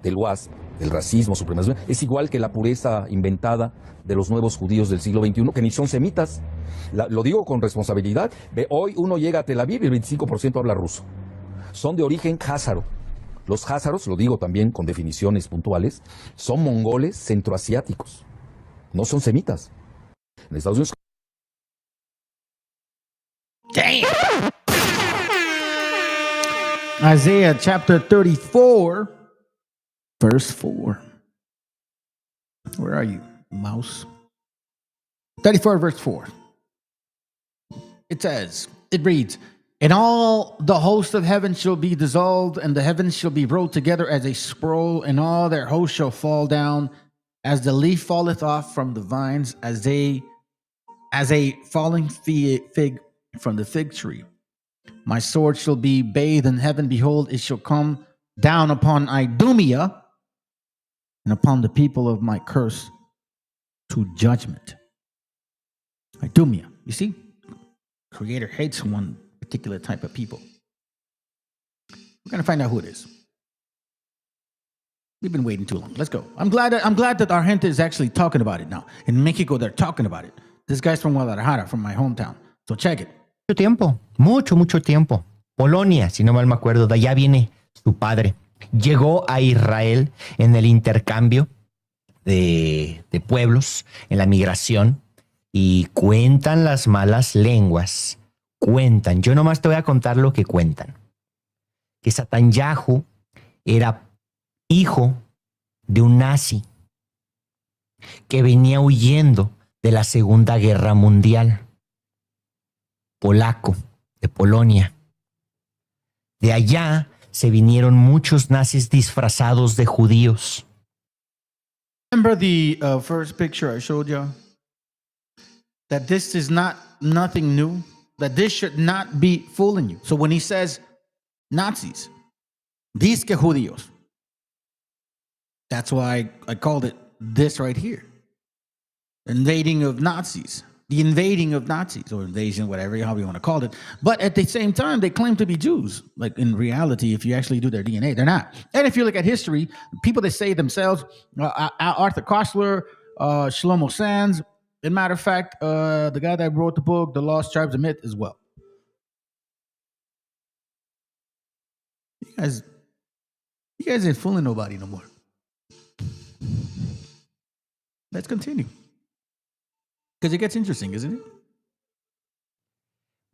del WASP, del racismo, supremacismo, es igual que la pureza inventada de los nuevos judíos del siglo XXI, que ni son semitas. Lo digo con responsabilidad. Hoy uno llega a Tel Aviv y el 25% habla ruso. Son de origen házaro. Los házaros, lo digo también con definiciones puntuales, son mongoles centroasiáticos. No son semitas. En Estados Unidos... Damn! Isaiah chapter 34, verse 4. Where are you, mouse? 34, verse 4. It reads, And all the host of heaven shall be dissolved, and the heavens shall be rolled together as a scroll, and all their hosts shall fall down, as the leaf falleth off from the vines, as a falling fig from the fig tree. My sword shall be bathed in heaven. Behold, it shall come down upon Idumea and upon the people of my curse to judgment. Idumea, you see? Creator hates one particular type of people. We're going to find out who it is. We've been waiting too long. Let's go. I'm glad that our gente is actually talking about it now. In Mexico, they're talking about it. This guy's from Guadalajara, from my hometown. So check it. Mucho tiempo, mucho tiempo. Polonia, si no mal me acuerdo, de allá viene su padre. Llegó a Israel en el intercambio de pueblos, en la migración, y cuentan las malas lenguas. Cuentan, yo nomás te voy a contar lo que cuentan. Que Satanyahu era hijo de un nazi que venía huyendo de la Segunda Guerra Mundial. Polaco, de Polonia. De allá se vinieron muchos nazis disfrazados de judíos. Remember the first picture I showed you? That this is nothing new. That this should not be fooling you. So when he says Nazis, dice que judíos, that's why I called it this right here. Invading of Nazis. The invading of Nazis, or invasion, whatever, however you want to call it. But at the same time, they claim to be Jews. Like in reality, if you actually do their DNA, they're not. And if you look at history, people that say themselves, Arthur Koestler, Shlomo Sands, as a matter of fact, the guy that wrote the book, The Lost Tribes of Myth, as well. You guys ain't fooling nobody no more. Let's continue. Because it gets interesting, isn't it?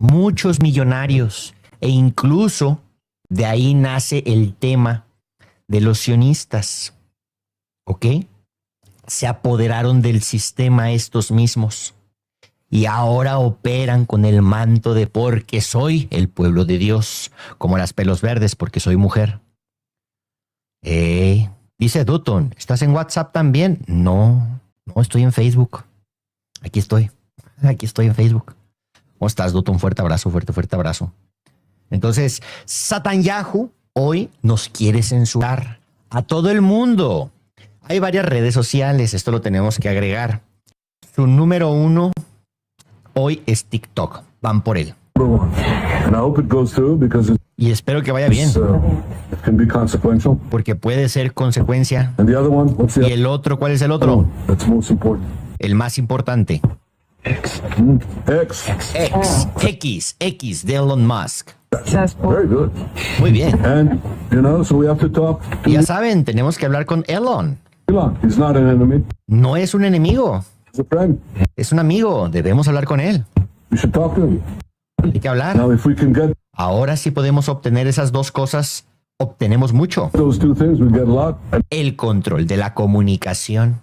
Muchos millonarios, e incluso de ahí nace el tema de los sionistas. ¿Ok? Se apoderaron del sistema estos mismos y ahora operan con el manto de porque soy el pueblo de Dios, como las pelos verdes porque soy mujer. Dice Dutton, ¿estás en WhatsApp también? No, estoy en Facebook. Aquí estoy en Facebook. ¿Cómo estás, Dutton? Fuerte abrazo, fuerte abrazo. Entonces, Satanyahu hoy nos quiere censurar a todo el mundo. Hay varias redes sociales, esto lo tenemos que agregar. Su número 1 hoy es TikTok. Van por él. Y espero que vaya bien. Porque puede ser consecuencia. ¿Y el otro? ¿Cuál es el otro? El más importante. X de Elon Musk. Muy bien. Y ya saben, tenemos que hablar con Elon. No es un enemigo. Es un amigo. Debemos hablar con él. Hay que hablar. Ahora sí podemos obtener esas dos cosas. Obtenemos mucho. El control de la comunicación.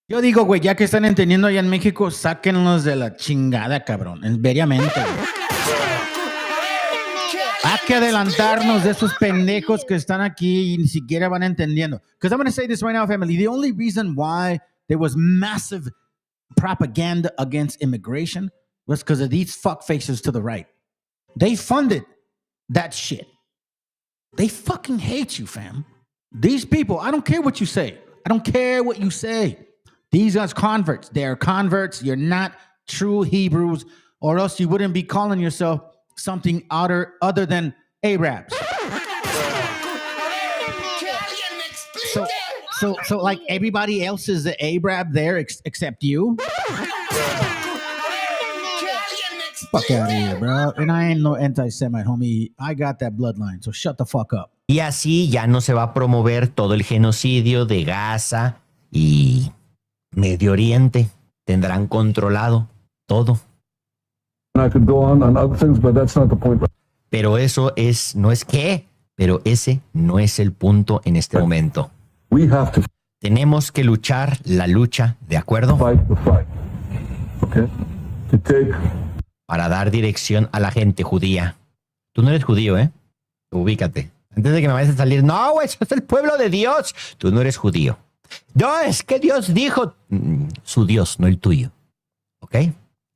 Yo digo, güey, ya que están entendiendo allá en México, sáquenlos de la chingada, cabrón. Veriamente, güey. Hay que adelantarnos de esos pendejos que están aquí y ni siquiera van entendiendo. Because I'm going to say this right now, family. The only reason why there was massive propaganda against immigration was because of these fuckfaces to the right. They funded that shit. They fucking hate you, fam. These people, I don't care what you say. I don't care what you say. These are converts. They're converts. You're not true Hebrews, or else you wouldn't be calling yourself something other than Arabs. So like everybody else is the Arab there except you? Fuck out of here, bro. And I ain't no anti-Semite, homie. I got that bloodline, so shut the fuck up. Y así ya no se va a promover todo el genocidio de Gaza y Medio Oriente. Tendrán controlado todo. Pero eso pero ese no es el punto en este momento. Tenemos que luchar la lucha, ¿de acuerdo? para dar dirección a la gente judía. Tú no eres judío, ¿eh? Ubícate. Antes de que me vayas a salir, no, eso es el pueblo de Dios. Tú no eres judío. No, es que Dios dijo, su Dios, no el tuyo. ¿Ok?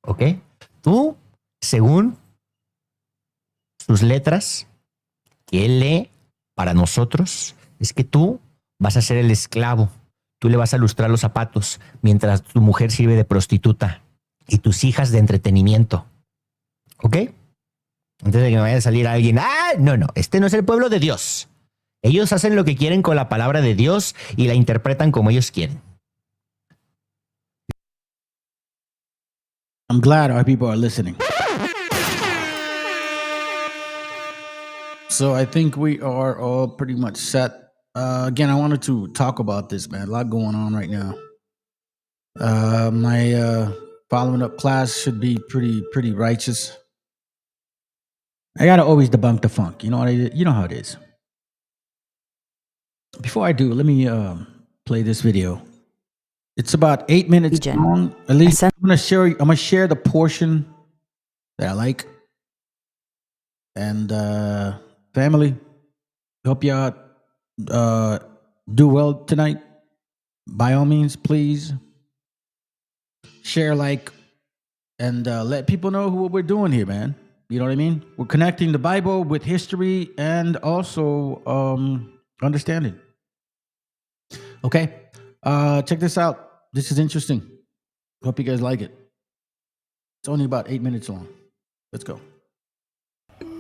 ¿Ok? Tú, según sus letras que él lee para nosotros, es que tú vas a ser el esclavo. Tú le vas a lustrar los zapatos mientras tu mujer sirve de prostituta y tus hijas de entretenimiento. ¿Ok? Antes de que me vaya a salir alguien, no, este no es el pueblo de Dios. Ellos hacen lo que quieren con la palabra de Dios y la interpretan como ellos quieren. I'm glad our people are listening. So I think we are all pretty much set. Again, I wanted to talk about this, man. A lot going on right now. My following up class should be pretty righteous. I gotta always debunk the funk. You know how it is. Before I do, let me play this video. It's about 8 minutes long. At least I'm gonna share the portion that I like. And family, hope y'all do well tonight. By all means, please share, like, and let people know what we're doing here, man. You know what I mean? We're connecting the Bible with history and also understanding. Okay, check this out. This is interesting. Hope you guys like it. It's only about 8 minutes long. Let's go.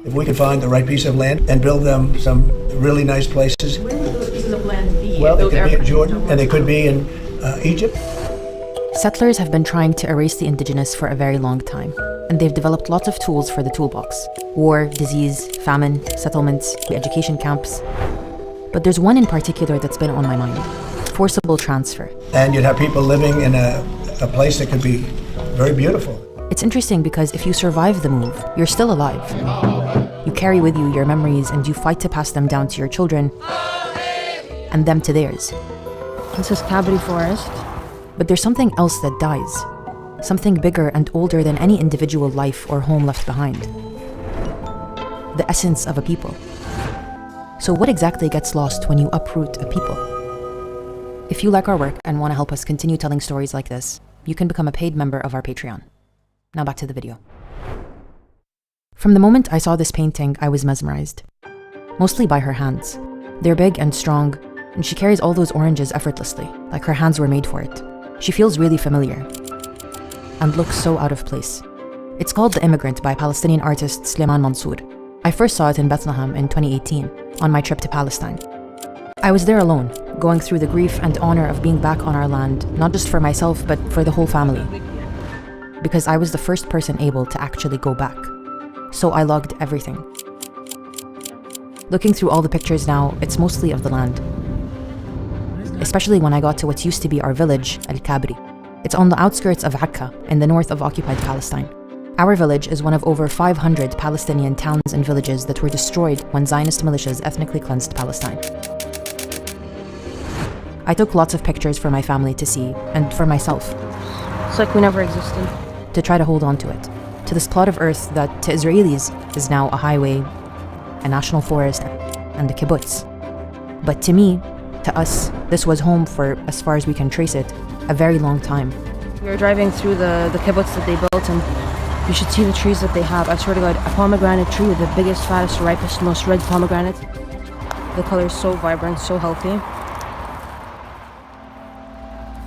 If we could find the right piece of land and build them some really nice places. Where would those pieces of land be? Well, they could be in Jordan, and they could be in Egypt. Settlers have been trying to erase the indigenous for a very long time, and they've developed lots of tools for the toolbox: war, disease, famine, settlements, education camps. But there's one in particular that's been on my mind: forcible transfer. And you'd have people living in a place that could be very beautiful. It's interesting because if you survive the move, you're still alive. You carry with you your memories and you fight to pass them down to your children and them to theirs. This is Cabri Forest. But there's something else that dies. Something bigger and older than any individual life or home left behind. The essence of a people. So what exactly gets lost when you uproot a people? If you like our work and want to help us continue telling stories like this, you can become a paid member of our Patreon. Now back to the video. From the moment I saw this painting, I was mesmerized. Mostly by her hands. They're big and strong, and she carries all those oranges effortlessly, like her hands were made for it. She feels really familiar, and looks so out of place. It's called The Immigrant by Palestinian artist Sleiman Mansour. I first saw it in Bethlehem in 2018, on my trip to Palestine. I was there alone, going through the grief and honor of being back on our land, not just for myself, but for the whole family. Because I was the first person able to actually go back. So I logged everything. Looking through all the pictures now, it's mostly of the land. Especially when I got to what used to be our village, El Kabri. It's on the outskirts of Akka, in the north of occupied Palestine. Our village is one of over 500 Palestinian towns and villages that were destroyed when Zionist militias ethnically cleansed Palestine. I took lots of pictures for my family to see, and for myself. It's like we never existed. To try to hold on to it. To this plot of earth that, to Israelis, is now a highway, a national forest, and a kibbutz. But to me, to us, this was home for, as far as we can trace it, a very long time. We were driving through the kibbutz that they built, and you should see the trees that they have. I swear to God, a pomegranate tree with the biggest, fattest, ripest, most red pomegranate. The color is so vibrant, so healthy.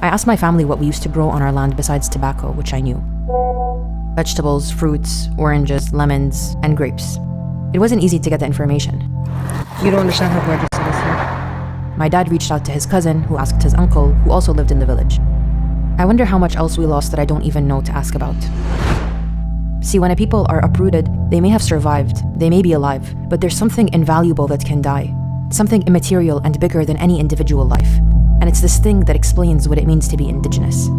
I asked my family what we used to grow on our land besides tobacco, which I knew. Vegetables, fruits, oranges, lemons, and grapes. It wasn't easy to get the information. You don't understand how gorgeous it is here. My dad reached out to his cousin, who asked his uncle, who also lived in the village. I wonder how much else we lost that I don't even know to ask about. See, when a people are uprooted, they may have survived, they may be alive, but there's something invaluable that can die. Something immaterial and bigger than any individual life. And it's this thing that explains what it means to be indigenous.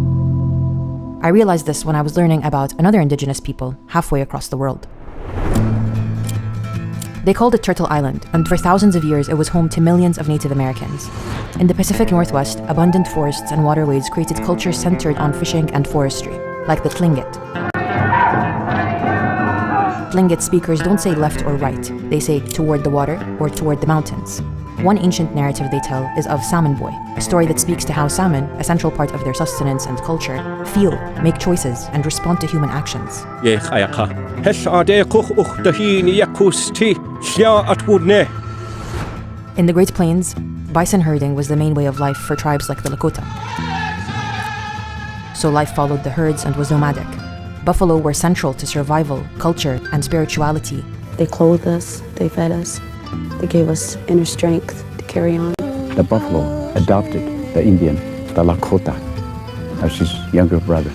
I realized this when I was learning about another indigenous people halfway across the world. They called it Turtle Island, and for thousands of years it was home to millions of Native Americans. In the Pacific Northwest, abundant forests and waterways created cultures centered on fishing and forestry, like the Tlingit. Tlingit speakers don't say left or right, they say toward the water or toward the mountains. One ancient narrative they tell is of Salmon Boy, a story that speaks to how salmon, a central part of their sustenance and culture, feel, make choices, and respond to human actions. In the Great Plains, bison herding was the main way of life for tribes like the Lakota. So life followed the herds and was nomadic. Buffalo were central to survival, culture, and spirituality. They clothed us, they fed us, they gave us inner strength to carry on. The buffalo adopted the Indian, the Lakota, as his younger brother.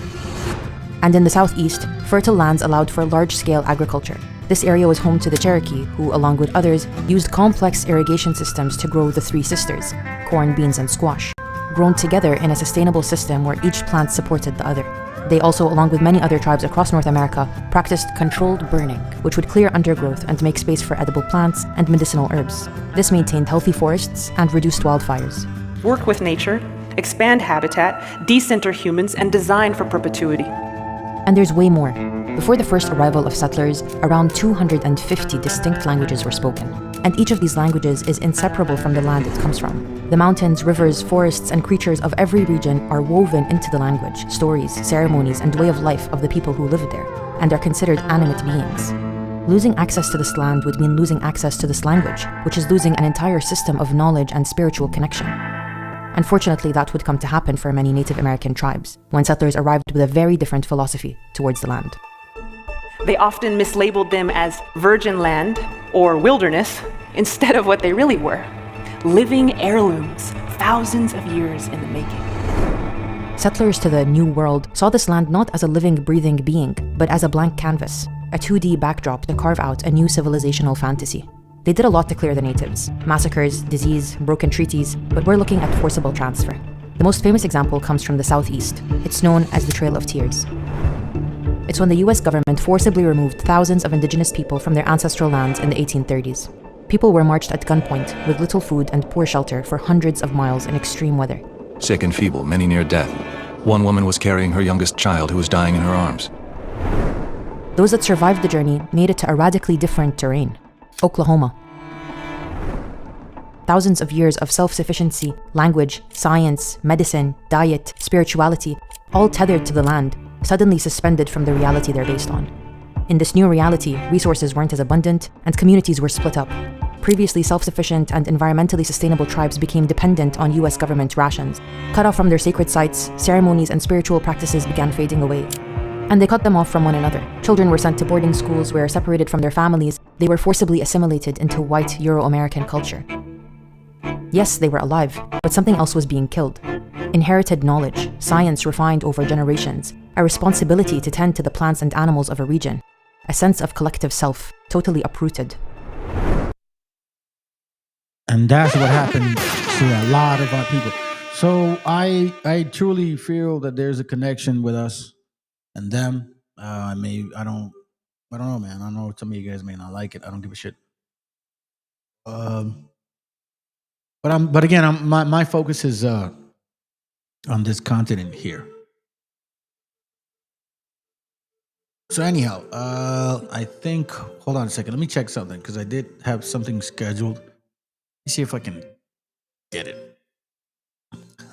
And in the southeast, fertile lands allowed for large-scale agriculture. This area was home to the Cherokee, who, along with others, used complex irrigation systems to grow the three sisters, corn, beans, and squash, grown together in a sustainable system where each plant supported the other. They also, along with many other tribes across North America, practiced controlled burning, which would clear undergrowth and make space for edible plants and medicinal herbs. This maintained healthy forests and reduced wildfires. Work with nature, expand habitat, decenter humans, and design for perpetuity. And there's way more. Before the first arrival of settlers, around 250 distinct languages were spoken. And each of these languages is inseparable from the land it comes from. The mountains, rivers, forests, and creatures of every region are woven into the language, stories, ceremonies, and way of life of the people who live there, and are considered animate beings. Losing access to this land would mean losing access to this language, which is losing an entire system of knowledge and spiritual connection. Unfortunately, that would come to happen for many Native American tribes, when settlers arrived with a very different philosophy towards the land. They often mislabeled them as virgin land or wilderness instead of what they really were, living heirlooms, thousands of years in the making. Settlers to the New World saw this land not as a living, breathing being, but as a blank canvas, a 2D backdrop to carve out a new civilizational fantasy. They did a lot to clear the natives: massacres, disease, broken treaties, but we're looking at forcible transfer. The most famous example comes from the southeast. It's known as the Trail of Tears. It's when the US government forcibly removed thousands of indigenous people from their ancestral lands in the 1830s. People were marched at gunpoint with little food and poor shelter for hundreds of miles in extreme weather. Sick and feeble, many near death. One woman was carrying her youngest child who was dying in her arms. Those that survived the journey made it to a radically different terrain: Oklahoma. Thousands of years of self-sufficiency, language, science, medicine, diet, spirituality, all tethered to the land, suddenly suspended from the reality they're based on. In this new reality, resources weren't as abundant, and communities were split up. Previously self-sufficient and environmentally sustainable tribes became dependent on US government rations. Cut off from their sacred sites, ceremonies and spiritual practices began fading away. And they cut them off from one another. Children were sent to boarding schools where, separated from their families, they were forcibly assimilated into white Euro-American culture. Yes, they were alive, but something else was being killed. Inherited knowledge, science refined over generations, a responsibility to tend to the plants and animals of a region, a sense of collective self, totally uprooted. And that's what happened to a lot of our people. So I truly feel that there's a connection with us and them. I don't know, man. I don't know. Some of you guys may not like it. I don't give a shit. But again, my focus is on this continent here. So anyhow, I think, hold on a second. Let me check something because I did have something scheduled. Let me see if I can get it.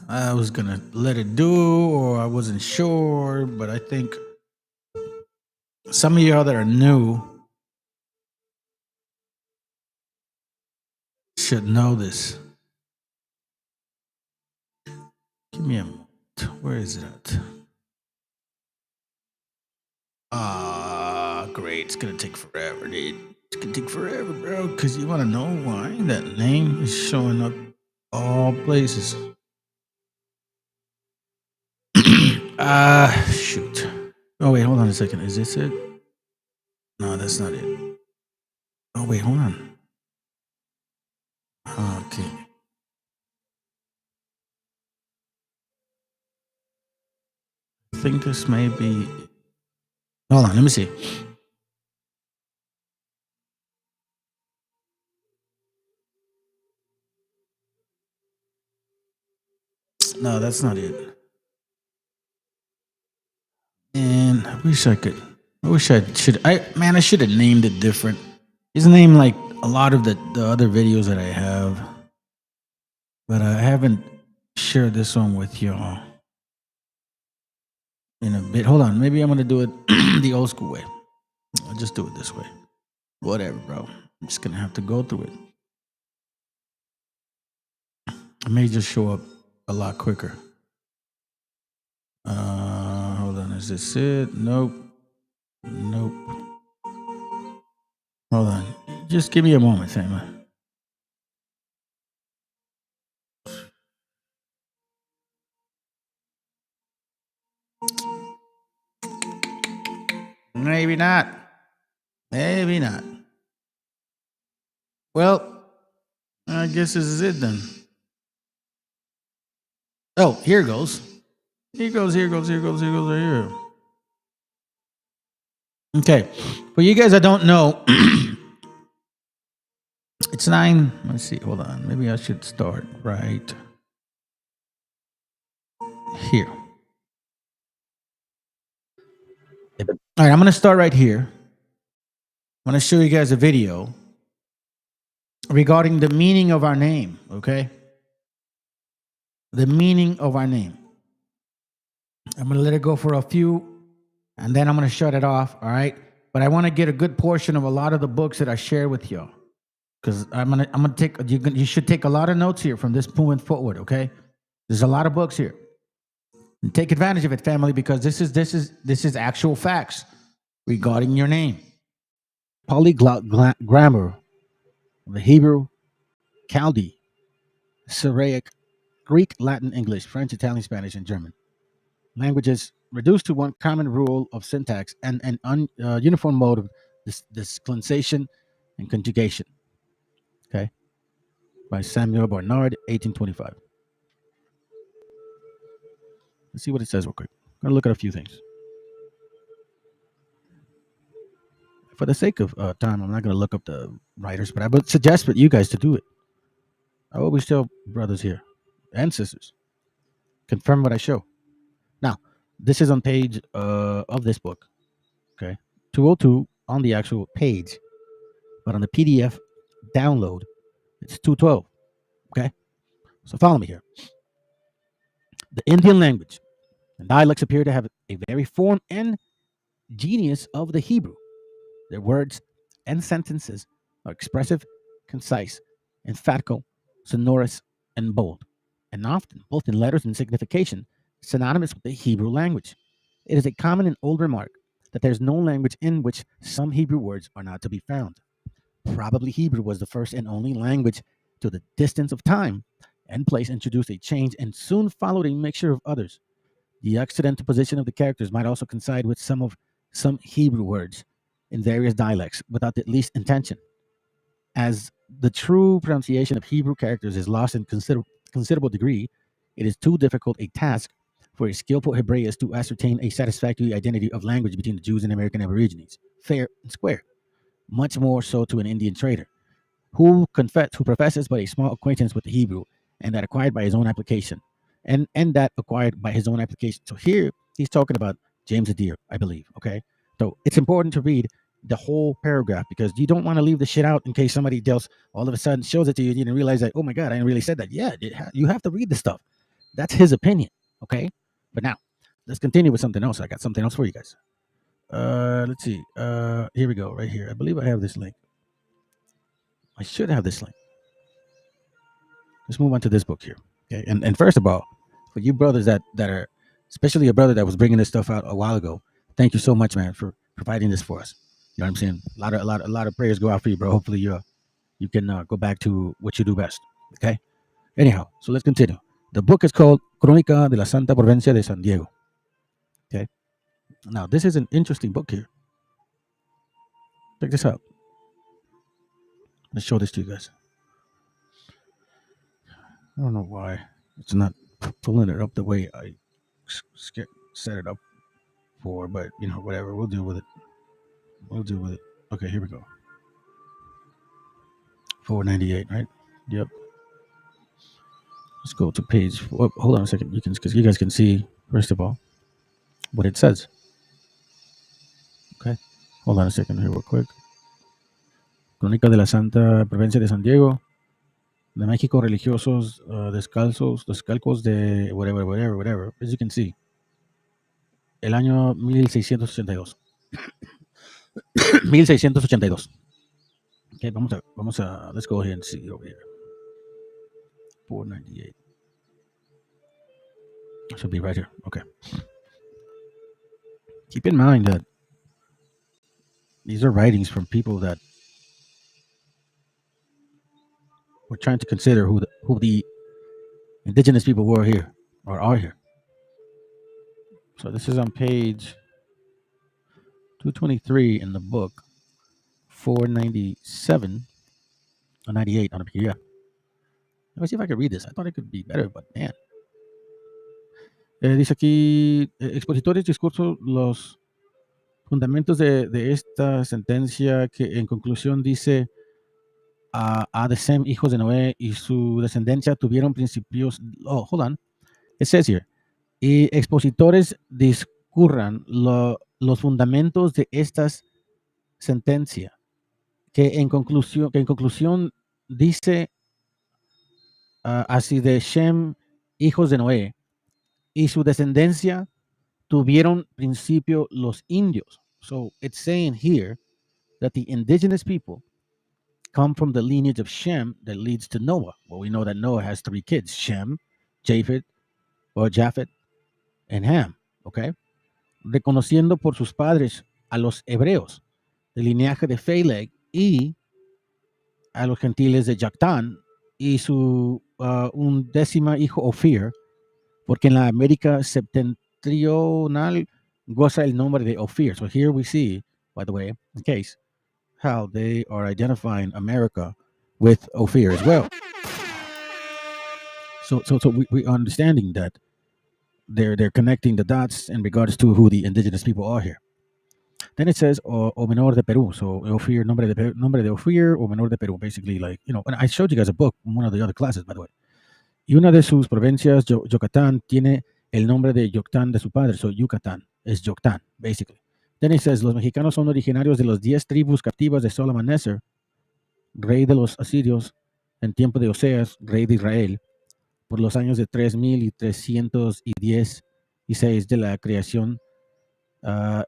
I was going to let it do, or I wasn't sure, but I think some of y'all that are new should know this. Give me a moment. Where is it at? Great. It's going to take forever, dude. It's going to take forever, bro, because you want to know why that name is showing up all places. Shoot. Oh, wait, hold on a second. Is this it? No, that's not it. Oh, wait, hold on. Okay. I think this may be... Hold on, let me see. No, that's not it. And I wish I could. I wish I should. I should have named it different. His name like a lot of the other videos that I have, but I haven't shared this one with y'all in a bit. Hold on, maybe I'm gonna do it the old school way. I'll just do it this way. Whatever, bro. I'm just gonna have to go through it. It may just show up a lot quicker. Hold on, is this it? Nope. Nope. Hold on. Just give me a moment, Sam. Maybe not. Maybe not. Well, I guess this is it then. Oh, here goes. Here goes. Right here. Okay. For you guys that don't know, it's 9. Let's see. Hold on. Maybe I should start right here. All right, I'm going to start right here. I'm going to show you guys a video regarding the meaning of our name, okay? The meaning of our name. I'm going to let it go for a few, and then I'm going to shut it off, all right? But I want to get a good portion of a lot of the books that I share with y'all, because I'm gonna take. You should take a lot of notes here from this point forward, okay? There's a lot of books here. And take advantage of it, family, because this is actual facts regarding your name. Polyglot grammar of the Hebrew, Chaldee, Syriac, Greek, Latin, English, French, Italian, Spanish, and German. Languages reduced to one common rule of syntax and an uniform mode of disclension and conjugation. Okay, by Samuel Barnard, 1825. Let's see what it says real quick. I'm gonna look at a few things. For the sake of time, I'm not gonna look up the writers, but I would suggest for you guys to do it. I always tell brothers here and sisters, confirm what I show. Now, this is on page of this book, okay, 202 on the actual page, but on the PDF download, it's 212. Okay, so follow me here. The Indian language and dialects appear to have a very form and genius of the Hebrew. Their words and sentences are expressive, concise, emphatical, sonorous, and bold, and often, both in letters and signification, synonymous with the Hebrew language. It is a common and old remark that there is no language in which some Hebrew words are not to be found. Probably Hebrew was the first and only language to the distance of time and place introduced a change and soon followed a mixture of others. The accidental position of the characters might also coincide with some Hebrew words in various dialects without the least intention. As the true pronunciation of Hebrew characters is lost in considerable degree, it is too difficult a task for a skillful Hebraist to ascertain a satisfactory identity of language between the Jews and American Aborigines, fair and square. Much more so to an Indian trader, who professes but a small acquaintance with the Hebrew, and that acquired by his own application, and that acquired by his own application. So here he's talking about James Adair, I believe. Okay, so it's important to read the whole paragraph because you don't want to leave the shit out in case somebody else all of a sudden shows it to you and you didn't realize that. Oh my God, I didn't really said that. Yeah, you have to read the stuff. That's his opinion. Okay, but now let's continue with something else. I got something else for you guys. Let's see. Here we go. Right here. I believe I have this link. I should have this link. Let's move on to this book here. Okay. And first of all, for you brothers that are, especially a brother that was bringing this stuff out a while ago, thank you so much, man, for providing this for us. You know what I'm saying? A lot of prayers go out for you, bro. Hopefully you can go back to what you do best. Okay. Anyhow, so let's continue. The book is called Crónica de la Santa Provincia de San Diego. Okay. Now, this is an interesting book here. Check this out. Let's show this to you guys. I don't know why it's not pulling it up the way I set it up for, but you know, whatever. We'll deal with it. Okay, here we go. 498, right? Yep. Let's go to page. Oh, hold on a second. Because you guys can see first of all what it says. Okay. Hold on a second here real quick. Crónica de la Santa Provincia de San Diego. De México, religiosos descalcos de whatever. As you can see. El año 1682. 1682. Okay, vamos a, let's go ahead and see over here. 498. Should be right here. Okay. Keep in mind that these are writings from people that were trying to consider who the indigenous people were here or are here. So this is on page 223 in the book, 497 or 98 on the PDF. Let me see if I can read this. I thought it could be better, but man. Dice aquí, expositores discurso los fundamentos de esta sentencia que en conclusión dice a de Sem, hijos de Noé y su descendencia tuvieron principios. Oh, hold on. It says here. Y expositores discurran los fundamentos de esta sentencia que en conclusión dice así de Shem, hijos de Noé y su descendencia tuvieron principio los indios. So it's saying here that the indigenous people come from the lineage of Shem that leads to Noah. Well, we know that Noah has 3 kids, Shem, Japheth, and Ham, okay? Reconociendo por sus padres a los hebreos del linaje de Pheleg y a los gentiles de Jactán y su undécima hijo Ophir, porque en la América septentrional goza el nombre de Ophir. So here we see, by the way, in case, how they are identifying America with Ophir as well. So we are understanding that they're connecting the dots in regards to who the indigenous people are here. Then it says o menor de Perú. So Ophir, nombre de Ophir o menor de Perú. Basically, like, you know, and I showed you guys a book in one of the other classes, by the way. Y una de sus provincias, Yucatán, tiene el nombre de Yoctán de su padre. So Yucatán es Yoctán, basically. Then it says, los mexicanos son originarios de las 10 tribus captivas de Salmaneser, rey de los asirios, en tiempo de Oseas, rey de Israel, por los años de 3316 de la creación,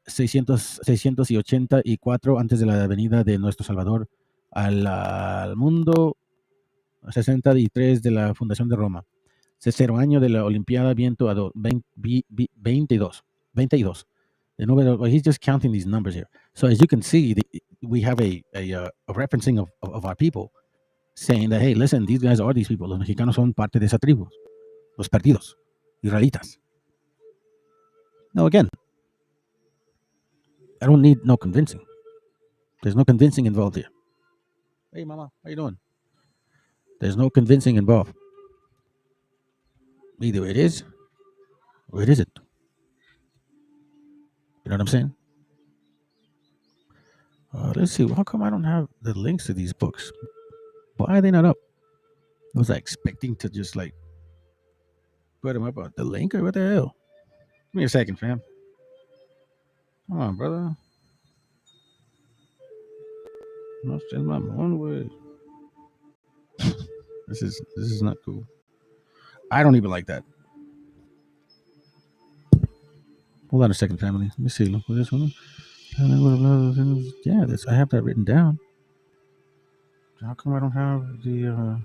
684 antes de la venida de nuestro Salvador al mundo, 63 de la fundación de Roma, 0 año de la Olimpiada Viento a 22. The number, well, he's just counting these numbers here. So as you can see, we have a referencing of our people saying that, hey, listen, these guys are these people. Los mexicanos son parte de esa tribu. Los perdidos, israelitas. Now again, I don't need no convincing. There's no convincing involved here. Hey, mama, how you doing? There's no convincing involved. Either it is or it isn't. You know what I'm saying? Let's see. How come I don't have the links to these books? Why are they not up? Was I expecting to just like put them up on the link or what the hell? Give me a second, fam. Come on, brother. No, just my own way. This is not cool. I don't even like that. Hold on a second, family. Let me see. Look for this one. Yeah, I have that written down. How come I don't have the?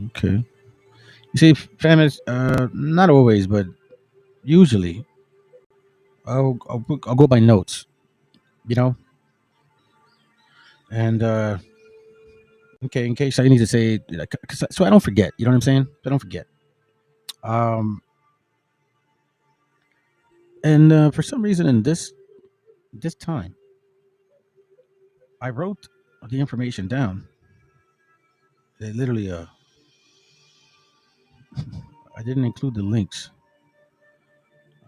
Okay. You see, famous. Not always, but usually, I'll go by notes. You know. And okay, in case I need to say, so I don't forget. You know what I'm saying? I don't forget. And for some reason, in this time, I wrote the information down. They literally, I didn't include the links.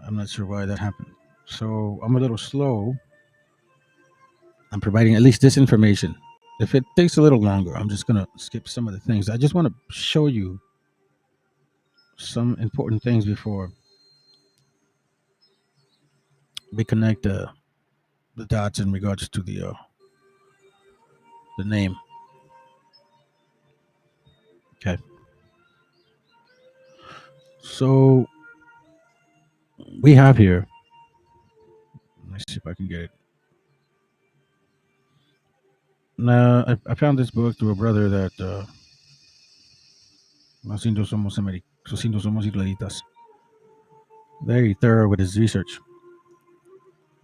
I'm not sure why that happened. So I'm a little slow. I'm providing at least this information. If it takes a little longer, I'm just going to skip some of the things. I just want to show you some important things before we connect the dots in regards to the name. Okay. So we have here. Let's see if I can get it. Now, I found this book through a brother that Los Indios somos israelitas. Very thorough with his research.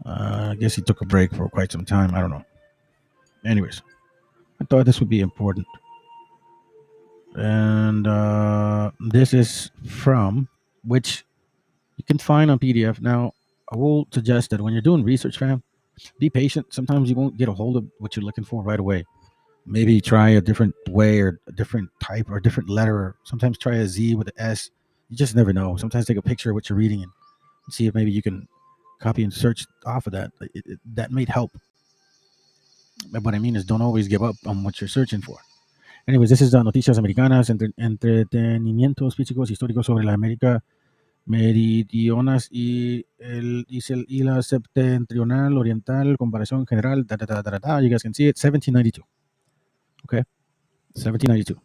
I guess he took a break for quite some time. I don't know. Anyways, I thought this would be important. And this is from which you can find on PDF. Now, I will suggest that when you're doing research, fam, be patient. Sometimes you won't get a hold of what you're looking for right away. Maybe try a different way or a different type or a different letter. Or sometimes try a Z with an S. You just never know. Sometimes take a picture of what you're reading and see if maybe you can copy and search off of that. That may help. But what I mean is don't always give up on what you're searching for. Anyways, this is Noticias Americanas, entretenimientos físicos históricos sobre la América meridionas y la septentrional, oriental, comparación general, You guys can see it, 1792. Okay, 1792.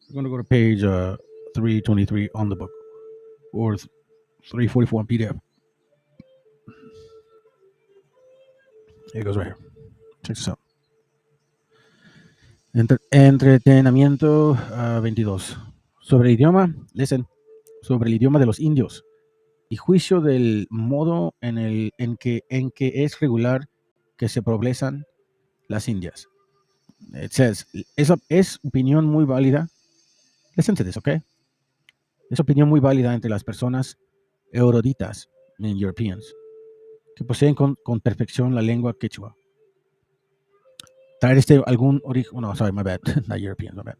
We're going to go to page 323 on the book, or 344 on PDF. Here it goes right here. Check this out. Entretenimiento 22. Sobre el idioma, listen, sobre el idioma de los indios y juicio del modo en que es regular que se progresan las Indias. It says, es opinión muy válida. Listen to this, okay? Es opinión muy válida entre las personas eruditas, Europeans, que poseen con perfección la lengua quechua. Traer algún origen, no, sorry, my bad, not Europeans, my bad.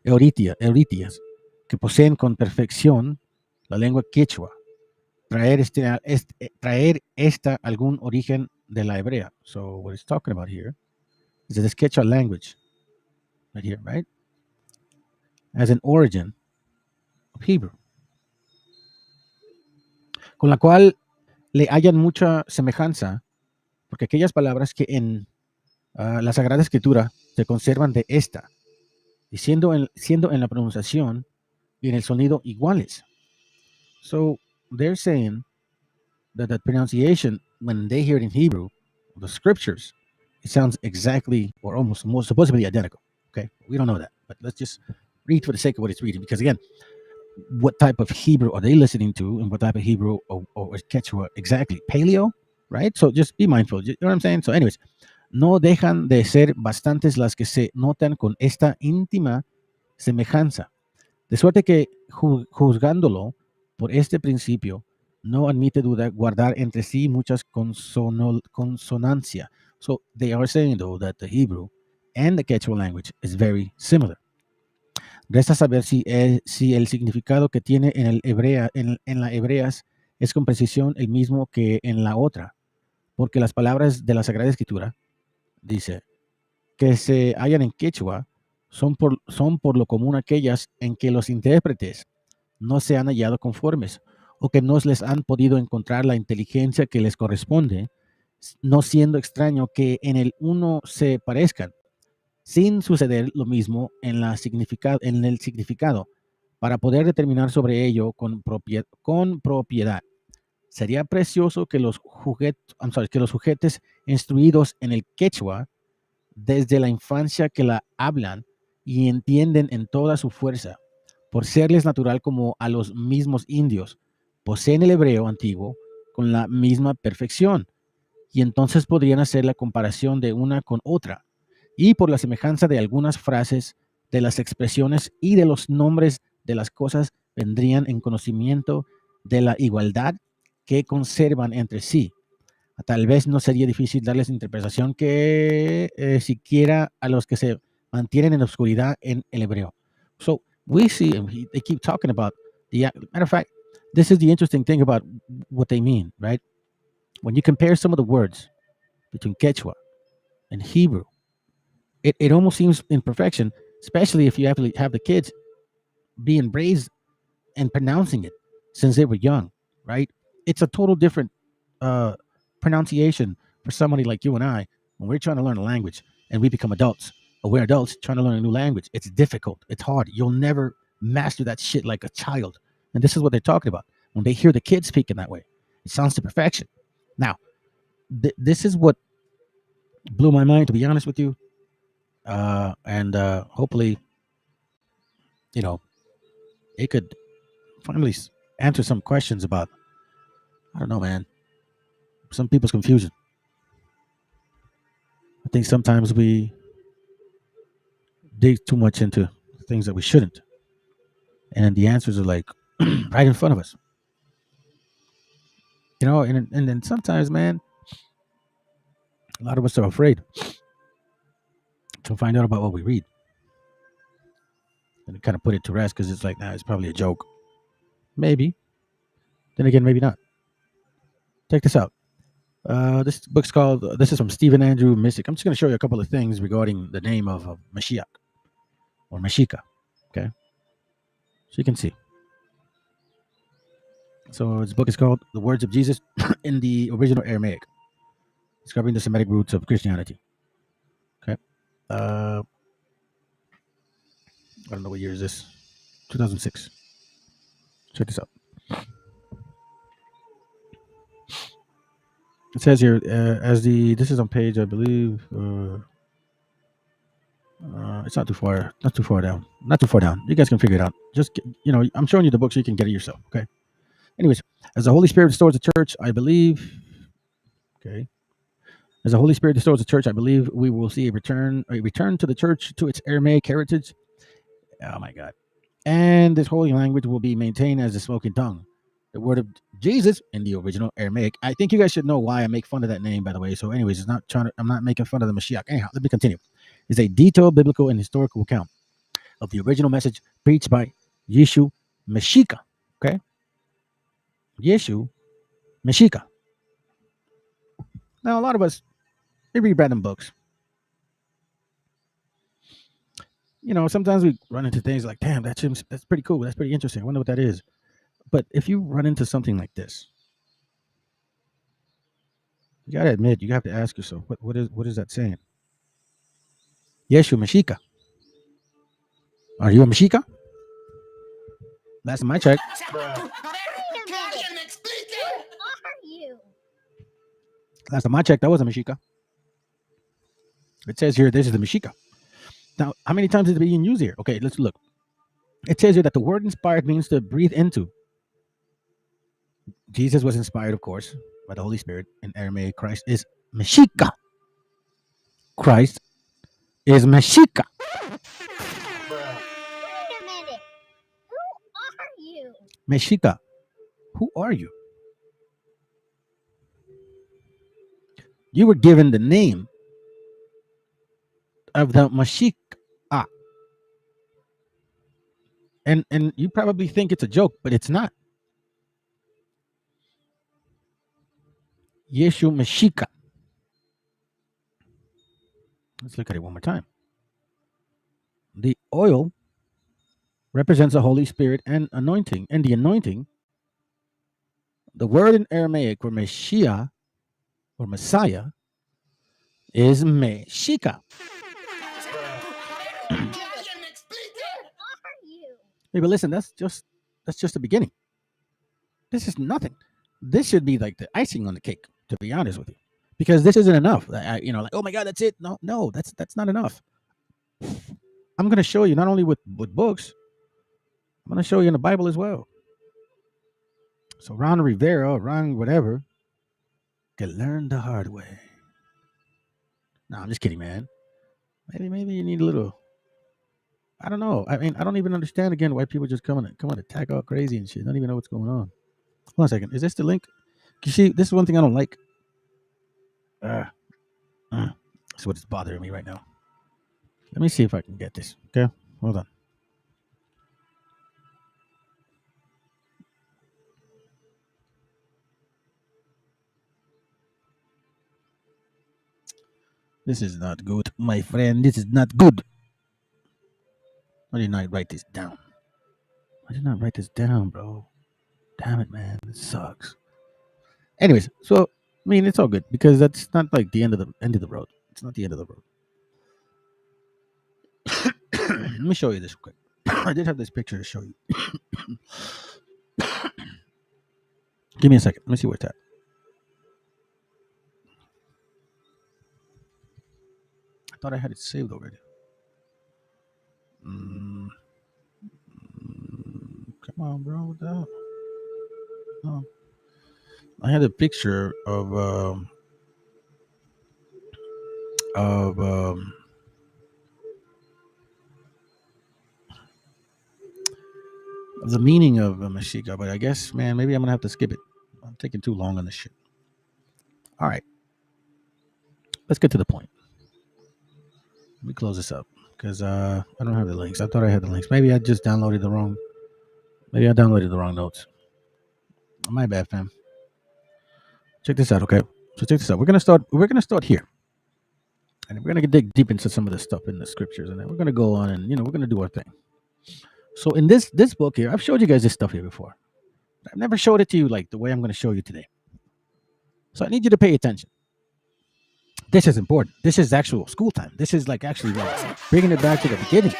Euritías, que poseen con perfección la lengua quechua. Traer esta algún origen de la hebrea. So what it's talking about here is this Quechua language, right here, right? As an origin of Hebrew, con la cual le hallan mucha semejanza, porque aquellas palabras que en la Sagrada Escritura se conservan de esta, y siendo en la pronunciación y en el sonido iguales. So they're saying that the pronunciation, when they hear it in Hebrew, the scriptures, it sounds exactly or almost supposedly identical. Okay, we don't know that, but let's just read for the sake of what it's reading, because again, what type of Hebrew are they listening to, and what type of Hebrew or Quechua exactly? Paleo, right? So just be mindful. You know what I'm saying? So anyways, no dejan de ser bastantes las que se notan con esta íntima semejanza, de suerte que juzgándolo por este principio, no admite duda guardar entre sí muchas consonancia. So they are saying though that the Hebrew and the Quechua language is very similar. Resta saber si el significado que tiene en la hebreas es con precisión el mismo que en la otra, porque las palabras de la Sagrada Escritura, dice, que se hallan en Quechua son por lo común aquellas en que los intérpretes no se han hallado conformes o que no les han podido encontrar la inteligencia que les corresponde, no siendo extraño que en el uno se parezcan, sin suceder lo mismo en el significado, para poder determinar sobre ello con propiedad. Sería precioso que los sujetos instruidos en el Quechua desde la infancia que la hablan y entienden en toda su fuerza, por serles natural como a los mismos indios, poseen el hebreo antiguo con la misma perfección, y entonces podrían hacer la comparación de una con otra, y por la semejanza de algunas frases, de las expresiones y de los nombres de las cosas, vendrían en conocimiento de la igualdad que conservan entre sí. Tal vez no sería difícil darles interpretación que siquiera a los que se mantienen en la oscuridad en el hebreo. So we see, and they keep talking about matter of fact, this is the interesting thing about what they mean, right? When you compare some of the words between Quechua and Hebrew, it almost seems in perfection, especially if you have the kids being raised and pronouncing it since they were young, right? It's a total different pronunciation for somebody like you and I, when we're trying to learn a language and we become adults, or we're adults trying to learn a new language, it's difficult. It's hard. You'll never master that shit like a child. And this is what they're talking about. When they hear the kids speaking that way, it sounds to perfection. Now, this is what blew my mind, to be honest with you. And hopefully, it could finally answer some questions about, I don't know, man, some people's confusion. I think sometimes we dig too much into things that we shouldn't. And the answers are like right in front of us. And then sometimes, man, a lot of us are afraid to find out about what we read. And kind of put it to rest because it's like, it's probably a joke. Maybe. Then again, maybe not. Check this out. This book's called, this is from Stephen Andrew Missick. I'm just going to show you a couple of things regarding the name of Mashiach or Meshicha. Okay. So you can see. So this book is called The Words of Jesus in the Original Aramaic, Discovering the Semitic Roots of Christianity. Okay. I don't know what year is this. 2006. Check this out. It says here, this is on page, I believe, it's not too far down. Not too far down. You guys can figure it out. Just, I'm showing you the book so you can get it yourself, okay? Anyways, as the Holy Spirit restores the church, I believe, okay, as the Holy Spirit restores the church, I believe we will see a return to the church to its Aramaic heritage. Oh my God. And this holy language will be maintained as the spoken tongue. The word of Jesus in the original Aramaic. I think you guys should know why I make fun of that name, by the way. So anyways, I'm not making fun of the Mashiach. Anyhow, let me continue. It's a detailed biblical and historical account of the original message preached by Yeshu Meshicha. Okay? Yeshu Meshicha. Now, a lot of us, we read random books. Sometimes we run into things like, damn, that's pretty cool. That's pretty interesting. I wonder what that is. But if you run into something like this, you got to admit, you have to ask yourself, what is that saying? Yeshu Meshicha. Are you a Meshicha? Last time I checked. Last time I checked, I was a Meshicha. It says here, this is the Meshicha. Now, how many times is it being used here? Okay, let's look. It says here that the word inspired means to breathe into. Jesus was inspired, of course, by the Holy Spirit. In Aramaic, Christ is Meshicha. Christ is Meshicha. Wait a minute. Who are you? Meshicha. Who are you? You were given the name of the Mashiach. And you probably think it's a joke, but it's not. Yeshu Meshicha. Let's look at it one more time. The oil represents the Holy Spirit and anointing. And the anointing, the word in Aramaic for Meshiach or Messiah is Meshicha. Hey, but listen, that's just the beginning. This is nothing. This should be like the icing on the cake, to be honest with you, because this isn't enough. Like, oh my God, that's it. No, that's not enough. I'm going to show you not only with books, I'm going to show you in the Bible as well. So Ron Rivera, Ron whatever, can learn the hard way. No, I'm just kidding, man. Maybe you need a little. I don't know. I mean, I don't even understand again why people just come and attack all crazy and shit. I don't even know what's going on. Hold on a second. Is this the link? You see, this is one thing I don't like. That's what's bothering me right now. Let me see if I can get this. Okay, hold on. This is not good, my friend. This is not good. Why didn't I write this down? Why didn't I write this down, bro? Damn it, man. This sucks. Anyways, so I mean, it's all good because that's not like the end of the road. It's not the end of the road. Let me show you this quick. I did have this picture to show you. Give me a second. Let me see where it's at. I thought I had it saved already. Come on, bro. What the hell? No. I had a picture of the meaning of Meshicha, but I guess, man, maybe I'm gonna have to skip it. I'm taking too long on this shit. All right, let's get to the point. Let me close this up because I don't have the links. I thought I had the links. Maybe I just downloaded the wrong. Maybe I downloaded the wrong notes. My bad, fam. Check this out, okay? So check this out. We're gonna start here, and we're gonna dig deep into some of the stuff in the scriptures, and then we're gonna go on and we're gonna do our thing. So in this book here, I've showed you guys this stuff here before. I've never showed it to you like the way I'm going to show you today. So I need you to pay attention. This is important. This is actual school time. This is like actually like bringing it back to the beginning.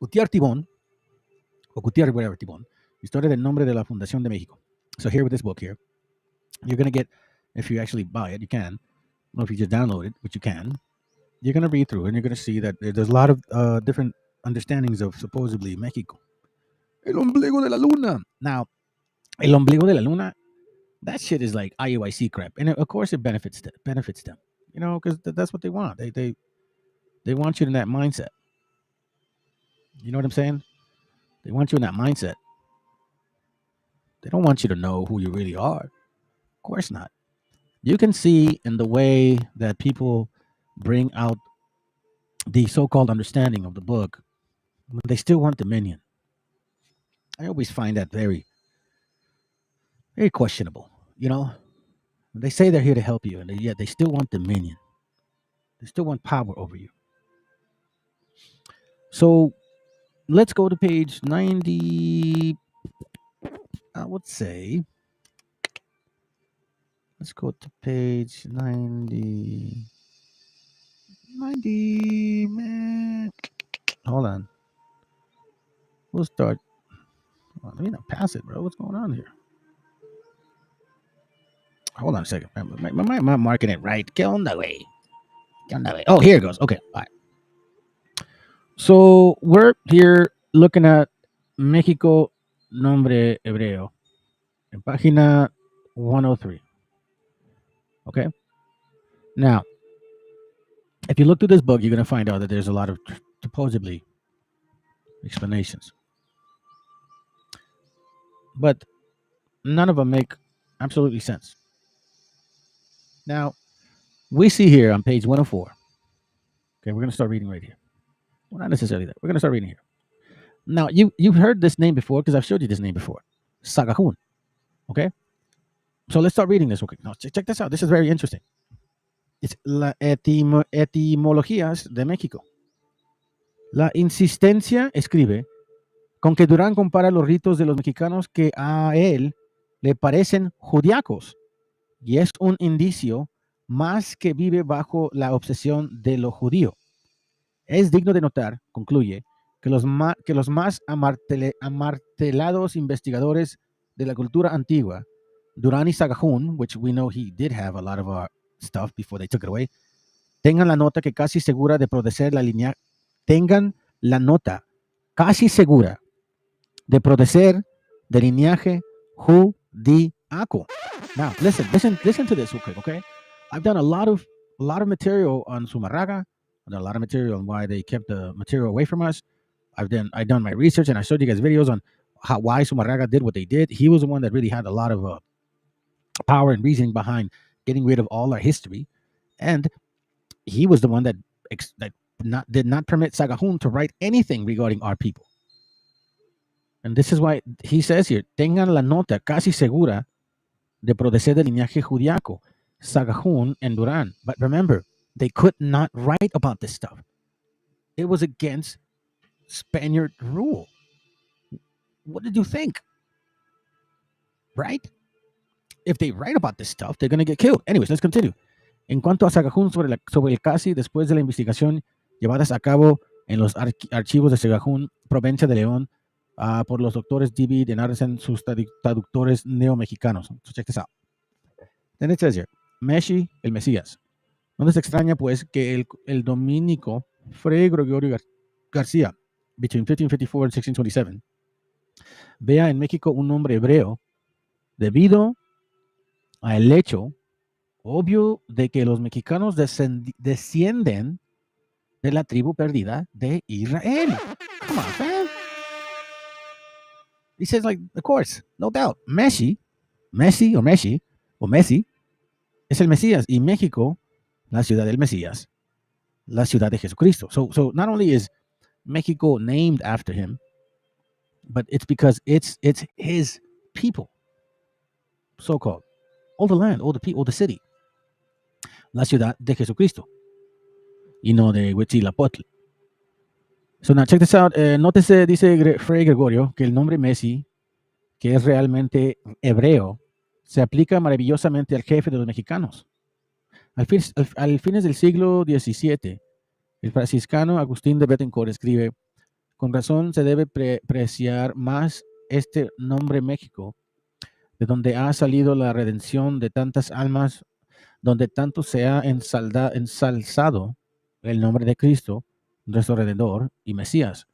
Gutiérrez Tibón, or Gutiérrez, whatever, Tibón, Historia del Nombre de la Fundación de México. So here with this book here, you're going to get, if you actually buy it, you can. Or if you just download it, which you can, you're going to read through it and you're going to see that there's a lot of different understandings of supposedly Mexico. El ombligo de la luna. Now, el ombligo de la luna, that shit is like IUIC crap. And of course it benefits them, because that's what they want. They want you in that mindset. You know what I'm saying? They want you in that mindset. They don't want you to know who you really are. Of course not. You can see in the way that people bring out the so-called understanding of the book, they still want dominion. I always find that very, very questionable. They say they're here to help you, and yet they still want dominion. They still want power over you. So let's go to page 90. I would say, let's go to page 90. 90, man. Hold on. We'll start. Let me not pass it, bro. What's going on here? Hold on a second. Am I marking it right? ¿Qué onda, güey? Oh, here it goes. Okay. All right. So we're here looking at México Nombre Hebreo in página 103. Okay. Now, if you look through this book, you're going to find out that there's a lot of supposedly explanations. But none of them make absolutely sense. Now, we see here on page 104. Okay, we're going to start reading right here. Well, not necessarily that. We're going to start reading here. Now, you've heard this name before because I've showed you this name before. Sagahun. Okay? So let's start reading this. Okay, now check this out. This is very interesting. It's la etimologías de México. La insistencia, escribe, con que Durán compara los ritos de los mexicanos que a él le parecen judiacos, y es un indicio más que vive bajo la obsesión de lo judío. Es digno de notar, concluye, que los más amartelados investigadores de la cultura antigua, Durán y Sagahun, which we know he did have a lot of our stuff before they took it away, tengan la nota casi segura de proteger la línea, de proteger del linaje judíaco. Now, listen to this real quick, okay? I've done a lot of material on Zumarraga. I've done a lot of material on why they kept the material away from us. I've done my research, and I showed you guys videos on why Zumarraga did what they did. He was the one that really had a lot of power and reasoning behind getting rid of all our history, and he was the one that did not permit Sagahun to write anything regarding our people. And this is why he says here, tengan la nota casi segura de proteger del linaje judíaco, Sagahun and Durán. But remember, they could not write about this stuff. It was against Spaniard rule. What did you think? right? If they write about this stuff, they're going to get killed. Anyways, let's continue. En cuanto a Sagajún sobre el casi, después de la investigación llevadas a cabo en los archivos de Sagajún, provincia de León, por los doctores David y Anderson, sus traductores neomexicanos. So check this out. Then it says here, Meshi, el Mesías. No se extraña, pues, que el dominico Fray Gregorio García, between 1554 and 1627, vea en México un nombre hebreo debido al hecho obvio de que los mexicanos descienden de la tribu perdida de Israel. Come on, man. He says, like, of course, no doubt. Messi es el Mesías, y México, la ciudad del Mesías, la ciudad de Jesucristo. So not only is Mexico named after him, but it's because it's his people, so-called. All the land, all the people, all the city. La ciudad de Jesucristo, y no de Huitzilopochtli. So now check this out. Nótese, dice Fray Gregorio, que el nombre Messi, que es realmente hebreo, se aplica maravillosamente al jefe de los mexicanos. Al fines del siglo XVII, el franciscano Agustín de Bettencourt escribe: con razón se debe apreciar más este nombre México, de donde ha salido la redención de tantas almas, donde tanto se ha ensalzado el nombre de Cristo, nuestro Redentor y Mesías.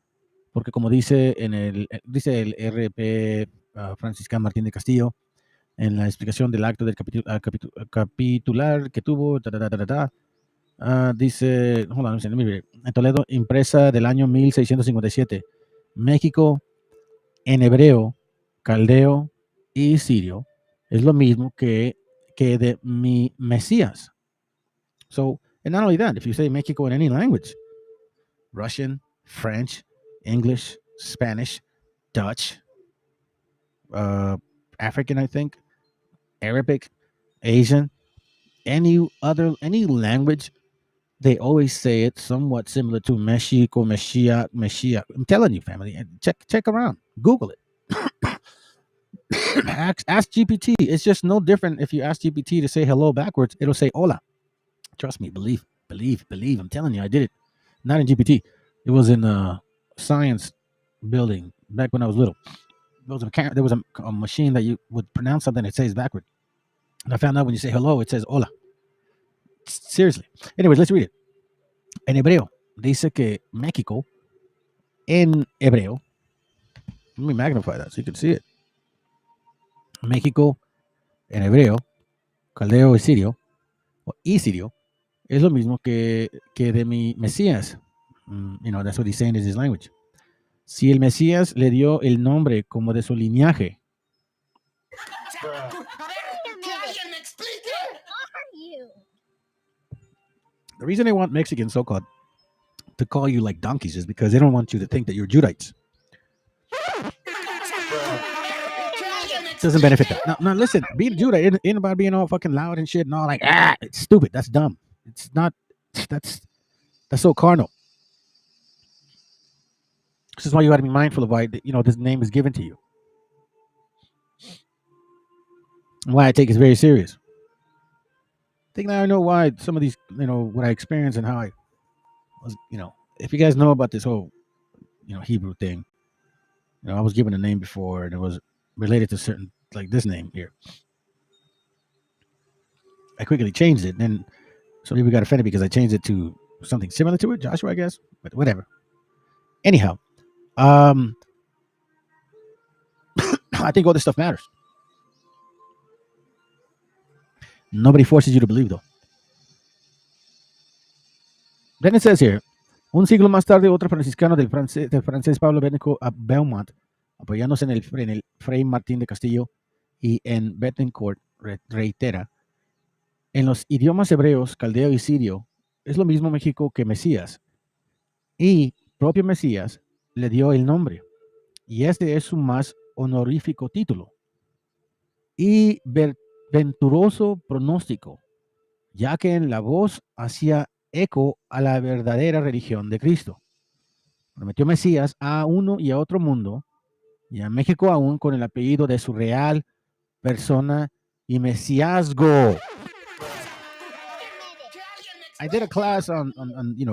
Porque como dice el R.P. Franciscano Martín de Castillo, en la explicación del acto del capitular que tuvo, dice, hold on, let me read it. En Toledo, impresa del año 1657, México en hebreo, caldeo y sirio es lo mismo que de mi Mesías. So, and not only that, if you say Mexico in any language, Russian, French, English, Spanish, Dutch, African, I think, Arabic, Asian, any language, they always say it somewhat similar to Mexico, Meshiach. I'm telling you, family, check around, Google it. ask GPT. It's just no different if you ask GPT to say hello backwards. It'll say hola. Trust me, believe. I'm telling you, I did it. Not in GPT. It was in a science building back when I was little. There was a machine that you would pronounce something that says backward. And I found out when you say hello, it says hola. Seriously. Anyways, let's read it. En hebreo, dice que México, en hebreo, let me magnify that so you can see it. México, en hebreo, caldeo y sirio, es lo mismo que de mi Mesías. That's what he's saying is his language. Si el Mesías le dio el nombre como de su linaje. The reason they want Mexicans, so-called, to call you like donkeys is because they don't want you to think that you're Judites. Doesn't benefit them. Now listen, being Judite ain't about being all fucking loud and shit and all like, it's stupid. That's dumb. It's not, that's so carnal. This is why you got to be mindful of why, this name is given to you. And why I take it very serious. I think now I know why some of these, what I experienced and how I was, if you guys know about this whole, Hebrew thing, I was given a name before and it was related to certain, like this name here. I quickly changed it, and then some people got offended because I changed it to something similar to it, Joshua, I guess, but whatever. Anyhow, I think all this stuff matters. Nobody forces you to believe, though. Then it says here, un siglo más tarde, otro franciscano del francés Pablo Bénico a Beaumont, apoyándose en el Fray Martín de Castillo y en Bettencourt, reitera, en los idiomas hebreos, caldeo y sirio, es lo mismo México que Mesías. Y propio Mesías le dio el nombre. Y este es su más honorífico título. Y venturoso pronóstico, ya que en la voz hacía eco a la verdadera religión de Cristo. Prometió Mesías a uno y a otro mundo, y a México aún con el apellido de su real persona y mesiasgo. I did a class on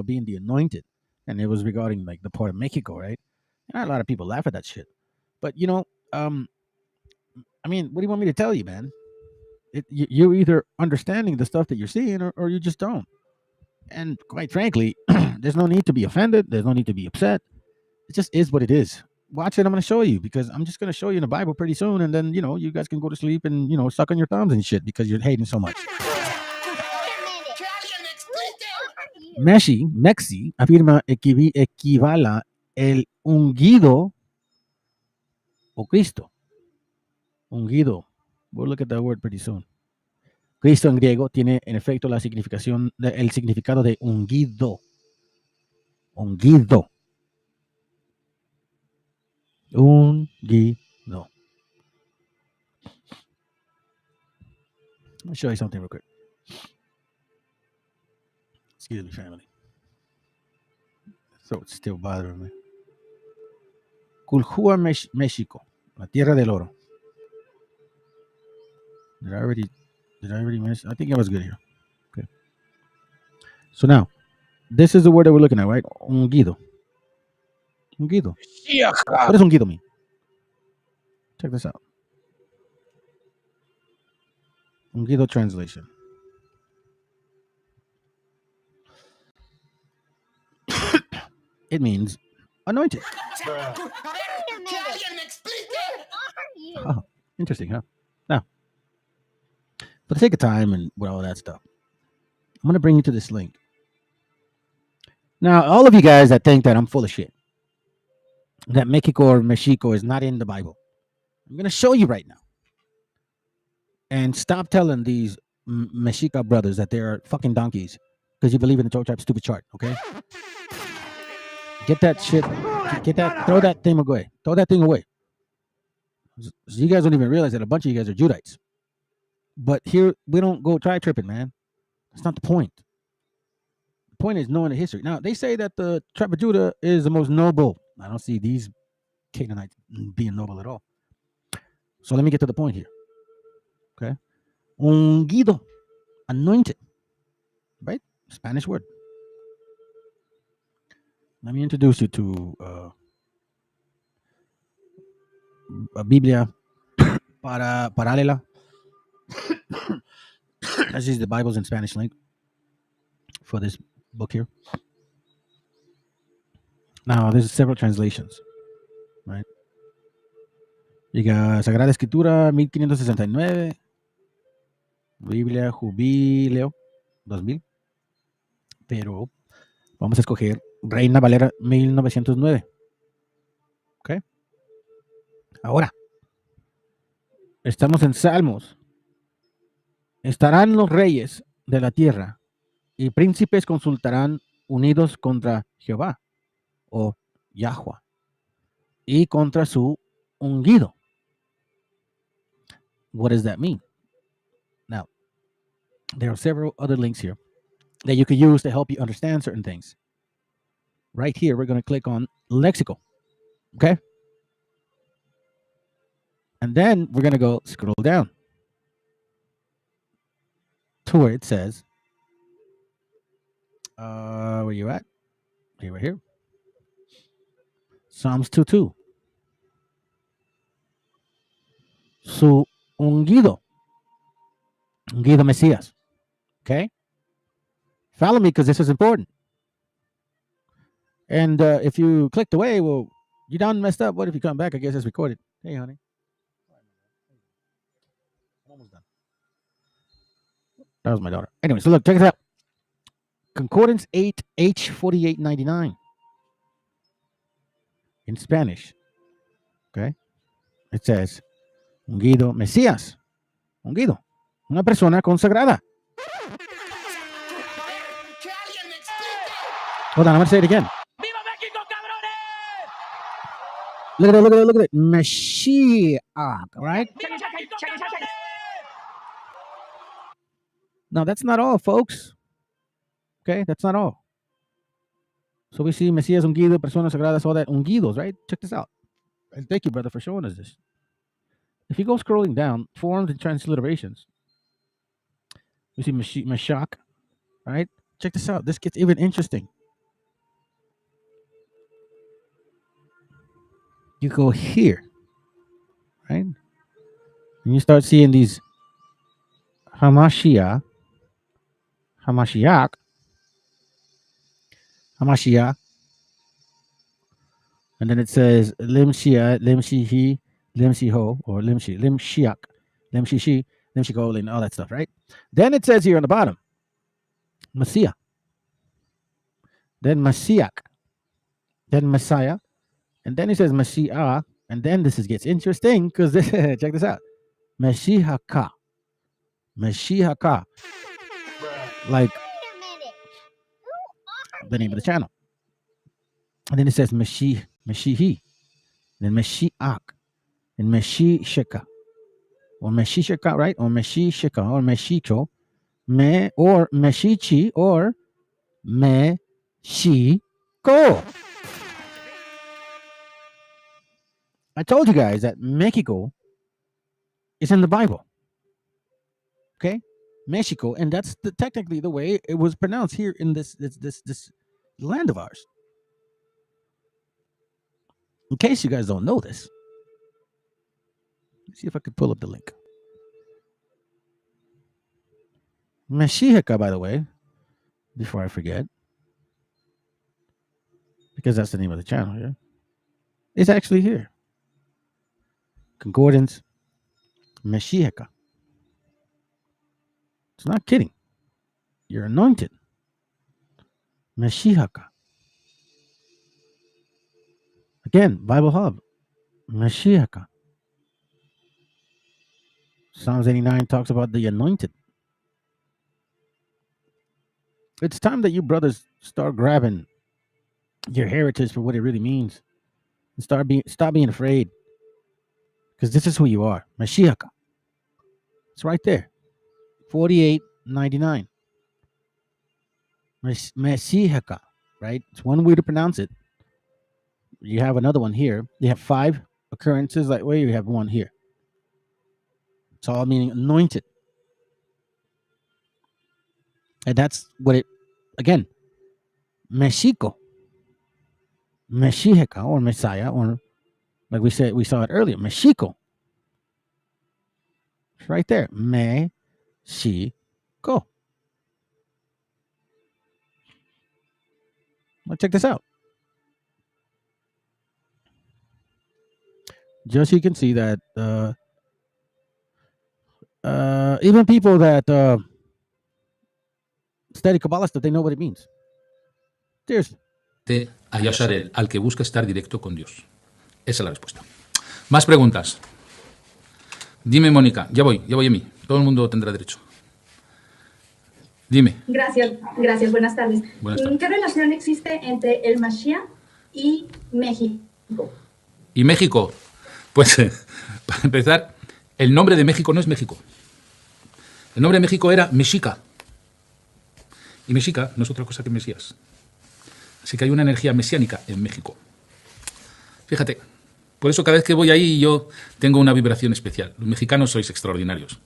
being the anointed, and it was regarding like the part of Mexico, right? And a lot of people laugh at that shit. But I mean, what do you want me to tell you, man? You're either understanding the stuff that you're seeing, or you just don't. And quite frankly, there's no need to be offended. There's no need to be upset. It just is what it is. Watch it. I'm going to show you, because I'm just going to show you in the Bible pretty soon, and then you guys can go to sleep and suck on your thumbs and shit because you're hating so much. Mexi afirma equivala el ungido o Cristo. Ungido. We'll look at that word pretty soon. Cristo en griego tiene en efecto el significado de ungido. Ungido. Ungido. Let me show you something real quick. Excuse me, family. So it's still bothering me. Culhua, México, la tierra del oro. Did I already miss? I think I was good here. Okay. So now, this is the word that we're looking at, right? Ungido. Ungido. What does ungido mean? Check this out. Ungido translation. It means anointed. Oh, interesting, huh? Now, for the sake of time and with all that stuff, I'm going to bring you to this link. Now, all of you guys that think that I'm full of shit, that Mexico or Mexico is not in the Bible, I'm going to show you right now. And stop telling these Mexica brothers that they're fucking donkeys because you believe in the 12 tribe stupid chart, okay? Get that shit. Throw that thing away. Throw that thing away. So you guys don't even realize that a bunch of you guys are Judites. But here, we don't go try tripping, man. That's not the point. The point is knowing the history. Now, they say that the tribe of Judah is the most noble. I don't see these Canaanites being noble at all. So let me get to the point here. Okay? Ungido. Anointed. Right? Spanish word. Let me introduce you to a Biblia paralela. This is the Bible's in Spanish link for this book here. Now, there's several translations, right? You got Sagrada Escritura 1569, Biblia Jubileo 2000, pero vamos a escoger Reina Valera 1909. ¿Ok? Ahora, estamos en Salmos. Estarán los reyes de la tierra y príncipes consultarán unidos contra Jehová o Yahweh y contra su ungido. What does that mean? Now, there are several other links here that you can use to help you understand certain things. Right here, we're going to click on lexical. Okay? And then we're going to go scroll down to where it says, where you at? Okay, right here. Psalms 2:2. Su ungido. Ungido Mesías. Okay? Follow me because this is important. And if you clicked away, well, you done messed up. What if you come back? I guess it's recorded. Hey, honey. I'm almost done. That was my daughter. Anyway, so look, check it out. Concordance 8H4899 in Spanish. Okay? It says, ungido Mesías. Ungido. Una persona consagrada. Hold on, I'm going to say it again. Look at it. Meshiach, right? Now, that's not all, folks. Okay, that's not all. So we see Mesías, ungido, personas sagradas, all that ungidos, right? Check this out. And thank you, brother, for showing us this. if you go scrolling down, forms and transliterations, you see Meshach, right? Check this out. This gets even interesting. You go here, right? And you start seeing these Hamashiach, and then it says Limshia, Limshihi, Limshiho, or Limshiach, Limshishi, Limshiko, and all that stuff, right? Then it says here on the bottom, Messiah, then Messiah, then Messiah, and then it says Messiah, and then gets interesting because check this out, MESHIACHA, like the name of the channel, and then it says Meshihi, then Meshiach, and MESHIACHA, or MESHIACHA, right? Or MESHIACHA, or MESHICHO, or Meshichi, or Meshiko. I told you guys that Mexico is in the Bible. Okay? Mexico, and that's technically the way it was pronounced here in this land of ours. In case you guys don't know this, let's see if I could pull up the link. MESHIACHA, by the way, before I forget, because that's the name of the channel here, it's actually here. Concordance, MESHIACHA. It's not kidding. You're anointed. MESHIACHA. Again, Bible Hub. MESHIACHA. Psalms 89 talks about the anointed. It's time that you brothers start grabbing your heritage for what it really means. And stop being afraid. Because this is who you are. MESHIACHA. It's right there. 48.99. MESHIACHA, right? It's one way to pronounce it. You have another one here. You have 5 occurrences like where you have one here. It's all meaning anointed. And that's what it, again, Mexico, MESHIACHA, or Messiah, or like we saw it earlier, Mexico. It's right there. Mexico. Now check this out. Just so you can see that even people that study Kabbalah stuff, they know what it means. Cheers. A Yasharel, al que busca estar directo con Dios. Esa es la respuesta. Más preguntas. Dime, Mónica. Ya voy a mí. Todo el mundo tendrá derecho. Dime. Gracias. Buenas tardes. Buenas tardes. ¿Qué relación existe entre el Mashiach y México? ¿Y México? Pues, para empezar, el nombre de México no es México. El nombre de México era Mexica. Y Mexica no es otra cosa que Mesías. Así que hay una energía mesiánica en México. Fíjate, por eso cada vez que voy ahí yo tengo una vibración especial. Los mexicanos sois extraordinarios.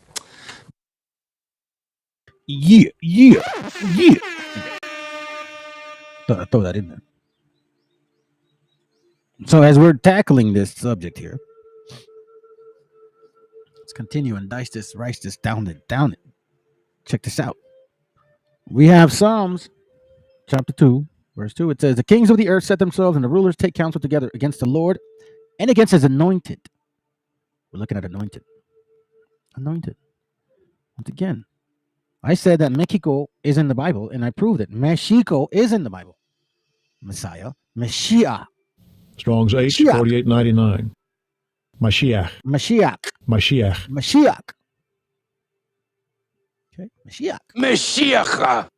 Yeah. Throw that in there. So as we're tackling this subject here, let's continue and dice this, rice this, down it. Check this out. We have Psalms chapter 2, verse 2. It says, the kings of the earth set themselves and the rulers take counsel together against the Lord and against his anointed. We're looking at anointed. Once again, I said that Mexico is in the Bible, and I proved it. Mexico is in the Bible. Messiah, Meshiach. Strong's H, 4899. Mashiach. Okay, Meshiach. MESHIACHA.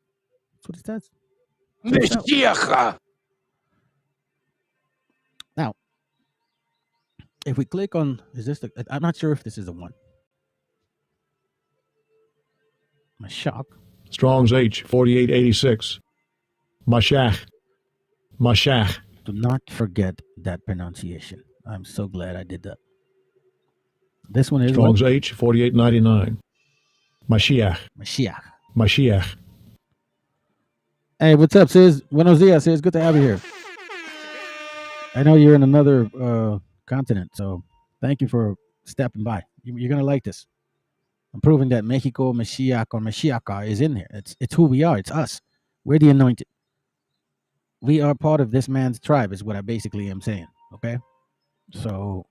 That's what it says. MESHIACHA. Now, if we click on, I'm not sure if this is the one. Mashach. Strong's H, 4886. Mashach. Do not forget that pronunciation. I'm so glad I did that. This one is Strong's H 4899. Mashiach. Mashiach. Mashiach. Hey, what's up, sis? Buenos dias, sis. Good to have you here. I know you're in another continent, so thank you for stepping by. You're going to like this. I'm proving that Mexico, Mashiach, or Meshiacha is in here. It's who we are. It's us. We're the anointed. We are part of this man's tribe is what I basically am saying, okay? So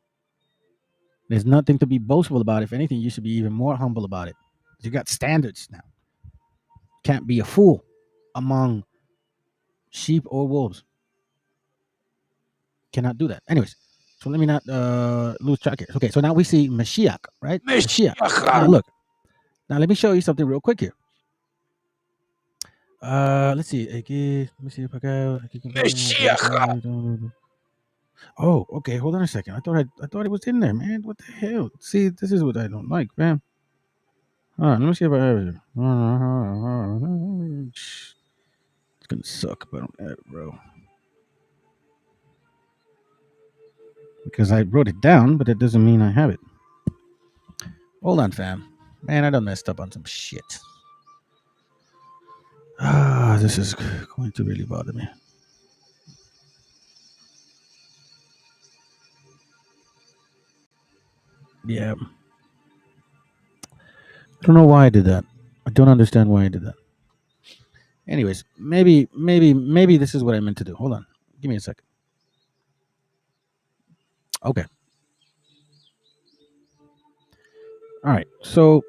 there's nothing to be boastful about. If anything, you should be even more humble about it. You got standards now. Can't be a fool among sheep or wolves. Cannot do that. Anyways, so let me not lose track here. Okay, so now we see Mashiach, right? Mashiach. Now look. Now let me show you something real quick here. Let's see. Let me see if I can. MESHIACHA. Oh, okay. Hold on a second. I thought it was in there, man. What the hell? See, this is what I don't like, man. All right, let me see if I have it. It's gonna suck if I don't have it, bro. Because I wrote it down, but that doesn't mean I have it. Hold on, fam. Man, I done messed up on some shit. This is going to really bother me. Yeah. I don't know why I did that. I don't understand why I did that. Anyways, maybe this is what I meant to do. Hold on. Give me a second. Okay. All right. So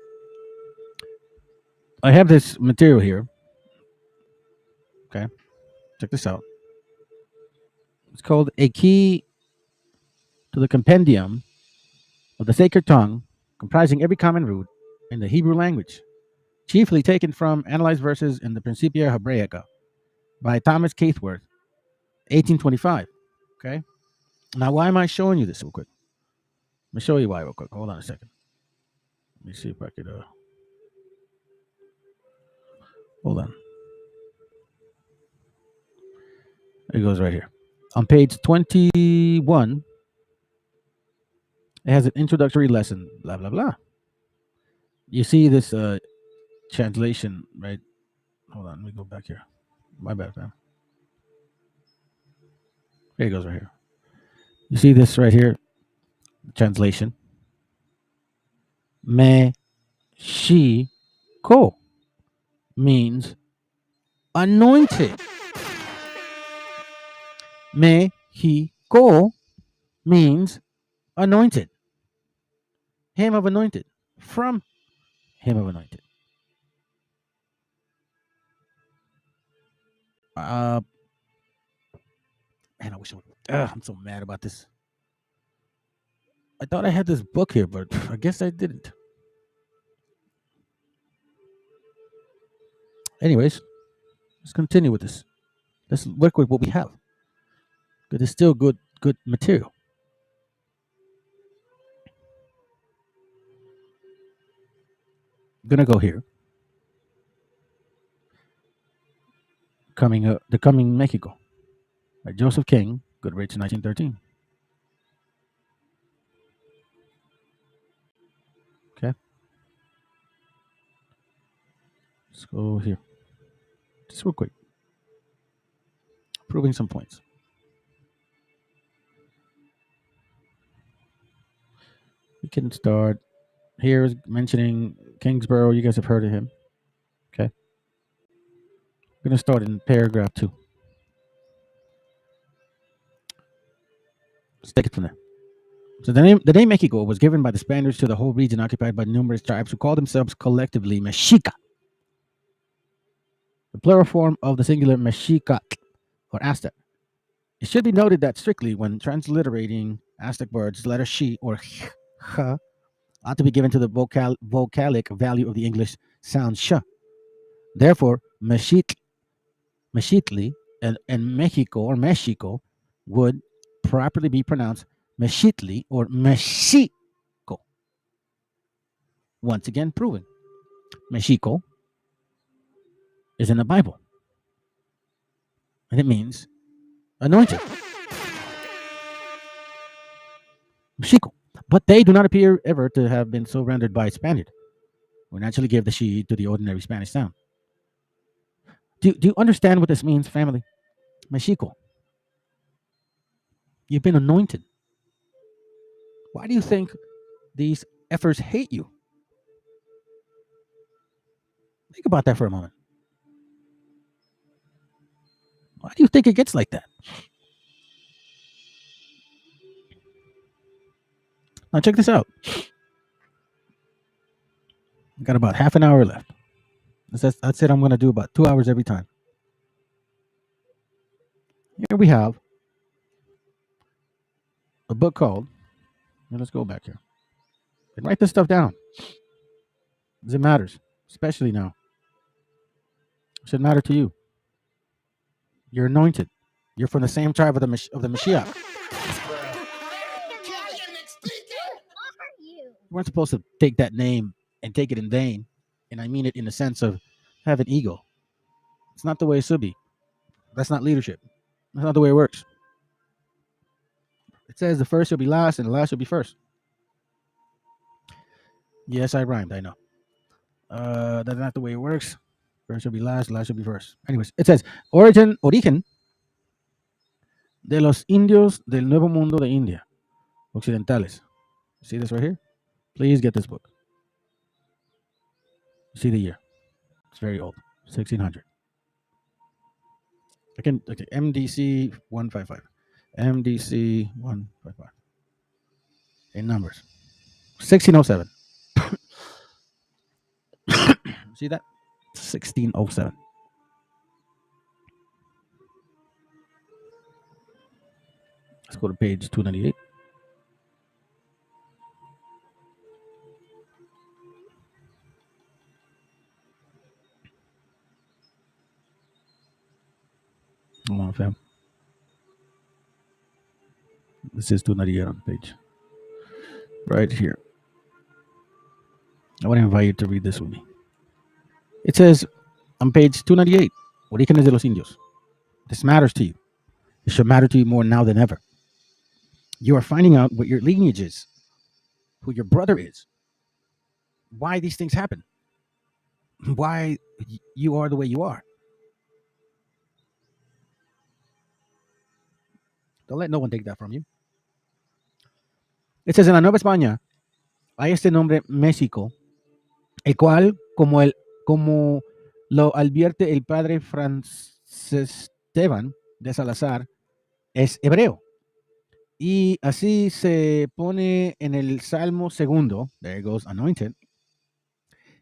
I have this material here. Okay. Check this out. It's called A Key to the Compendium of the Sacred Tongue, comprising every common root in the Hebrew language, chiefly taken from analyzed verses in the Principia Hebraica by Thomas Caithworth, 1825. Okay. Now, why am I showing you this real quick? Let me show you why real quick. Hold on a second. Let me see if I could. Hold on. It goes right here. On page 21, it has an introductory lesson, blah, blah, blah. You see this translation, right? Hold on, let me go back here. My bad, fam. Here it goes right here. You see this right here? Translation. Mexico means anointed. Mexico means anointed. Him of anointed. From him of anointed. Man, I wish I would. I'm so mad about this. I thought I had this book here, but I guess I didn't. Anyways, let's continue with this. Let's work with what we have. Because it's still good material. I'm gonna go here. The Coming Mexico by Joseph King, Goodrich, 1913. Okay. Let's go here. Just real quick. Proving some points. We can start here mentioning Kingsborough. You guys have heard of him. Okay. I'm going to start in paragraph 2. Let's take it from there. So the name Mexico was given by the Spaniards to the whole region occupied by numerous tribes who called themselves collectively Mexica. The plural form of the singular Mexica or Aztec. It should be noted that strictly when transliterating Aztec words, the letter she or ch ought to be given to the vocalic value of the English sound sh. Therefore, Mexitli and Mexico or Mexico would properly be pronounced Mexitli or Mexico. Once again proven. Mexico is in the Bible. And it means anointed. Mexico. But they do not appear ever to have been so rendered by a Spaniard, who naturally gave the she to the ordinary Spanish sound. Do you understand what this means, family? Mexico. You've been anointed. Why do you think these efforts hate you? Think about that for a moment. Why do you think it gets like that? Now check this out. I got about half an hour left. That's it. I'm going to do about 2 hours every time. Here we have a book called, let's go back here and write this stuff down, because it matters, especially now. It should matter to you. You're anointed. You're from the same tribe of the Mashiach. You weren't supposed to take that name and take it in vain, and I mean it in the sense of have an ego. It's not the way it should be. That's not leadership. That's not the way it works. It says the first shall be last and the last shall be first. Yes, I rhymed. I know. That's not the way it works. First shall be last shall be first. Anyways, it says origen de los indios del Nuevo Mundo de India, occidentales. See this right here? Please get this book. See the year. It's very old, 1600. Okay, MDC 155. MDC 155. In numbers. 1607. See that? 1607. Let's go to page 298. Hold on, fam. This is 298 on the page. Right here. I want to invite you to read this with me. It says on page 298, Orígenes de los Indios. This matters to you. It should matter to you more now than ever. You are finding out what your lineage is, who your brother is, why these things happen, why you are the way you are. Don't let no one take that from you. It says en la Nueva España hay este nombre México, el cual como lo advierte el padre Esteban de Salazar, es hebreo. Y así se pone en el Salmo segundo, there goes anointed,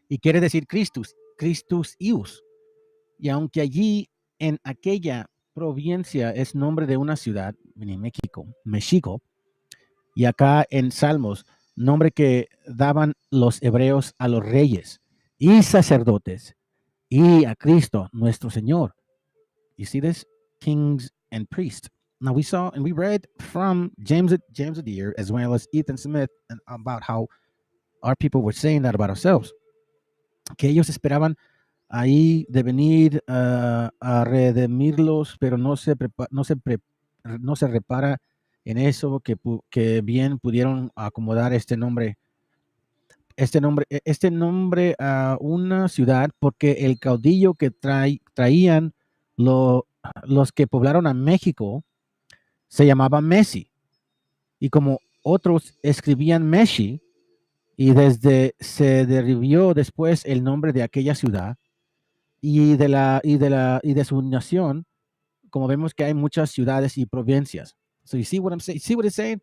y quiere decir Christus ius. Y aunque allí en aquella provincia es nombre de una ciudad, en México, y acá en Salmos, nombre que daban los hebreos a los reyes y sacerdotes y a Cristo nuestro Señor. You see this? Kings and priests. Now we saw and we read from James Adair as well as Ethan Smith about how our people were saying that about ourselves. Que ellos esperaban ahí de venir a redimirlos, pero no se repara en eso que bien pudieron acomodar este nombre a una ciudad, porque el caudillo que traían los que poblaron a México se llamaba Messi, y como otros escribían Meshi, y se derribó después el nombre de aquella ciudad y de su nación, como vemos que hay muchas ciudades y provincias. So you see what I'm saying? See what it's saying?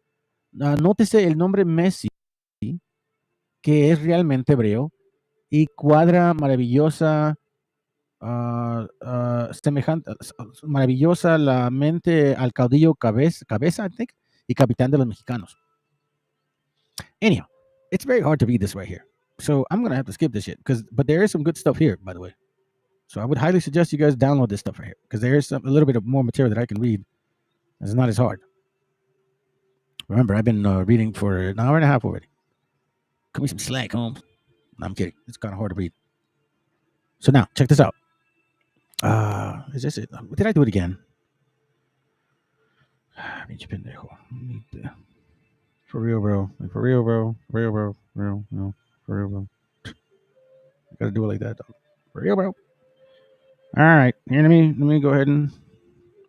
Nótese el nombre Messi, que es realmente hebreo y cuadra maravillosa, maravillosa la mente al caudillo cabeza, I think, y capitán de los mexicanos. Anyhow, it's very hard to read this right here, so I'm gonna have to skip this shit but there is some good stuff here, by the way. So I would highly suggest you guys download this stuff right here, because there is a little bit of more material that I can read. It's not as hard. Remember, I've been reading for an hour and a half already. Cut me some slack, Holmes. No, I'm kidding. It's kind of hard to read. So now, check this out. Is this it? Did I do it again? For real, bro. Like, for real, bro. For real, bro. Real, no. For real, bro. I gotta do it like that, though. For real, bro. All right. Here, let me go ahead and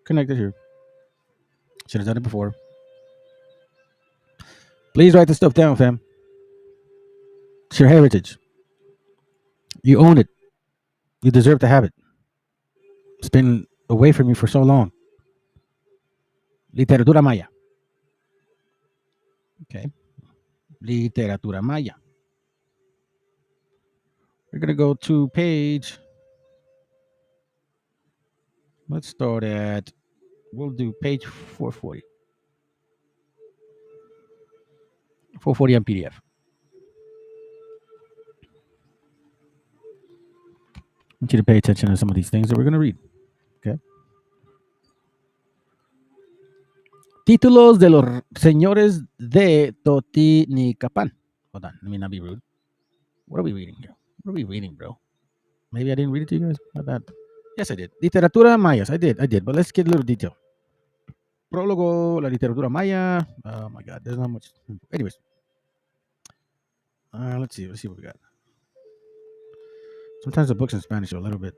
connect it here. Should have done it before. Please write this stuff down, fam. It's your heritage. You own it. You deserve to have it. It's been away from you for so long. Literatura Maya. Okay. Literatura Maya. We're going to go to page. Let's start at, we'll do page 440. 440 on PDF. I want you to pay attention to some of these things that we're going to read. Okay. Títulos de los señores de Totinicapan. Hold on. Let me not be rude. What are we reading here? What are we reading, bro? Maybe I didn't read it to you guys. My bad. Yes, I did. Literatura Mayas. I did. But let's get a little detail. Prólogo, la literatura maya. Oh my God, there's not much. Anyways, let's see what we got. Sometimes the books in Spanish are a little bit,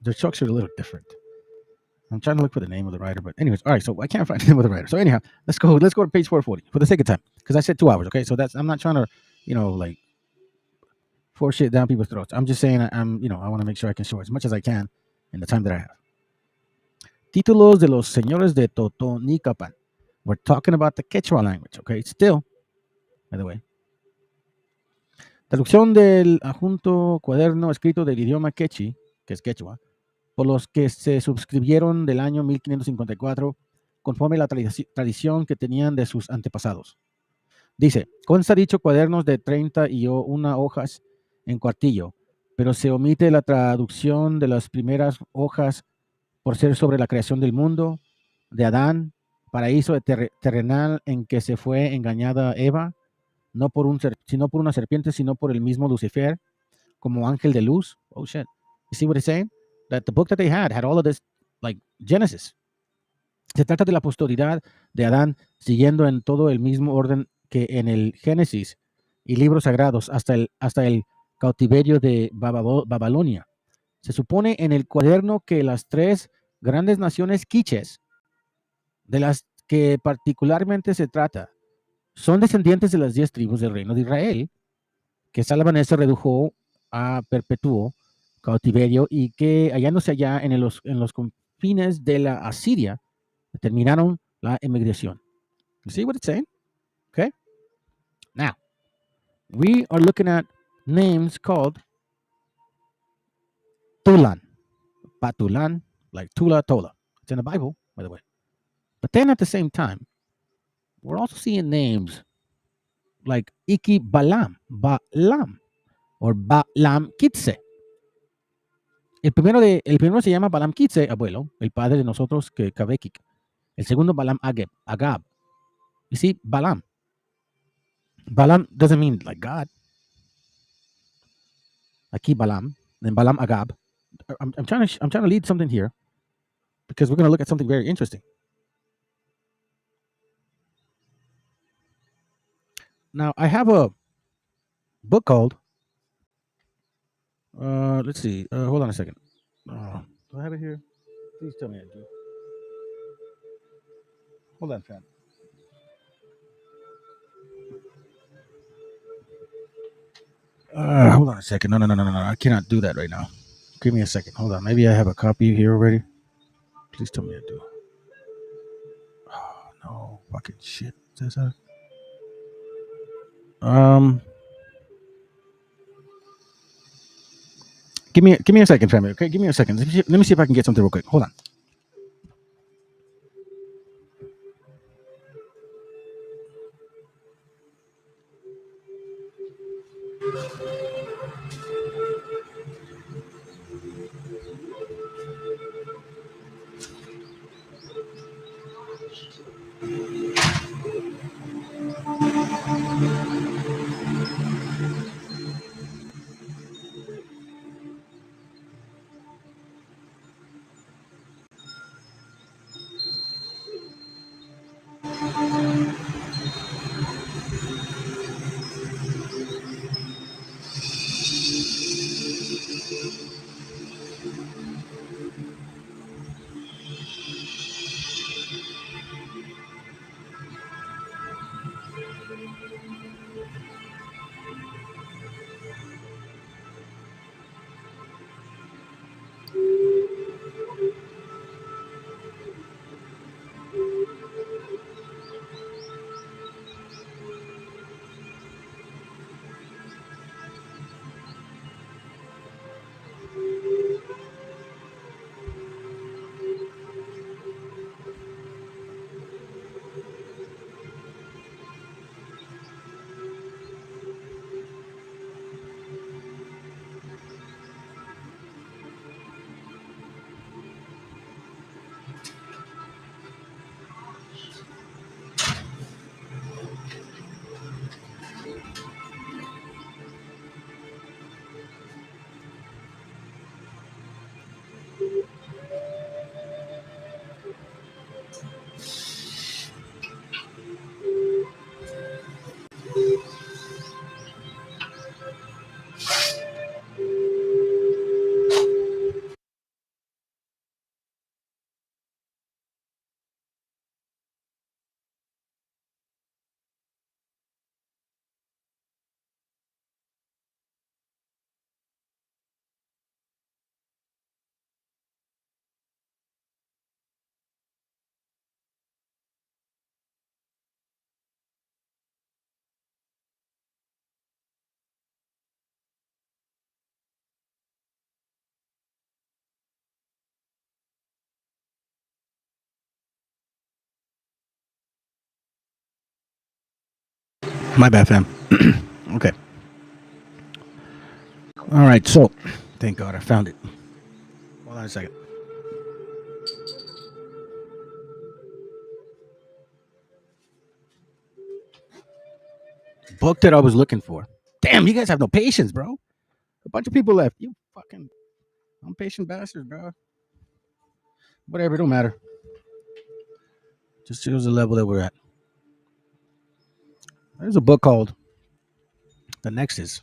they're structured a little different. I'm trying to look for the name of the writer, but anyways, all right. So I can't find the name of the writer. So anyhow, let's go to page 440 for the sake of time, because I said 2 hours. Okay, so I'm not trying to, like, force shit down people's throats. I'm just saying I want to make sure I can show as much as I can in the time that I have. Títulos de los señores de Totonicapan. We're talking about the Quechua language, okay? Still, by the way. Traducción del adjunto cuaderno escrito del idioma quechí, que es quechua, por los que se suscribieron del año 1554, conforme la tradición que tenían de sus antepasados. Dice, consta dicho cuadernos de 31 hojas en cuartillo, pero se omite la traducción de las primeras hojas por ser sobre la creación del mundo, de Adán, paraíso terrenal en que se fue engañada Eva, no por sino por una serpiente, sino por el mismo Lucifer, como ángel de luz. Oh shit. You see what it's saying? That the book that they had all of this, like Genesis. Se trata de la posteridad de Adán, siguiendo en todo el mismo orden que en el Génesis y libros sagrados hasta el cautiverio de Babilonia. Se supone en el cuaderno que las 3 grandes naciones quiches, de las que particularmente se trata, son descendientes de las 10 tribus del reino de Israel, que Salvaneser redujo a perpetuo cautiverio y que hallándose allá en los confines de la Asiria, determinaron la emigración. You see what it's saying? Okay. Now, we are looking at names called Tulan, Patulan, like Tula Tola. It's in the Bible, by the way. But then at the same time, we're also seeing names like Iki Balam, or Balam Kitse. El primero se llama Balam Kitse, abuelo, el padre de nosotros, que Kabekik. El segundo, Balam Agab. You see, Balam. Balam doesn't mean like God. Aquí Balam, then Balam Agab. I'm trying to lead something here because we're going to look at something very interesting. Now, I have a book called, let's see, hold on a second. Do I have it here? Please tell me I do. Hold on, fam. Hold on a second. No. I cannot do that right now. Give me a second. Hold on. Maybe I have a copy here already. Please tell me I do. Oh, no. Fucking shit. Cesar. Give me a second, family. Okay, give me a second. Let me see if I can get something real quick. Hold on. My bad, fam. Okay. All right. So, thank God I found it. Hold on a second. Book that I was looking for. Damn, you guys have no patience, bro. A bunch of people left. You fucking impatient bastards, bro. Whatever, it don't matter. Just shows the level that we're at. There's a book called The Nexus.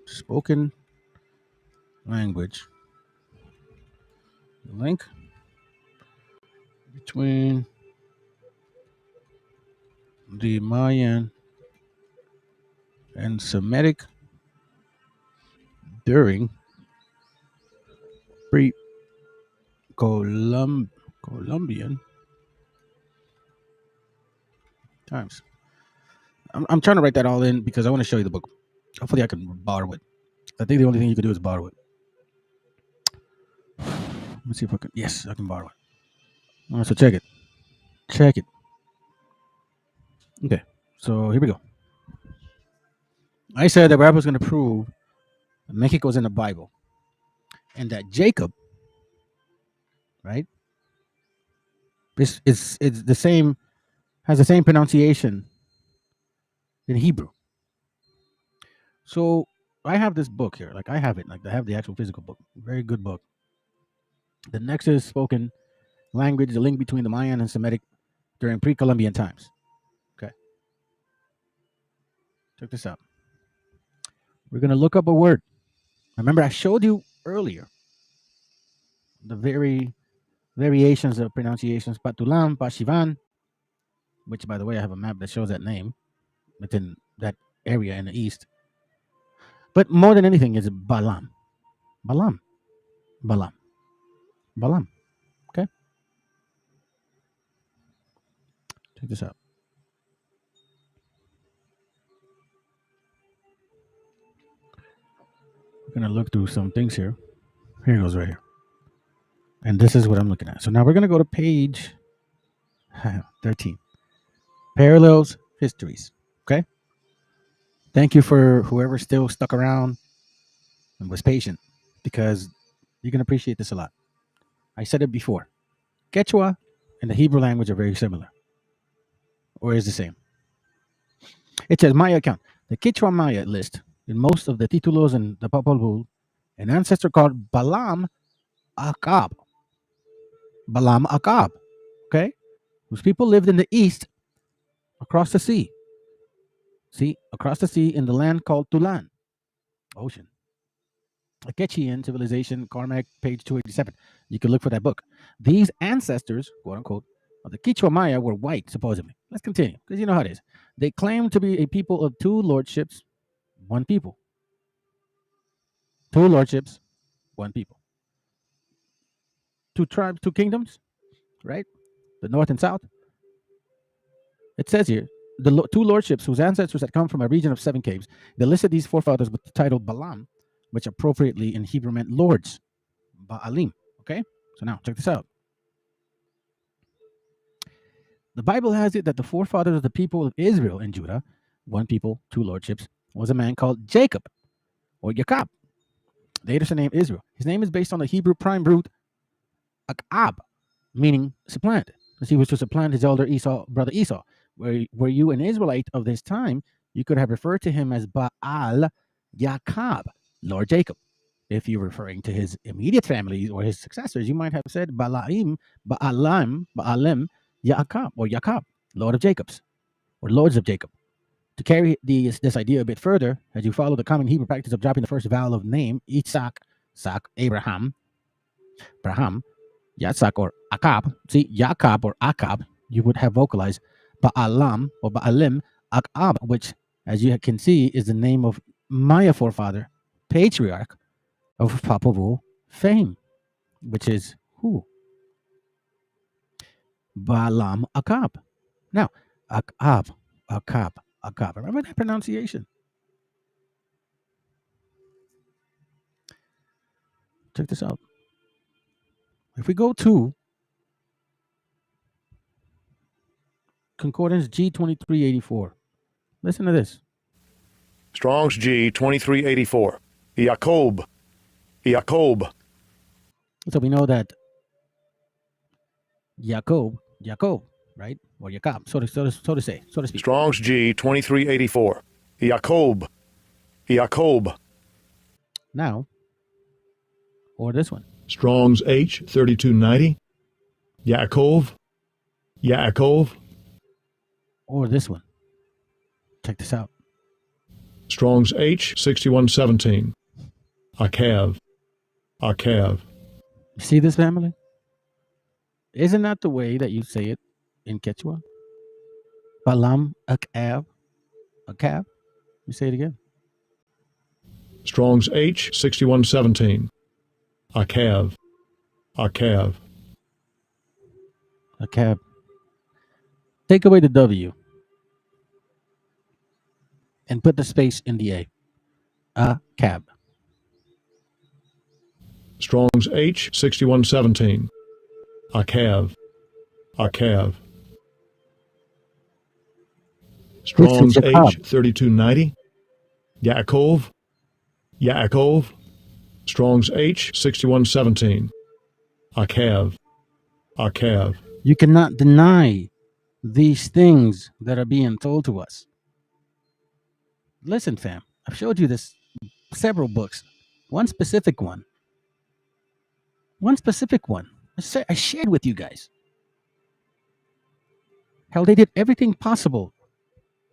Spoken language. The link between the Mayan and Semitic during pre-Columbian times. I'm trying to write that all in because I want to show you the book. Hopefully I can borrow it. I think the only thing you can do is borrow it. Let's see if I can. Yes, I can borrow it. All right, so check it. Check it. Okay, so here we go. I said that Bible was going to prove that Mexico's in the Bible and that Jacob, right, is the same, has the same pronunciation in Hebrew. So I have this book here. Like I have it. Like I have the actual physical book. Very good book. The Nexus Spoken Language, the link between the Mayan and Semitic during pre-Columbian times. Okay. Check this out. We're going to look up a word. Remember, I showed you earlier the variations of pronunciations. Patulam, Pashivan, which, by the way, I have a map that shows that name within that area in the east. But more than anything is Balam. Balam. Balam. Balam. Okay. Check this out. We're going to look through some things here. Here it goes right here. And this is what I'm looking at. So now we're going to go to page 13. Parallels, histories. Okay. Thank you for whoever still stuck around and was patient because you can appreciate this a lot. I said it before. Quechua and the Hebrew language are very similar or is the same. It says Maya account. The Quechua Maya list in most of the titulos and the Popol Vuh an ancestor called Balam Akab. Balam Akab. Okay? Whose people lived in the east across the sea. See, across the sea in the land called Tulan. Ocean. Akechian Civilization, Carmack, page 287. You can look for that book. These ancestors, quote unquote, of the Quichua Maya were white, supposedly. Let's continue, because you know how it is. They claim to be a people of two lordships, one people. Two lordships, one people. Two tribes, two kingdoms, right? The north and south. It says here, two lordships whose ancestors had come from a region of 7 caves. They listed these forefathers with the title Balaam, which appropriately in Hebrew meant lords. Baalim. Okay? So now, check this out. The Bible has it that the forefathers of the people of Israel and Judah, one people, two lordships, was a man called Jacob, or Jacob. Later named Israel. His name is based on the Hebrew prime root Akab, meaning supplant, because he was to supplant his elder brother Esau. Were you an Israelite of this time, you could have referred to him as Baal Jacob, Lord Jacob. If you're referring to his immediate family or his successors, you might have said Baalim, Jacob, or Jacob, Lord of Jacobs, or Lords of Jacob. To carry this idea a bit further, as you follow the common Hebrew practice of dropping the first vowel of name, Isaac, Abraham, Yatzak, or Akab, see, Jacob or Akab, you would have vocalized Baalam or Baalim Akab, which, as you can see, is the name of Maya forefather, patriarch of Papavu fame, which is who? Balaam Akab. Now, Akab. Remember that pronunciation? Check this out. If we go to Concordance G2384, listen to this. Strong's G2384. Jacob. So we know that Jacob, right? Or Jacob, so to speak. Strong's G2384. Jacob. Now, or this one. Strong's H3290. Yaakov. Or this one. Check this out. Strong's H6117. Akav. You see this, family? Isn't that the way that you say it in Quechua? Balam Akav. You say it again. Strong's H6117. Akav. Take away the W and put the space in the A. Akab. Strong's H6117. Akav. Strong's H3290. Yaakov. Strong's H6117. Akav. You cannot deny these things that are being told to us. Listen, fam, I've showed you this several books. One specific one. I shared with you guys. How they did everything possible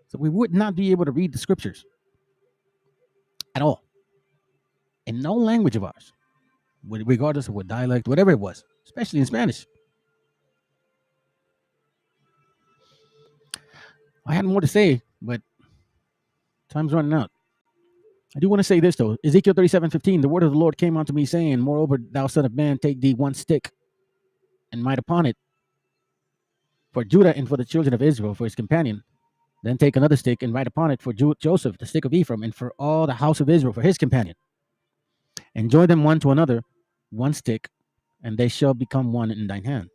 so we would not be able to read the scriptures at all. In no language of ours, regardless of what dialect, whatever it was, especially in Spanish. I had more to say, but time's running out. I do want to say this, though. Ezekiel 37:15, the word of the Lord came unto me, saying, moreover, thou son of man, take thee one stick and write upon it for Judah and for the children of Israel, for his companion. Then take another stick and write upon it for Joseph, the stick of Ephraim, and for all the house of Israel, for his companion. And join them one to another, one stick, and they shall become one in thine hand.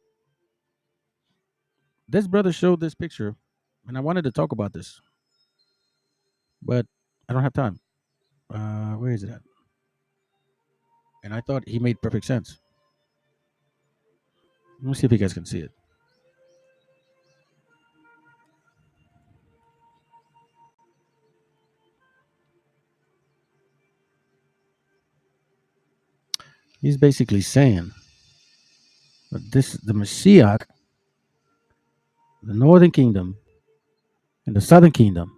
This brother showed this picture, and I wanted to talk about this, but I don't have time. Where is it at? And I thought he made perfect sense. Let me see if you guys can see it. He's basically saying that the Mashiach, the northern kingdom, and the southern kingdom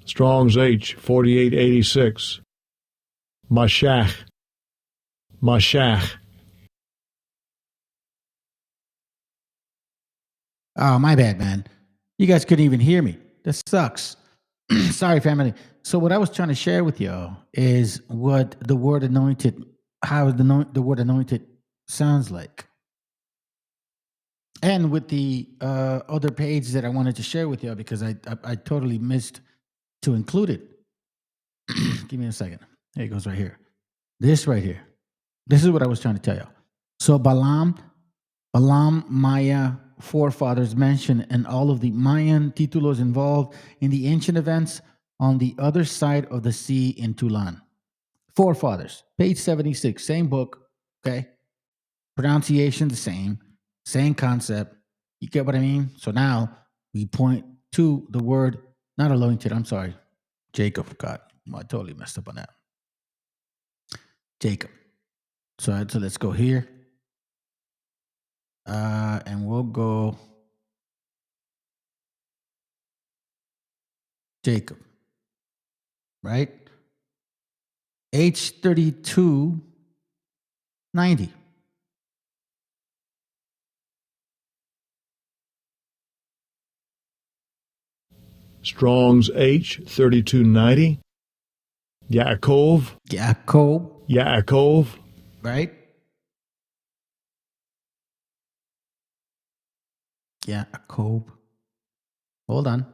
Strong's H 4886. Mashach. Mashach. Oh, my bad, man. You guys couldn't even hear me. That sucks. Sorry, family. So what I was trying to share with y'all is what the word anointed, how the word anointed sounds like. And with the other page that I wanted to share with y'all because I totally missed to include it. Give me a second. There it goes right here. This right here. This is what I was trying to tell y'all. So Balaam, Maya forefathers mentioned and all of the Mayan títulos involved in the ancient events on the other side of the sea in Tulan. Forefathers, page 76, same book, okay? Pronunciation the same concept. You get what I mean? So now we point to the word, not anointed, I'm sorry, Jacob. God, I totally messed up on that. Jacob. So let's go here. And we'll go Jacob, right? H3290. Strong's H 3290. Yaakov. Yaakov. Right? Yaakov. Hold on.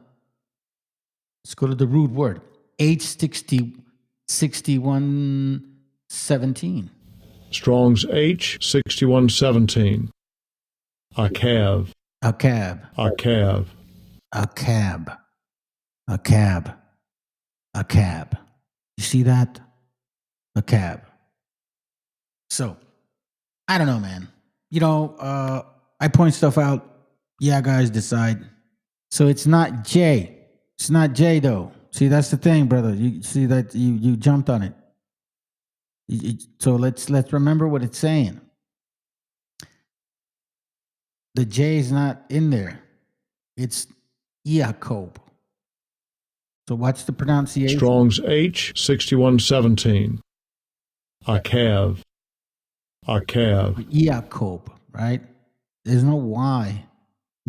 Let's go to the root word. H6117. Strong's H 6117. Akav. Akab. Akav. Akab. Akab. Akab. You see that? Akab. So, I don't know, man. You know, I point stuff out. Yeah, guys, decide. So it's not J. It's not J, though. See, that's the thing, brother. You see that you jumped on it. So let's remember what it's saying. The J is not in there. It's Yaakov. So what's the pronunciation? Strong's H 6117. Akav. Akav. Yaakov, right? There's no Y.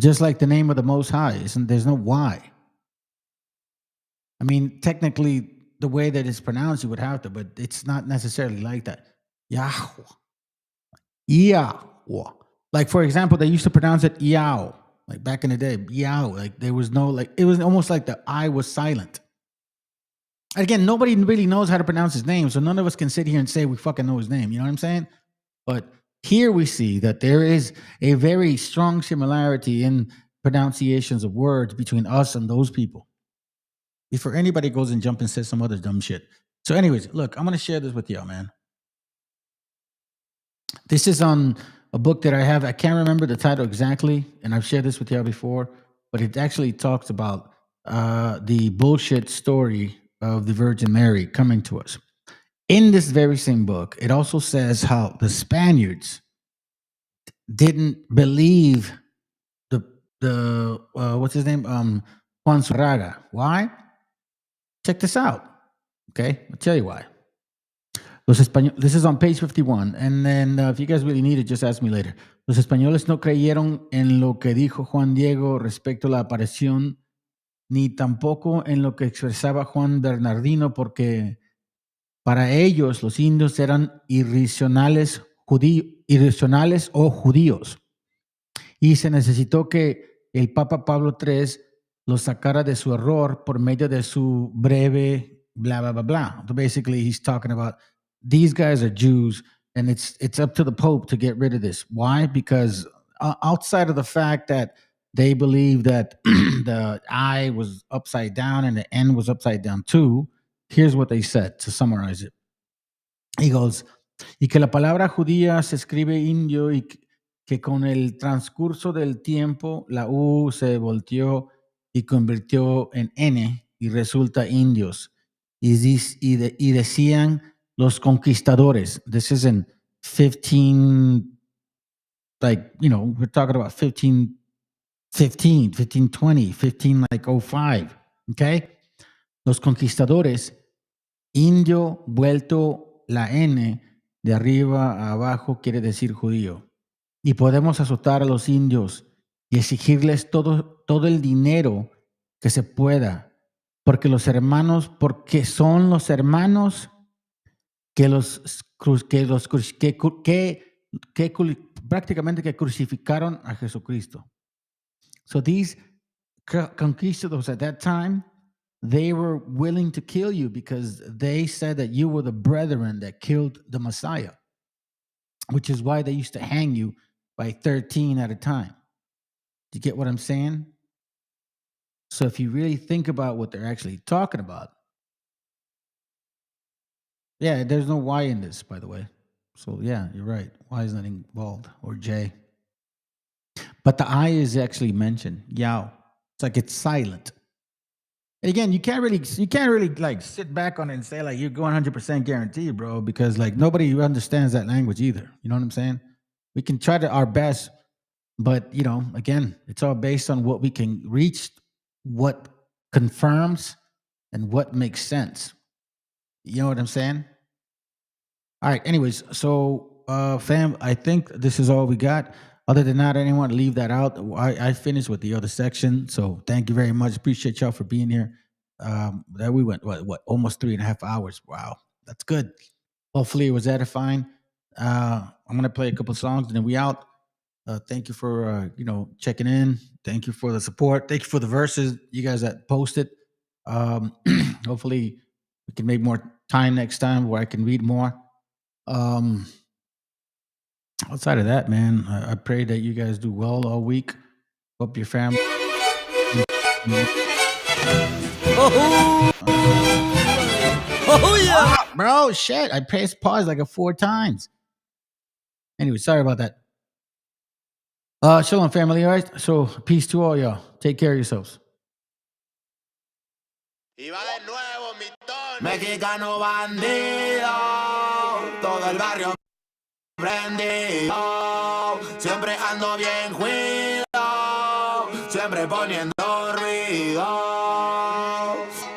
Just like the name of the Most High, there's no Y. I mean, technically, the way that it's pronounced, you would have to, but it's not necessarily like that. Yahweh. Yahweh. Like, for example, they used to pronounce it Yao. Like back in the day, Yao. Like there was no, like, it was almost like the I was silent. Again, nobody really knows how to pronounce his name, so none of us can sit here and say we fucking know his name. You know what I'm saying? But here we see that there is a very strong similarity in pronunciations of words between us and those people. Before anybody goes and jump and says some other dumb shit. So anyways, look, I'm going to share this with y'all, man. This is on a book that I have. I can't remember the title exactly, and I've shared this with y'all before, but it actually talks about the bullshit story of the Virgin Mary coming to us. In this very same book, it also says how the Spaniards didn't believe the what's his name? Juan Zurraga. Why? Check this out. Okay, I'll tell you why. This is on page 51. And then if you guys really need it, just ask me later. Los españoles no creyeron en lo que dijo Juan Diego respecto a la aparición, ni tampoco en lo que expresaba Juan Bernardino, porque para ellos los indios eran irracionales o judíos. Y se necesitó que el Papa Pablo III los sacara de su error por medio de su breve blah, blah, blah, blah. So basically, he's talking about these guys are Jews, and it's up to the Pope to get rid of this. Why? Because outside of the fact that they believe that the I was upside down and the N was upside down too, here's what they said to summarize it. He goes, y que la palabra judía se escribe indio y que con el transcurso del tiempo la U se volteó y convirtió en N y resulta indios. Y decían los conquistadores. This is in 15, like, you know, we're talking about 1520, 15 like 05, okay? los conquistadores, indio vuelto la N de arriba a abajo quiere decir judío. Y podemos azotar a los indios y exigirles todo el dinero que se pueda, porque son los hermanos prácticamente que crucificaron a Jesucristo. So these conquistadors at that time, they were willing to kill you because they said that you were the brethren that killed the Messiah, which is why they used to hang you by 13 at a time. Do you get what I'm saying? So if you really think about what they're actually talking about, yeah, there's no Y in this, by the way. So yeah, you're right. Y is not involved, or J. But the I is actually mentioned. Yao. It's like it's silent. And again, you can't really like sit back on it and say like you're going 100% guaranteed, bro, because like nobody understands that language either. You know what I'm saying? We can try our best, but you know, again, it's all based on what we can reach, what confirms, and what makes sense. You know what I'm saying? All right. Anyways, so fam, I think this is all we got. Other than that, I didn't want to leave that out. I finished with the other section. So thank you very much. Appreciate y'all for being here. That we went what almost 3.5 hours. Wow, that's good. Hopefully it was edifying. I'm gonna play a couple songs and then we out. Thank you for checking in. Thank you for the support. Thank you for the verses you guys that posted. Hopefully we can make more time next time where I can read more. Outside of that, man, I pray that you guys do well all week. Hope your family. Oh yeah, bro! Shit, I pressed pause like 4 times. Anyway, sorry about that. Shalom, family. All right, so peace to all y'all. Take care of yourselves. Mexicano bandido, todo el barrio prendido, siempre ando bien cuido, siempre poniendo ruido.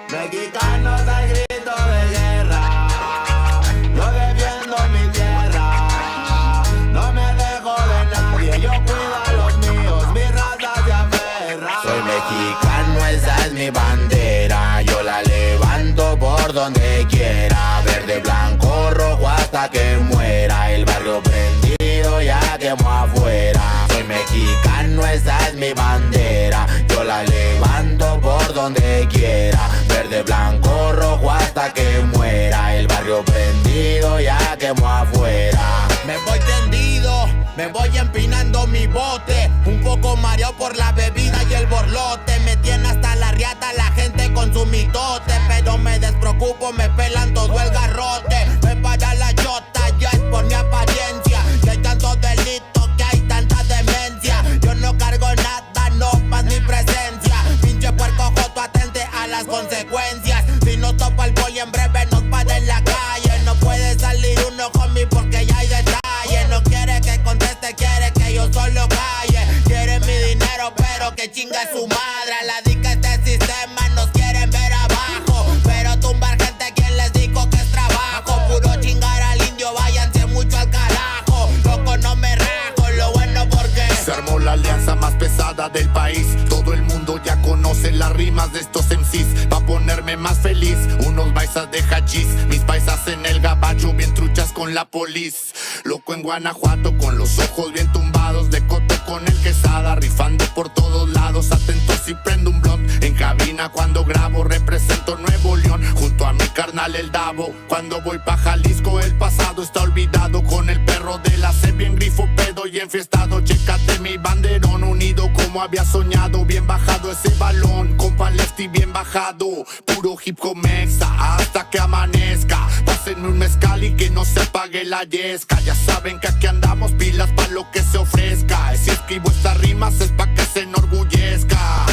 Mexicanos al grito de guerra, yo defiendo mi tierra, no me dejo de nadie, yo cuido a los míos, mi raza se aferra. Soy mexicano, esa es mi bandera, yo la levanto por donde quiera, verde, blanco, rojo hasta que muera, el barrio prendido ya quemó afuera. Soy mexicano, esa es mi bandera, yo la levanto por donde quiera, verde, blanco, rojo hasta que muera, el barrio prendido ya quemó afuera. Me voy tendido, me voy empinando mi bote, un poco mareado por la bebida y el borlote, me tiene hasta la riata la gente con su mitote, pero me despreocupo, me pelan todo el garrote, me para la chota, ya es por mi apariencia, que hay tantos delitos, que hay tanta demencia, yo no cargo nada, no más mi presencia, pinche puerco joto, atente a las consecuencias, si no topa el poli en breve nos para en la calle, no puede salir uno conmigo porque ya hay detalle, no quiere que conteste, quiere que yo solo calle, quiere mi dinero pero que chinga su madre, a la dica este sistema nos quieren ver abajo, pero tumbar gente quien les dijo que es trabajo, puro chingar al indio, váyanse mucho al carajo, loco no me rajo, lo bueno porque se armó la alianza más pesada del país, todo el mundo ya conoce las rimas de estos MCs, pa' ponerme más feliz, unos paisas de hachís, mis paisas en el gabacho bien truchas con la polis, loco en Guanajuato con los ojos bien tumbados, de coto con el quesada, rifando por todos lados, atento si prendo un blunt, en cabina cuando grabo, represento Nuevo León, junto a mi carnal el Davo, cuando voy pa' Jalisco el pasado está olvidado, con el perro de la C bien grifo, pedo y enfiestado, chécate mi banderón, unido como había soñado, bien bajado ese balón, compa lefty bien bajado, puro hip hop mexa, hasta que amanezca, pásenme un mezcal y que no se apague la yesca, ya saben que aquí andamos pilas pa' lo que se ofrezca, si escribo estas rimas es pa' que se enorgullezca.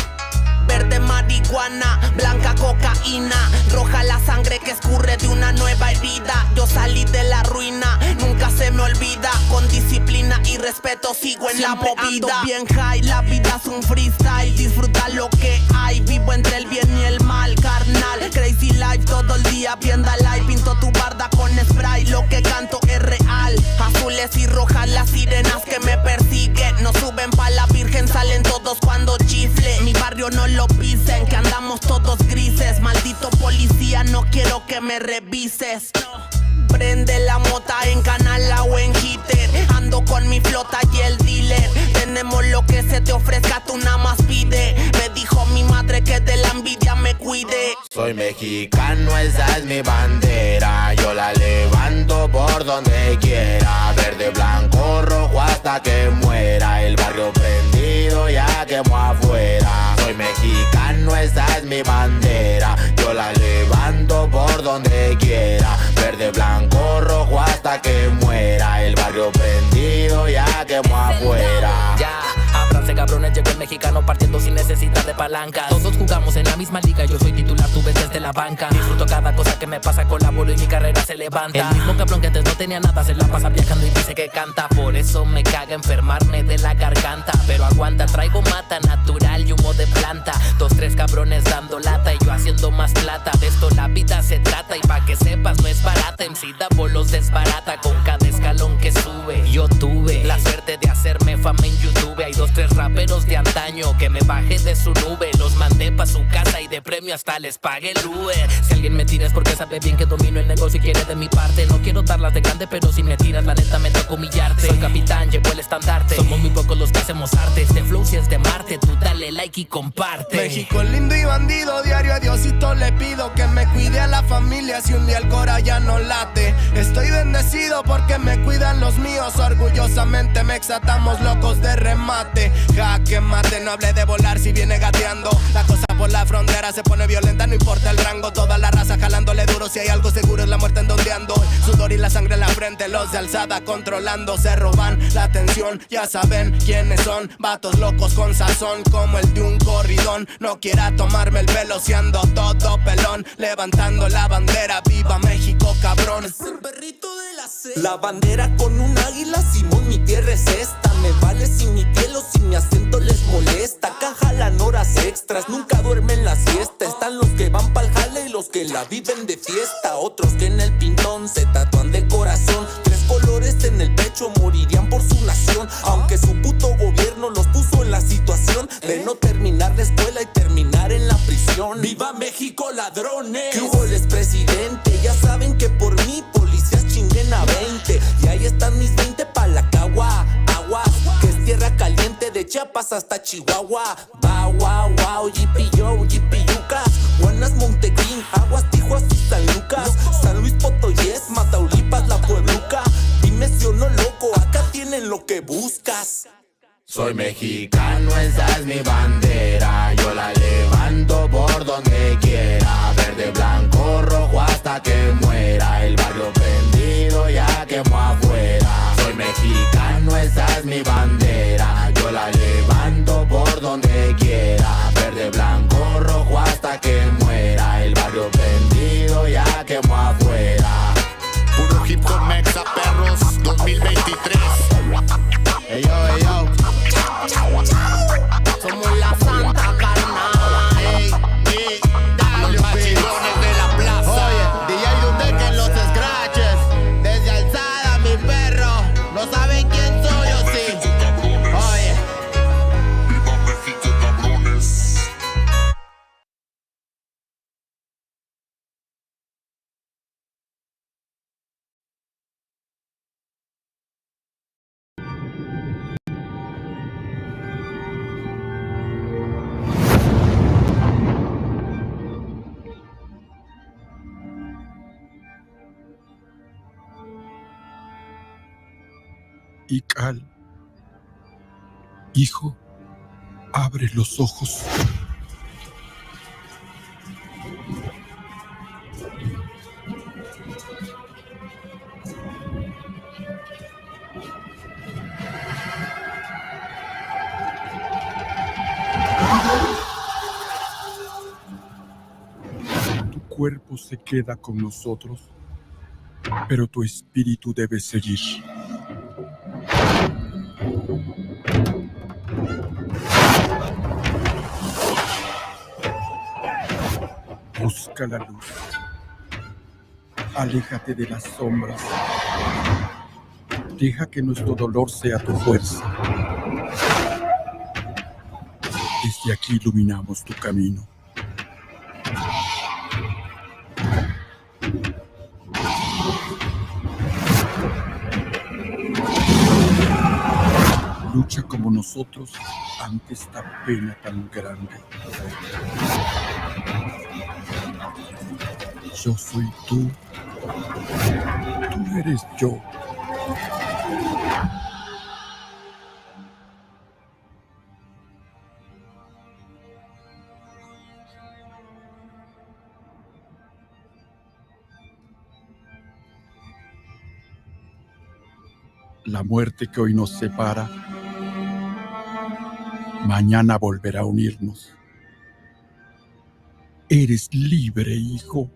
verde marihuana, blanca cocaína, roja la sangre que escurre de una nueva herida. Yo salí de la ruina, nunca se me olvida. Con disciplina y respeto sigo en la movida. Bien high, la vida es un freestyle. Disfruta lo que hay, vivo entre el bien y el mal, carnal. Crazy life todo el día, vienda live. Pinto tu barda con spray, lo que canto es real. Azules y rojas las sirenas que me persiguen. No suben pa' la virgen, salen todos cuando chifle. Mi barrio no lo pisen, que andamos todos grises. Maldito policía, no quiero que me revises. Prende la mota en canala o en hitter. Ando con mi flota y el dealer. Tenemos lo que se te ofrezca, tú nada más pide. Me dijo mi madre que de la envidia me cuide. Soy mexicano, esa es mi bandera. Yo la levanto por donde quiera. Verde, blanco, rojo hasta que muera. El barrio prendido ya quemó afuera. Soy mexicano, esa es mi bandera. Yo la levanto por donde quiera. Verde, blanco, rojo hasta que muera. El barrio prendido ya quemó afuera. Ya, ábranse cabrones, llegó el mexicano partiendo sin necesidad de palanca. Todos jugamos en la misma liga, yo soy titular, tú ves desde la banca. Disfruto cada cosa que me pasa, colaboro y mi carrera se levanta. El mismo cabrón que antes no tenía nada, se la pasa viajando y dice que canta. Por eso me caga enfermarme de la garganta. Pero aguanta, traigo mata natural y humo de planta. 2, 3 cabrones dando lata y yo haciendo más plata. De esto la vida se trata y pa' que sepas no es barata. MC da bolos desbarata con cada escalón que sube. Yo tuve la suerte de hacerme fama en YouTube. Hay 2, 3 raperos de antaño que me bajé de su nube. Los mandé pa' su casa y de premio hasta les pagué el Uber. Si alguien me tira es porque sabe bien que domino el negocio y quiere de mi parte. No quiero darlas de grande, pero si me tiras la neta me toca humillarte. Soy capitán, llevo el estandarte. Somos muy pocos los que hacemos arte. Este flow si es de Marte, tú dale like y comparte. México lindo y bandido, diario a Diosito le pido que me cuide a la familia si un día el cora ya no late. Estoy bendecido porque me cuidan los míos. Orgullosamente me exatamos locos de remate. Jaque mate, no hable de volar si viene gateando. La cosa por la frontera se pone violenta, no importa el rango. Toda la raza jalándole duro, si hay algo seguro es la muerte en donde ando. Sudor y la sangre en la frente, los de alzada controlando. Se roban la atención, ya saben quiénes son. Vatos locos con sazón como el de un corridón. No quiera tomarme el pelo si ando todo pelón. Levantando la bandera, viva México cabrón. Es el perrito de la C. La bandera con un águila, Simón, mi tierra es esta. Me vale si mi piel o si mi acento les molesta. Acá jalan horas extras, nunca duermen la siesta. Están los que van pa'l jale y los que la viven de fiesta. Otros que en el pintón se tatúan de corazón. 3 colores en el pecho, morirían por su nación. Aunque su puto gobierno los puso en la situación de no terminar la escuela y terminar en la prisión. ¡Viva México, ladrones! ¿Qué hubo el expresidente? Ya saben que por mí policías chinguen a 20. Y ahí están mis 20 pa' la cagua. Aguas, que es tierra caliente de Chiapas hasta Chihuahua. Wow, wow, wow, yipi yo, yipi yucas. Buenas, Montequín, Aguas, Tijuas y San Lucas. San Luis Potoyes, Mataulipas, La Puebluca. Dime si o no, loco, acá tienen lo que buscas. Soy mexicano, esa es mi bandera. Yo la levanto por donde quiera. Verde, blanco, rojo hasta que muera. El barrio prendido ya quemó afuera. Soy mexicano, esa es mi bandera. Yo la levanto por donde quiera. Verde, blanco, rojo hasta que muera. El barrio prendido ya quemó afuera. Puro hip hop mexa, perros, 2023. Ey yo, ey yo. Somos la santa carnal. Ey, ey, los machilones de la plaza. Oye, DJ Dundee que en los scratches. Desde alzada, mi perro. No saben quién soy o sí. Oye. Viva México, cabrones. Ical, hijo, abre los ojos. Tu cuerpo se queda con nosotros pero tu espíritu debe seguir. Busca la luz. Aléjate de las sombras. Deja que nuestro dolor sea tu fuerza. Desde aquí iluminamos tu camino. Lucha como nosotros ante esta pena tan grande. Yo soy tú. Tú eres yo. La muerte que hoy nos separa, mañana volverá a unirnos. Eres libre, hijo.